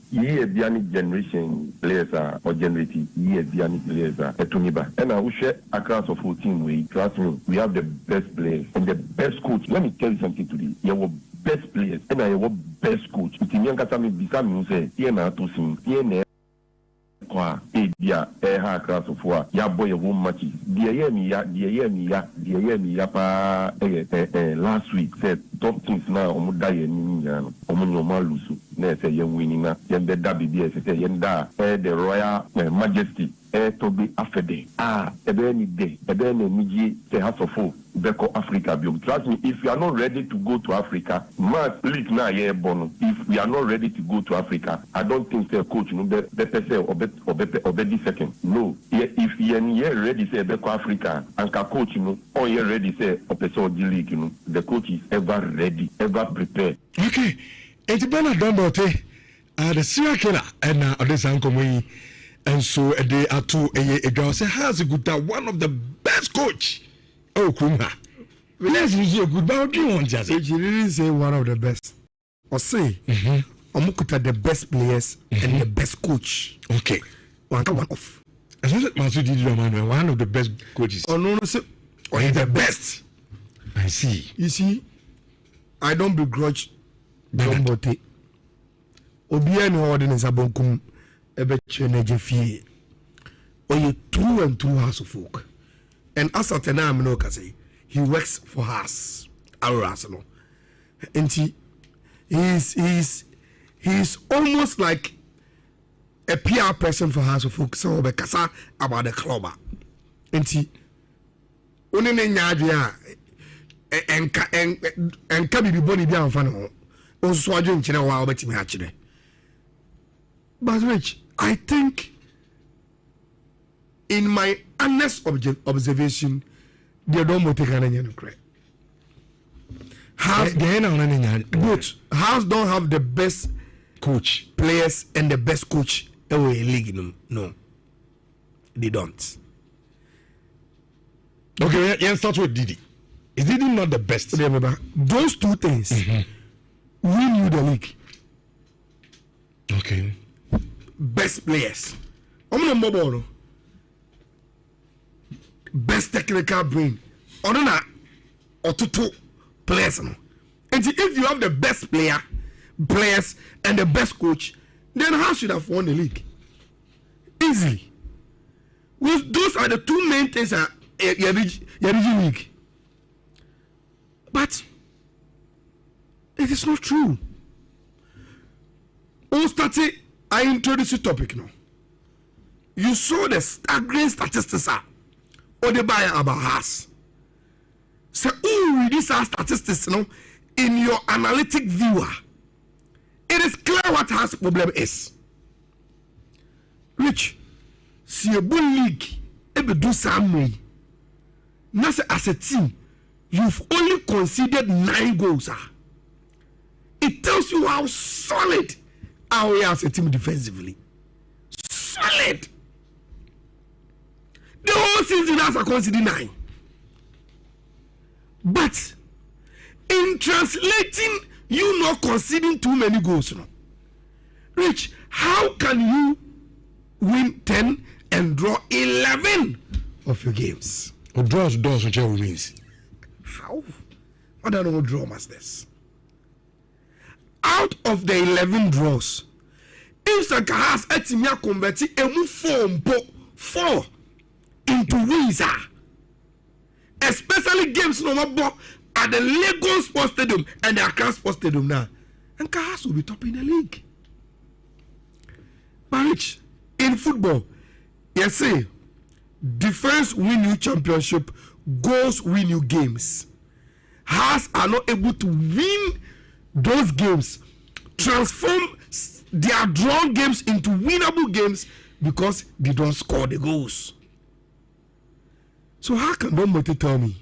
Ye Biani generation players are or generating ye Biani players are at Tuniba. And I will share a class of 14 way. Trust me, we have the best players and the best coach. Let me tell you something today. You best players and I have best coach. Utinyanga sami bisami use ye na tosim ye ne kwa dia ha class of four ya boy wo match dia ye mi ya pa last week said top teams na omuda ye ni nyano omunyo malusu na say ye winning na ye da bibi say ye da the Royal Majesty to be afede ebe ni day ebe na miji say House of Folk Beko Africa biom. Trust me, if you are not ready to go to Africa, league na ye bono. If we are not ready to go to Africa, I don't think the coach no be the second. No, if you are ready say Beko Africa and coach no, or you ready say opeso the league no, the coach is ever ready, ever prepared. Okay, it's been a Dombote, the serial killer and this uncle me, and so they are two a girl say has a good one of the best coach. Oh, Kuma. Players is good, but what do you want, Jazzy? He didn't say one of the best. Or say, Omukuta the best players and the best coach. Okay. One off. I said Masudi Didomano, one of the best coaches. Oh no, say, or he's the best. I see. You see, I don't begrudge Dombote. Obiya no ordinance abonkum ebeche nejefi. Or you true and true house of folk. And as at now, I'm not say he works for us. Our arsenal. And he's almost like a PR person for House of Folk. So we kasa about the club. And he only nyadwe enka bibi boni bia amfa no. Onso adwe nkyene wa obetimi akire. But Rich, I think in my honest observation, they don't want to take anything credit. House don't have the best coach, players, and the best coach ever in league. No, they don't. Okay, let's start with Didi. Is Didi not the best? Remember, those two things win you the league. Okay. Best players. Best technical brain. Or two players. And if you have the best players and the best coach, then how should have won the league? Easily. Well, those are the two main things are your league. But it is not true. I introduced the topic now. You saw the staggering statistics or the buyer about us. So, these are statistics in your analytic viewer. It is clear what has problem is. Rich, see a bull league, ever do some way. Now, as a team, you've only conceded 9 goals. It tells you how solid our we are as a team defensively. Solid. The whole season has a conceded 9. But in translating, you not conceding too many goals. No? Rich, how can you win 10 and draw 11 of your games? Or draws whichever wins. How? I don't know what draw masters. Out of the 11 draws, Insaka has Etimia converted a move 4 into wins. Especially games no more at the Lagos Sports Stadium and the Accra Sports Stadium now. And Kahas will be top in the league. But Rich, in football, you see, defense win you championship, goals win you games. Hearts are not able to win those games, transform their drawn games into winnable games because they don't score the goals. So how can nobody tell me?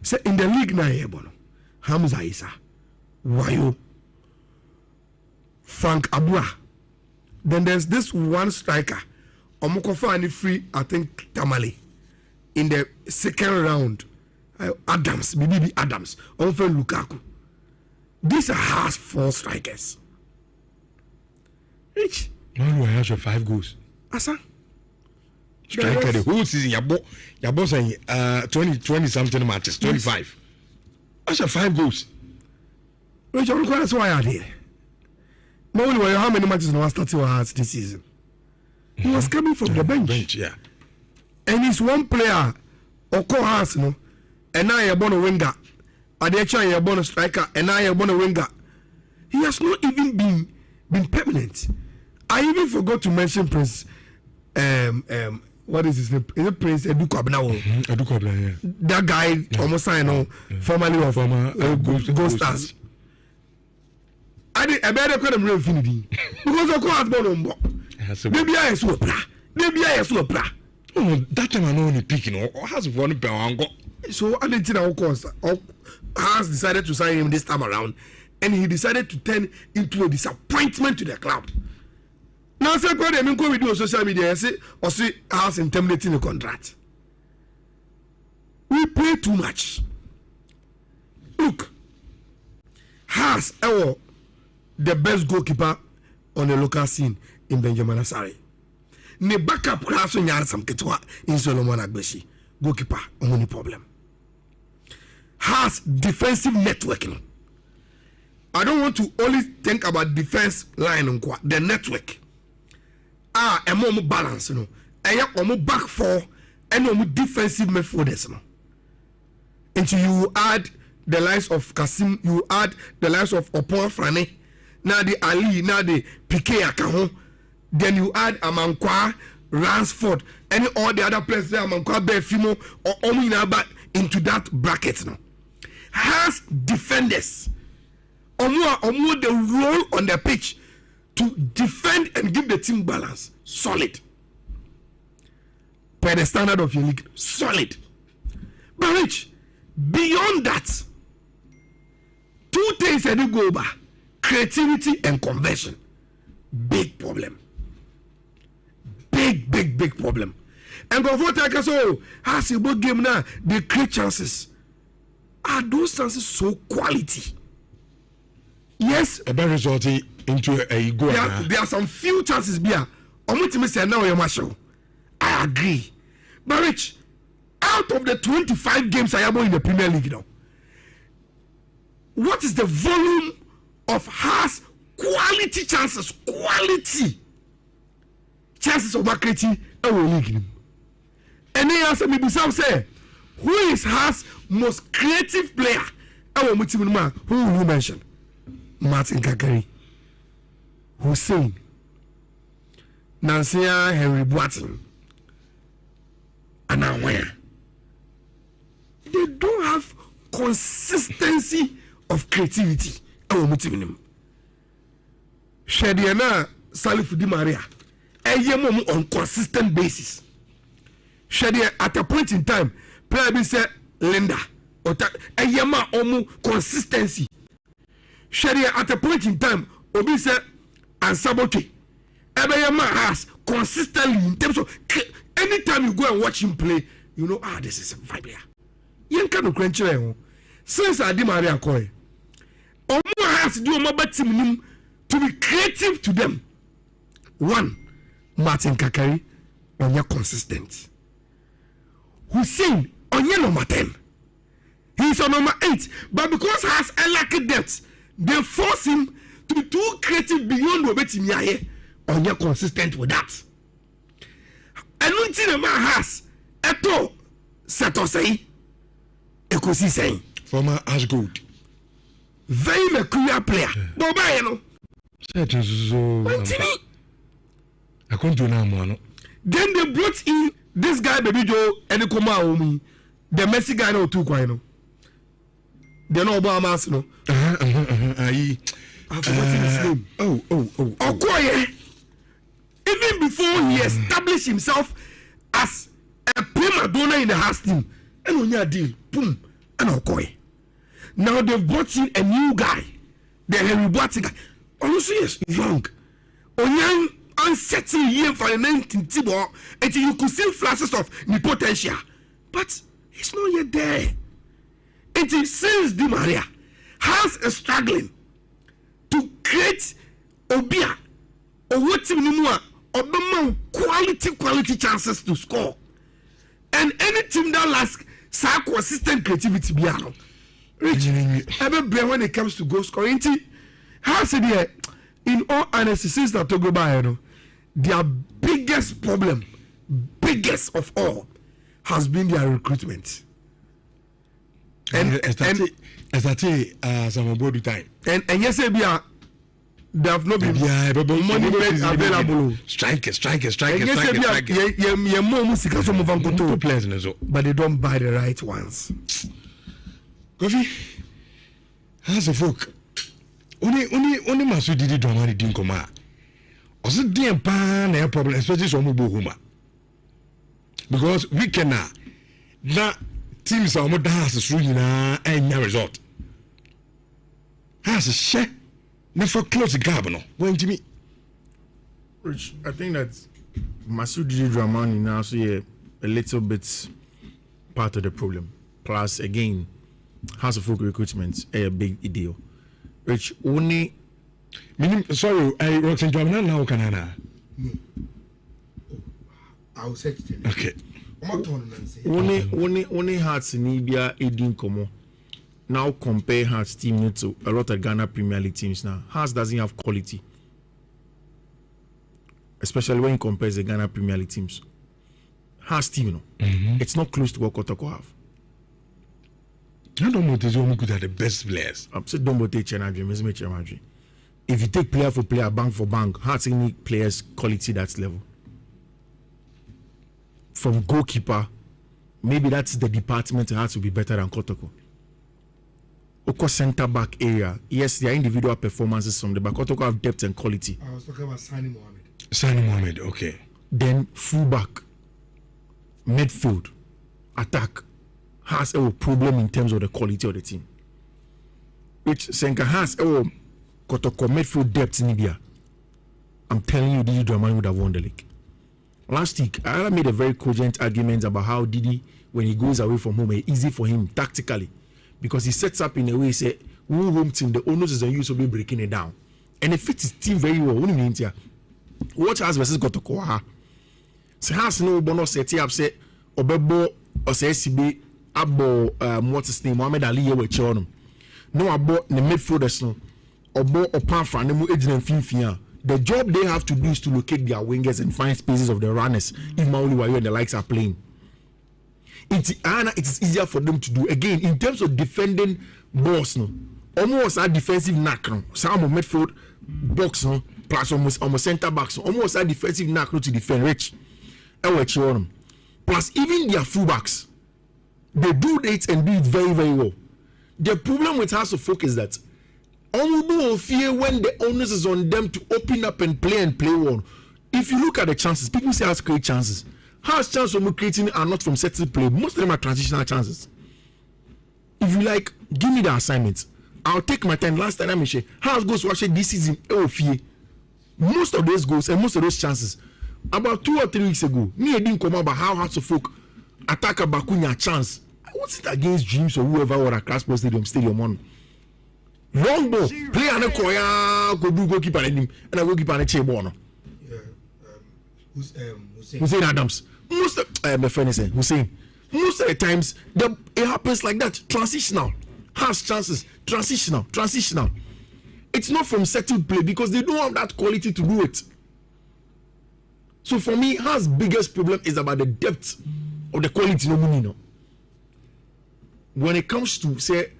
Say in the league now, Hamza Isa, Wayo, Frank Abua. Then there's this one striker, Omokofa and free, I think Tamale, in the second round. Adams, BB Adams, Onfen Lukaku. These are hard 4 strikers. Rich. No, has your 5 goals. Asa. Striker the whole season. Your boss saying 20 something matches, 25. That's your 5 goals. Rich, that's why I did. Not only how many matches no starting with this season. He was coming from the bench. Yeah. And he's one player, Oko has no. And now you're born a winger. Adecha you're born a striker. And now you're born a winger. He has not even been permanent. I even forgot to mention Prince. What is his name? Is it Prince Edukobna? Edukobna, yeah. That guy, almost I know, formerly of Ghost Stars. I better call him real infinity because of course born on board. Maybe I saw pra. Oh, that time I know only picking or has one pound. So I didn't think of course has decided to sign him this time around, and he decided to turn into a disappointment to the club. Now say God, I mean, go with you on social media and say or say has terminating the contract. We pay too much. Look, has the best goalkeeper on the local scene in Benjamin Asare. Ne backup class on Yarsam Ketwa in Solomon Agbeshi. Goalkeeper, only problem. Has defensive networking. I don't want to only think about defense line on the network. A more balance, you know. A more back four and more defensive midfielders, no. Until you add the likes of Kasim, you add the likes of Opon Frane, now the Ali, now the Piqué Akaho, then you add Amankwa, Ransford, any all the other players there, Amankwa, Befimo, or Ominaba into that bracket now. Has defenders, or more the role on the pitch to defend and give the team balance solid. By the standard of your league, solid. But Rich, beyond that, two things that you go back: creativity and conversion. Big problem. Big problem. And go for take so has a good game now. They create chances. Are those chances so quality? Yes. A better result into a goal. There are some few chances here. Say now I agree. But Rich, out of the 25 games I am in the Premier League now, what is the volume of has quality chances? Quality chances of creating a league. And then answer me say, who is has most creative player? Who will you mention? Martin Kakari, Hussein, Nansia Henry Boateng, and Aware. They don't have consistency of creativity. Shadiana Salif Di Maria, a year on consistent basis. Shadia at a point in time, player say Linda, or a yama omu consistency. Shadia at a point in time, Obi said and Sabote. Ebayama has consistently in terms of anytime you go and watch him play, you know, this is a vibe player. You can't crunch since I did Maria Koi. Omo has to do a team to be creative to them. One, Martin Kakari, on your consistent. Hussein, on your number 10. He's on number 8, but because he has a lack of depth, they force him to be too creative beyond what he is on your consistent with that. And one thing the man has, eto seto say, ekosi say, former Ashgold, very mercurial player. Boba, you know. I can't do now, Then they brought in this guy, Baby Joe, and the Koma Omi, the Messi guy, no two, no. They know Obama, no. I've forgotten his name. Okoye. Even before he established himself as a prima donna in the house team, and on your deal, boom, and Okoye. Now they've brought in a new guy, the Henry Boateng guy. Also, yes, young. Onyang uncertain year for the 19th Tibor, until you could see flashes of the potential. But he's not yet there. Until since Di Maria has a struggling to create Obia or what anymore or the quality chances to score. And any team that lacks some consistent creativity beyond Rich, when it comes to goal scoring, how's it here? In all honesty, since that Togo Bayano, their biggest problem, biggest of all, has been their recruitment. And some about time. And yes, they have not been money available. Strikers. But they don't buy the right ones. Kofi, how's the folk? Only Masu did it on the Dinkoma. Also, dear pan a problem, especially from Mubuhuma. Because we cannot. That teams are more dance through and no result. Has a share. Never close the carbon. When Jimmy. Rich, I think that Masudi Dramani now see a little bit part of the problem. Plus, again, House of Folk recruitment a big deal. Which only sorry, Roxanne Jamina now Canada. I'll search it. Okay. Only Hearts in Libya Edin Como. Now compare Hearts team to a lot of Ghana Premier League teams now. Hearts doesn't have quality. Especially when you compare the Ghana Premier League teams. Hearts team, it's not close to what Kotoko have. I don't know if only good at the best players. I'm saying don't take Chenadri. If you take player for player, bank for bank, Hearts need players quality that level. From goalkeeper, maybe that's the department that has to be better than Kotoko. Oko centre back area, yes, their individual performances from the back. Kotoko have depth and quality. I was talking about Sani Mohammed. Sani Mohammed, okay. Then fullback, midfield, attack has a problem in terms of the quality of the team. Which Senka has a Kotoko midfield depth in India. I'm telling you, Didi Dramani would have won the league. Last week, I made a very cogent argument about how Didi, when he goes away from home, it's easy for him tactically because he sets up in a way, say, home team, the owners is used to be breaking it down. And it fits his team very well. Watch House versus Kotoko. So House no bonus set up, say, Obebo, or say, SCB, Abo, what's his name, Mohamed Ali, with Chonum. No, about the midfielders, no, Obo, Opanfa, Nemu, Ejin, and Finfia. The job they have to do is to locate their wingers and find spaces of the runners if Mauli Wayo and the likes are playing. It is easier for them to do. Again, in terms of defending balls, no, almost a defensive knack, no, some of midfield box, no, plus almost center backs, no, almost a defensive knack no, to defend rich. Plus, even their fullbacks, they do it and do it very, very well. The problem with House of Folk is that Omubu fear when the onus is on them to open up and play well. If you look at the chances, people say House create chances. House chances of creating are not from settled play. Most of them are transitional chances. If you like, give me the assignment. I'll take my time. Last time I mentioned House goes to watch this season. Most of those goals and most of those chances. About 2 or 3 weeks ago, me didn't come about how House of Folk attack a Bakunya chance. What's it against Dreams or whoever or a class stadium on? Long ball, play on a koya, go do goalkeeper and him, and I goalkeeper and a chair Hussein Adams. Most of my friend is saying Hussein. Most of the times, it happens like that. Transitional, has chances. Transitional. It's not from settled play because they don't have that quality to do it. So for me, Haas' biggest problem is about the depth of the quality. No. When it comes to say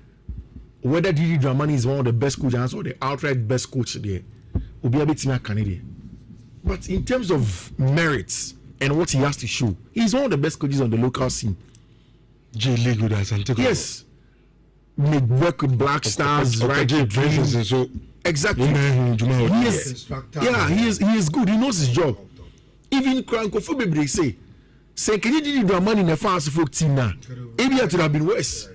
whether Didi Dramani is one of the best coaches or the outright best coach there, will be a bit more Canadian. But in terms of merits and what he has to show, he's one of the best coaches on the local scene. J-League with us and take yes. Made work with Black Stars, right? So exactly. He is good. He knows his job. Even Krankophobe say, can you Didi Dramani in the fast folk team now? Maybe it would have been worse.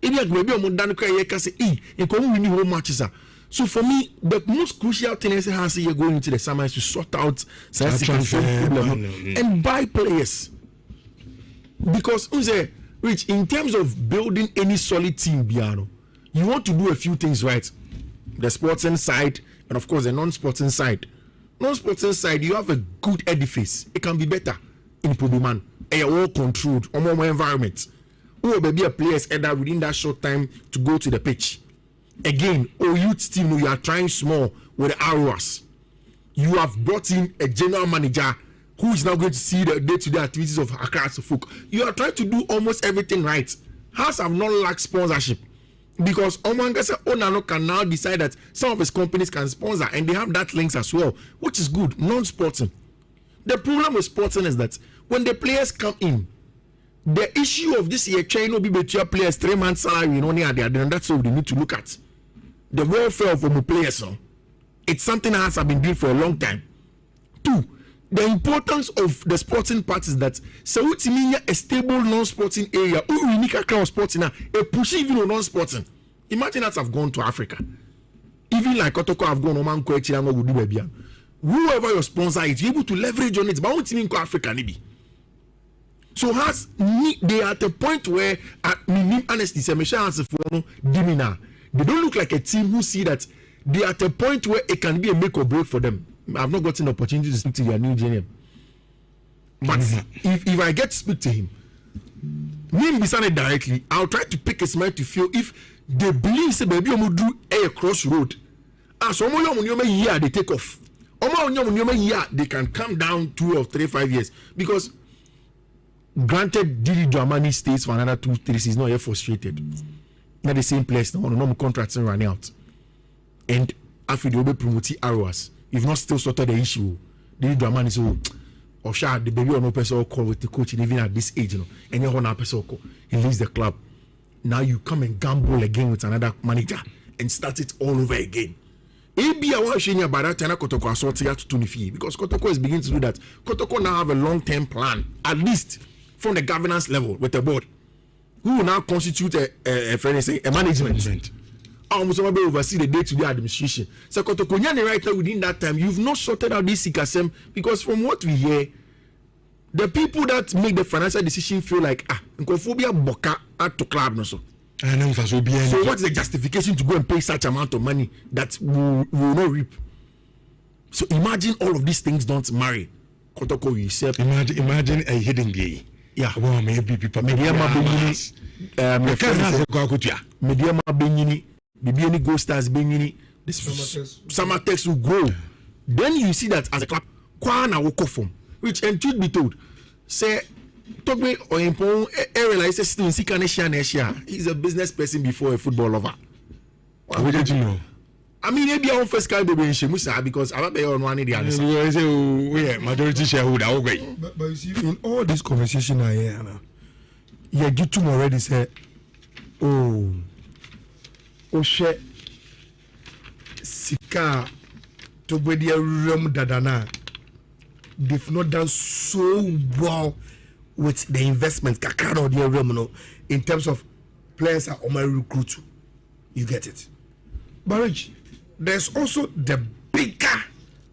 Maybe I'm done crying. Say, and come winning home matches. So for me, the most crucial thing is how you're going into the summer is to sort out and buy players. Because Rich, in terms of building any solid team, Biano, you want to do a few things right. The sporting side and of course the non-sporting side. Non-sporting side, you have a good edifice. It can be better in Puduman. A well controlled, or more environment. Or maybe a players either within that short time to go to the pitch. Again, youth team, you are trying small with the hours. You have brought in a general manager who is now going to see the day-to-day activities of Accra Folk. You are trying to do almost everything right. House have not lacked sponsorship because Omangasa Onano can now decide that some of his companies can sponsor and they have that links as well, which is good, non-sporting. The problem with sporting is that when the players come in, the issue of this year trying to be between players 3 months salary, you know, that's what we need to look at. The welfare of the players, it's something that has been doing for a long time. 2, the importance of the sporting part is that so a stable non-sporting area, unique account of sporting, a push even on non-sporting. Imagine that I've gone to Africa. Even like Kotoko have gone Oman Koechirano would do baby. Whoever your sponsor is, you're able to leverage on it, but I want to go Africa maybe. So they are at a point where honestly, they don't look like a team who see that they are at a point where it can be a make or break for them. I've not gotten the opportunity to speak to their new GM. But if I get to speak to him, me Bisane directly, I'll try to pick his mind to feel if they believe say baby omo do a crossroad. As omo year they take off. Omo year they can come down 2 or 3, 5 years. Because granted Didi Dramani stays for another 2, 3 seasons, not yet frustrated. Not the same place, no contracts running out. And after they will be promoting arrows, if not still sorted the issue, Didi Dramani so or share the baby or no person call with the coach even at this age, and you're one person call, he leaves the club. Now you come and gamble again with another manager and start it all over again. Maybe I want to share about that time Kotoko assault here to Tunifi because Kotoko is beginning to do that. Kotoko now have a long-term plan, at least from the governance level with the board, who will now constitute a management. Almost oversee the day-to-day administration. So Kotoko right now within that time, you've not sorted out this Sikasem because from what we hear, the people that make the financial decision feel like Nkophobia Boka at to club no so. So what's the justification to go and pay such amount of money that will not reap? So imagine all of these things don't marry. Kotoko yourself. Imagine a hidden gay. Yeah. Well, maybe people. Mediama Benyini, Bibiani Go Stars Benyini, Summer Text will grow. Then you see that as a club, Kwana will come, which and truth be told, say, talk me or impon realize he's a business person before a football lover. What did you know? I mean, maybe our first guy be in Shemusa because I'm not on one of the others. Majority shareholder. But you see, in all this conversation I hear now, yeah, you two already said, oh shit, Sika to be the room dadana. They've not done so well with the investment kakano the room in terms of players are on my recruit. You get it, but Rich, there's also the bigger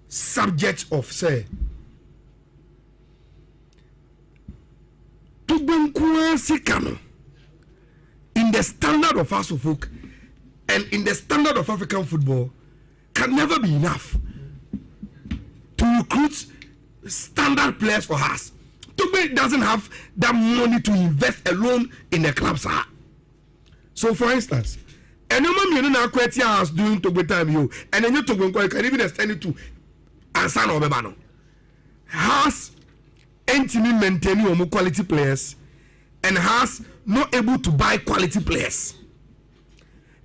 subject of say to Sikano in the standard of us folk and in the standard of African football can never be enough to recruit standard players for us. Tobe doesn't have that money to invest alone in the clubs. So for instance, and you know house doing Tobe time you and then you Tobe can even extend it to Ansan or Bebano. Has intimate maintaining quality players and has not able to buy quality players.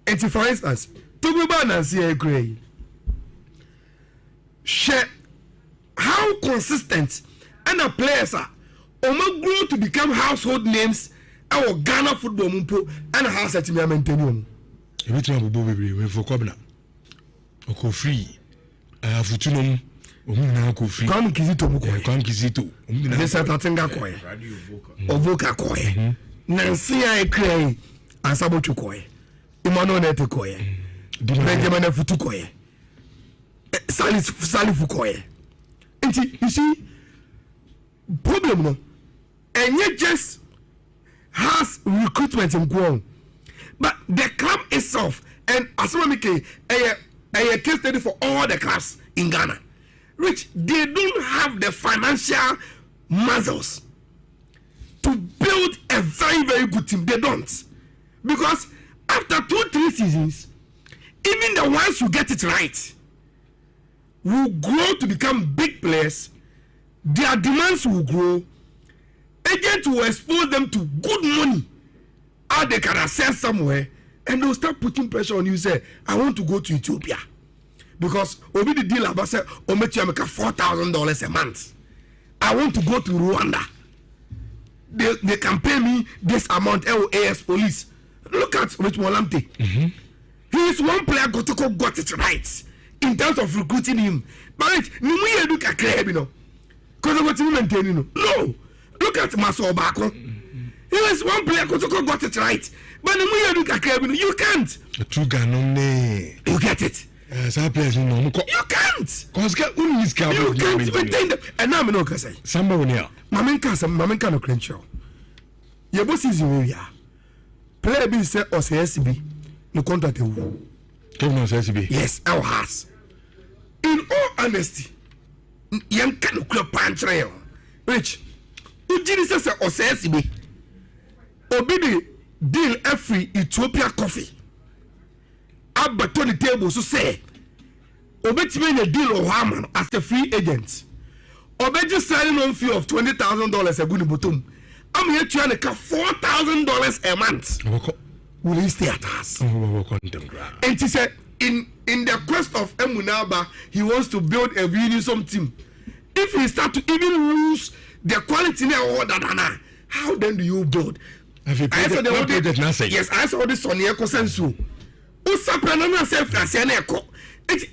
And for instance, Tobe Bana see Gray. Share how consistent and the players are grow to become household names our Ghana football mumpo and house at me maintain everything we for Kobna oko free futunum omina ko free kam kizito muko kam kizito this atatenga koye ovoka koye nansia ekrai ansabochu koye imano nete koye benjamin futu koye salifu koye. You see, problem no, and yet just has recruitment in Guam, but the club itself and Asomamike a case study for all the clubs in Ghana, which they don't have the financial muscles to build a very very good team. They don't, because after 2-3 seasons, even the ones who get it right will grow to become big players. Their demands will grow. Agents will expose them to good money how they can access somewhere, and they'll start putting pressure on you. Say, I want to go to Ethiopia because Obi the deal about say Omechi make $4,000 a month. I want to go to Rwanda. They can pay me this amount. LAS police. Look at Rich Molamte. He is one player got it right in terms of recruiting him. But you look at Kreb, because what you maintain, no. Look at Maso Bako. He was one player Kotoko got it right. But you look at Kreb, you can't. You get it. Some players you can't. Because you can't maintain them. And now I'm not going to say. Somebody else. Mamenka no credential. yebo season we ya player bi say OCSB no contract ewu Kevin OCSB yes our has in all honesty yam kan kura pantre rich ujiri say OCSB obi di deal every Ethiopia coffee abato the table so say obetime the deal of Haman as a free agent obeji signing on fee of $20,000 a good bottom I'm here trying to cut $4,000 a month will he stay at us and he said in the quest of Emunaba he wants to build a uniform team if he start to even lose the quality now how then do you build yes I saw this on the consensus usapranana self asianeko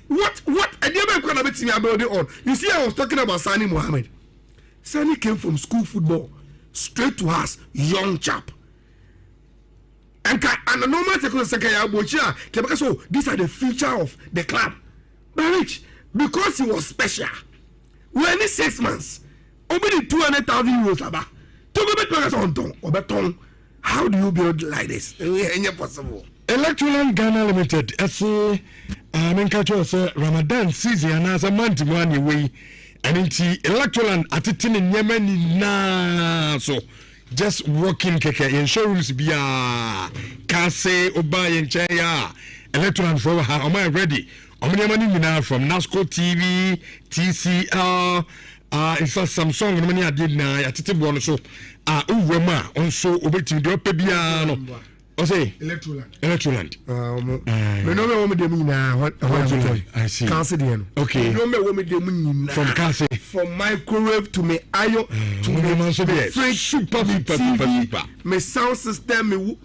what I never gonna be me about it on you see I was talking about Sani Mohammed. Sani came from school football straight to us young chap and the normal second year bocha so these are the future of the club but rich because he was special we only 6 months only 200,000 euros aba to go back on ton how do you build like this it's possible. Electoral Ghana Limited say menkacho say Ramadan season and as a month one away and into electoral atitin in Yemen na so just working keke insurance bia kase oba yenchaya electoral for her am I ready omni money from Nasco TV TCL it's a Samsung money I did na atitibo so uwema onso obetimi de opebia no o say electroland me no me wo me dem nyina what I see cancer dey no okay no me wo me dem nyina from cancer from microwave to me iron to me fridge super me sound system me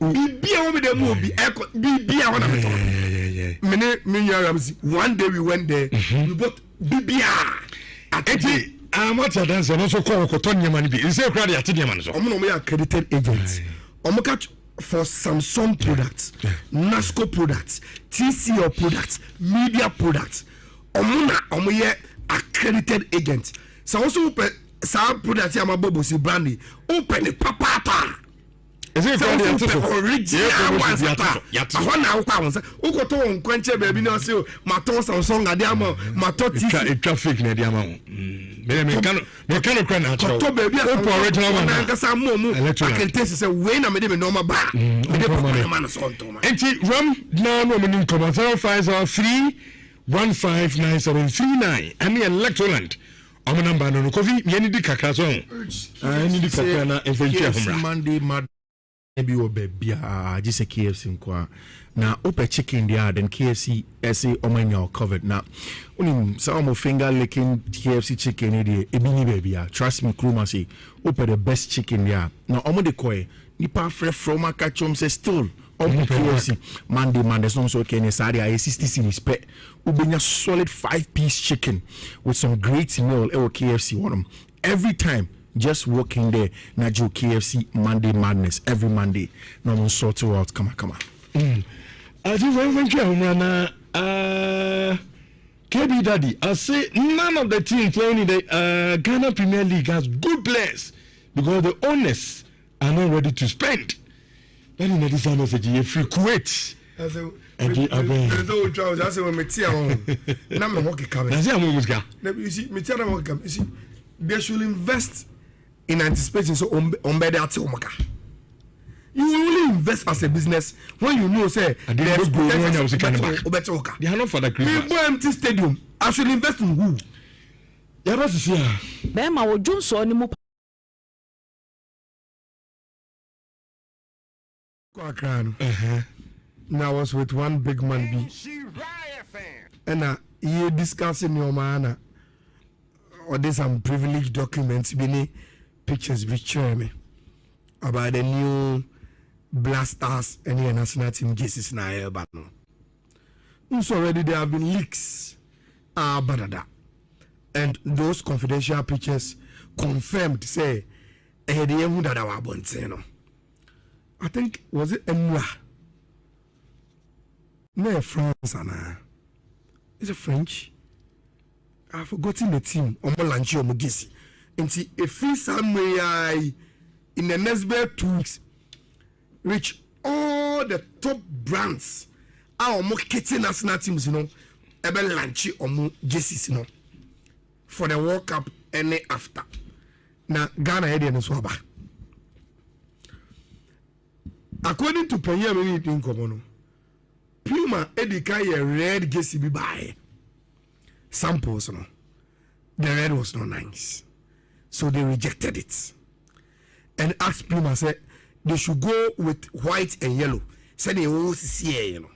bibia wo me dem obi bibia ho na me me Nhyira one day we went there we bought bibia ati what you dance no so call koton nyama ni bi say crowd ya ti nyama no so omo no accredited agents omo catch for Samsung products, Nasco products, TCL products, media products. Omo ye accredited agents. So also open some products ya mabobo si brandy. Open it papa. Is it original ones? I na ukwa won say ukoto won kwenche baby na say maton Samsung ade ama maton TCL traffic na ade ama me can kwa na to baby original one na nkasa mo I can taste say we na me de me normal ba me de man so on to ma enti ram na no me nko 0503 159739 and electroland our number no coffee me ni di kakra so ni di kakra na eventually homra Monday mad maybe o bebia just KFC nkwa na open chicken there then KFC say omanya covered na unim some finger licking KFC chicken there ebini bebia trust me kruma say open the best chicken there na omo de koy nipa fresh from akachom say still omo KFC Monday so okay ne sare a 60 cedis pe ubenya solid 5-piece chicken with some great meal e KFC one every time. Just walking there, Najo KFC Monday Madness every Monday. No sort it out. Come on. I think when KB Daddy, I say none of the teams playing in the Ghana Premier League has good players because the owners are not ready to spend. Then in the summer, say free Kuwait. They should invest in anticipation so you only invest as a business when you know say there's potential. They are not for the Christmas. We empty stadium. I should invest in who? Yeah, that's see. Bema wo Johnson ni mu Now I was with one big man B. And he discussing your man or there's some privileged documents bini pictures which me about the new Blasters and the national team jerseys na here but no. So already there have been leaks badada. And those confidential pictures confirmed say the who that our no. I think was it Emra? No France ana. Is it French? I've forgotten the team. Omo Lanchi Omogisi. And see if he somewhere in the next 2 weeks, reach all the top brands. Our marketing national teams, you know, ebe launch omo jerseys, you know, for the World Cup and after. Now Ghana head and so back. According to Premier Minister Nkomono, Puma edika ye red jersey be buy samples, no. The red was not nice, so they rejected it and asked Puma, said they should go with white and yellow. Said they will see, you know.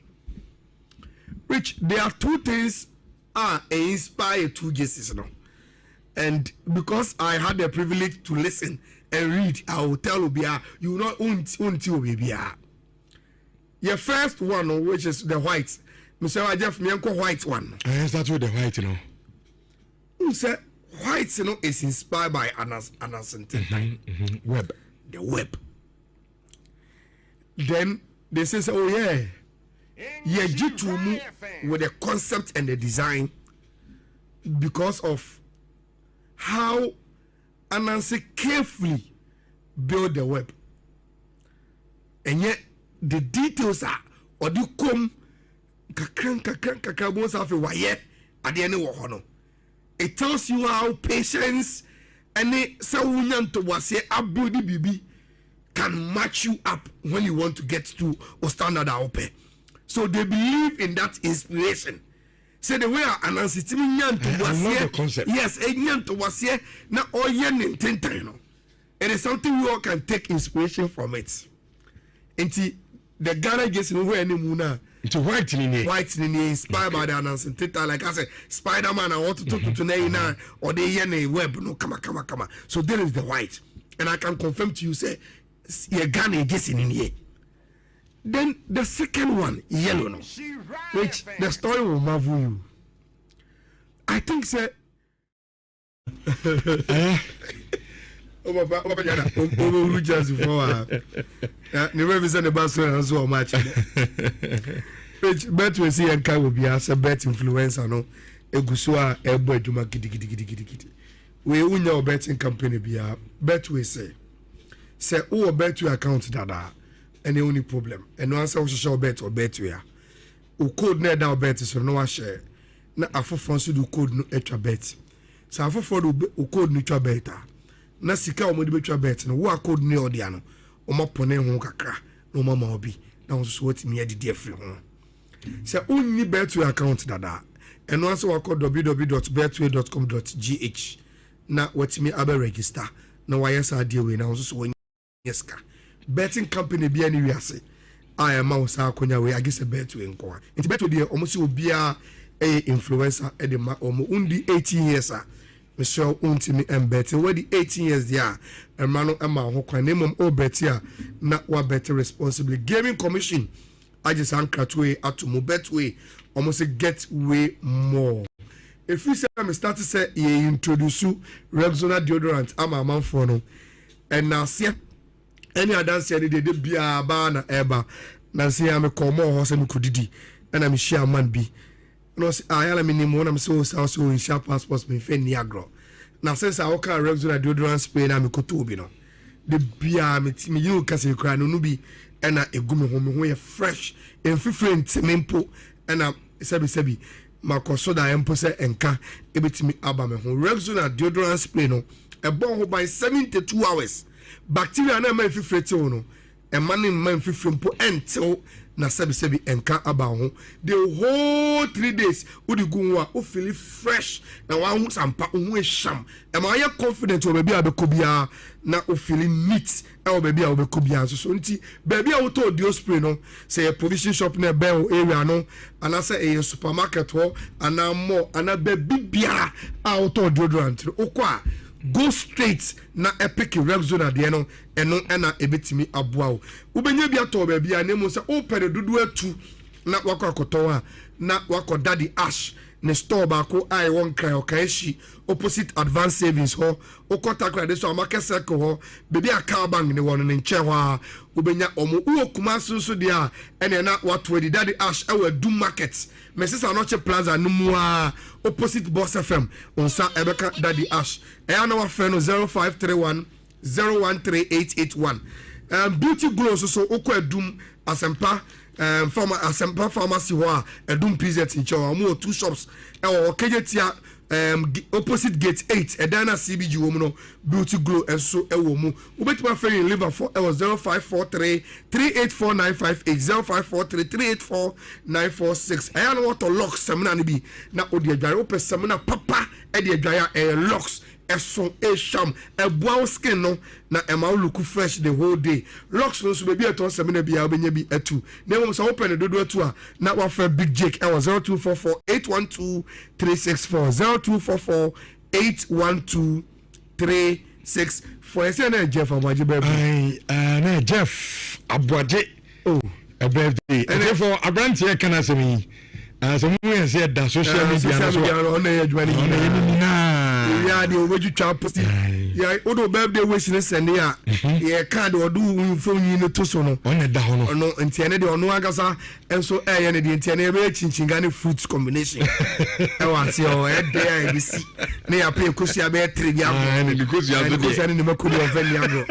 Which there are 2 things inspire 2 jerseys, you know. And because I had the privilege to listen and read, I will tell Obia, you will not own Obia. Your first one, which is the white, Mr. Jeff Mianko white one. I start with the white, you know. Who said white, you know, is inspired by Anas Web. The web. Then they say, oh yeah, G2 with the concept and the design because of how Anansi carefully build the web. And yet the details are or do come kakran safi waye ade ne wo hono. It tells you how patience and sawunya to wase abudi bibi can match you up when you want to get to or standard open. So they believe in that inspiration. Say the way Anansi timi nyanto wase. Yes, nyanto wase na oye nintenta no. It is something we all can take inspiration from it. Enti the Ghana gets no where any muna. It's white in inspired by the Anansi tita, like I said, Spider-Man. I want to talk to now or the yene web no kama. So there is the white, and I can confirm to you say, yeah, Ghana gets in here. Then the second one, yellow, no, which the story will marvel you. I think, sir. Never visit the bus and so much. Bet we see and can will be as a bet influencer, no. Egusua, Elboy, Juma, giddy. We own your betting company, be a bet we say, oh, bet your account, dada. Any only problem and no answer show bet or bet we are o code net down bet so no share na afofo so do code no extra bet so afofo do code no extra bet na sika o mo de betwa bet no wo code ne odia no o mo pone ho kakra no mama obi na so what me adidi afri ho so unni bet your account dada and no answer code www.betway.com.gh na what me aba register na why say dey we na so yes ka betting company be anywhere say I am mouse akonya we I guess a bet we nko it bet we dey almost obia influencer e dey ma omo undi 18 years Michelle untimi bet we the 18 years there emano ema ho kwan na mom o bet ya na wa bet responsibly gaming commission I just ankratwe atomo bet we almost get way more. If you say me start to say you introduce Rexona deodorant ama man for no and now see any other say they did be a banner eba na say am come more say me kudidi and I'm share man be no say I am minimum I'm so in sharp passports me fe niagro na since I work at Rexona deodorant spray na me koto bi no the bia me you can say cry no bi and egumi ho me ho fresh in different mempo and sebi makoso da empo say enka ebetimi aba me ho Rexona deodorant spray no e bon ho by 72 hours. Bacteria na man fifrete no e man man fifrempo entel na sebi enka aba ho the whole 3 days odi gunwa o feel fresh na wa hu sampa hu eham e ma ye confident o baby abekobia na o feel neat e o baby abekobia so nti baby a wo to dio spray no say a provision shop na be area no ana say a supermarket ho ana mall ana baby biara a wo to deodorant o kwa go straight na epic Rexona de no eno na ebetimi aboa wo ubenya bia to ba bia na mu se o pere dudu atu na wakọ na wakọ daddy ash ne store ba ko ai won kan o kan shi opposite advanced savings ho o kota kra de so market circle ho bebi aka bank ne won ne nche ho a ubenya omo uo kuma so de a ene na wato di daddy ash e wa du market Mrs. Anoche Plaza numua opposite Boss FM onsa ebeka daddy ash e ana wa friend 0531 013881. Beauty glow so oko edum asempa asempa pharmacy ho edum PZ in Chow. Mo 2 shops e Kejetia opposite gate 8 Edana CBG woman beauty glow and so ewomu ubetima ferry in liver for 0543 384958 0543 384946 I know what to lock semina ni bi na odi adware ope semina papa e de adware locks eson shameboa skin no na ema look fresh the whole day locks no so be eton semina bia obenya bi atu na mo so open dodo atu a na wa fa big jake 0244 812 364 0244 812 364 ese na Jeff Amaje baby na Jeff Abwaje a birthday and therefore Abranti kana semi so we say that social media so on na adwani ya de obeju twa post ya odo birthday wish ne send ya ya card odo phone yi no to so no on da hono no entiane de ono agasa enso eye ne de entiane be chinchinga ne fruits combination e wa se o e de ya bisi ne ya pe kosia be 3 ya ne because ya so de ne makodi o veli agro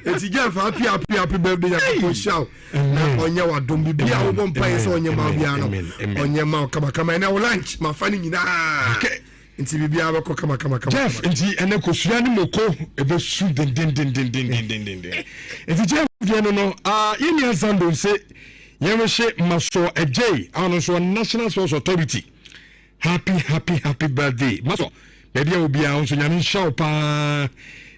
enti je fa happy birthday ya ko show na onye wa dom bi ya wo bom pa ese onye ma bia no onye ma kama na lunch ma fani nyina nti bibia abako kama Jeff nti ene kosua ni moko ebe su den nti Jeff no yeni asando se yemhye maso ejay ano so National Sports Authority happy birthday maso bebia obi a onso nyame show pa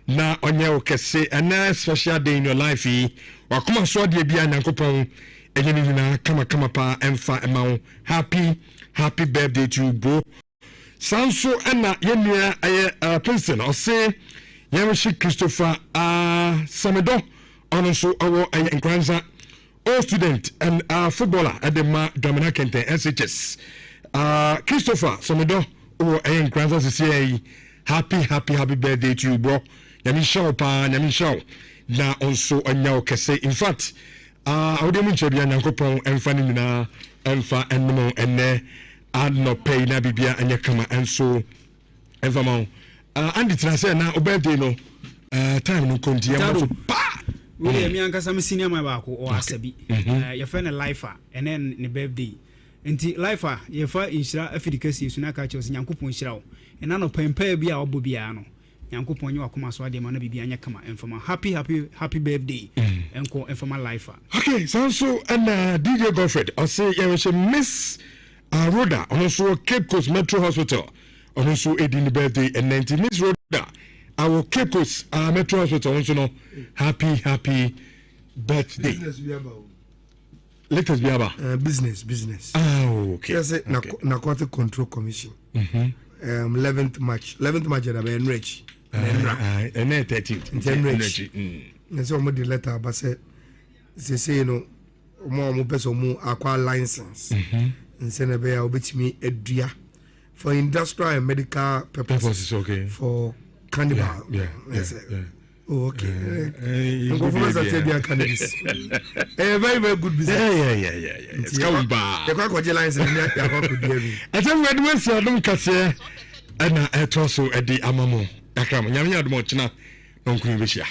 na onye okese ana special day in your life wakoma so de bia nyankopon enyini nyina kama pa emfa emawo happy birthday to you bro. Sanso ena yenua Princeton or say Yamishi Christopher Samedo on so our Nkranza all student and footballer at the Domina Kente SHS Christopher Samedo or Nkranza say happy birthday to you bro. Yamisha na also anya okese in fact awde mu nchebia nyankopon emfa ni na emfa enmo enne no pay na bibia anya kama enso evamo andi trase na obede no time no konti am pa we mi anka sam senior ma ba ko o asabi ye fa na lifer and then ne birthday enti lifer ye fa inshira afidikasi suna ka che nyankopon inshira wo ena no pempa bia obo bia no nyankopon nyi wakoma so ade ma na bibia anya kama enfama happy birthday enko enfama lifer okay so and DJ Godfred I say ye miss Rhoda also Cape Coast Metro Hospital also edin birthday and 90 Miss Rhoda our Cape Coast Metro Hospital also no happy birthday. Latest be about business. Okay. Yes, Narcotic Control Commission. 11th March at the enrich. And then 13th. Enrich. And so the letter but say you know more person more acquire license. And send a bear with me a dear for industrial and medical purposes. Okay. For cannibal. Yeah. Oh, okay. Very good business. Yeah. It's coming back. The crocodiles and the I tell you, when I don't catch here, and I toss so at the Amamo. I come, Yamia Mochina, don't come this year.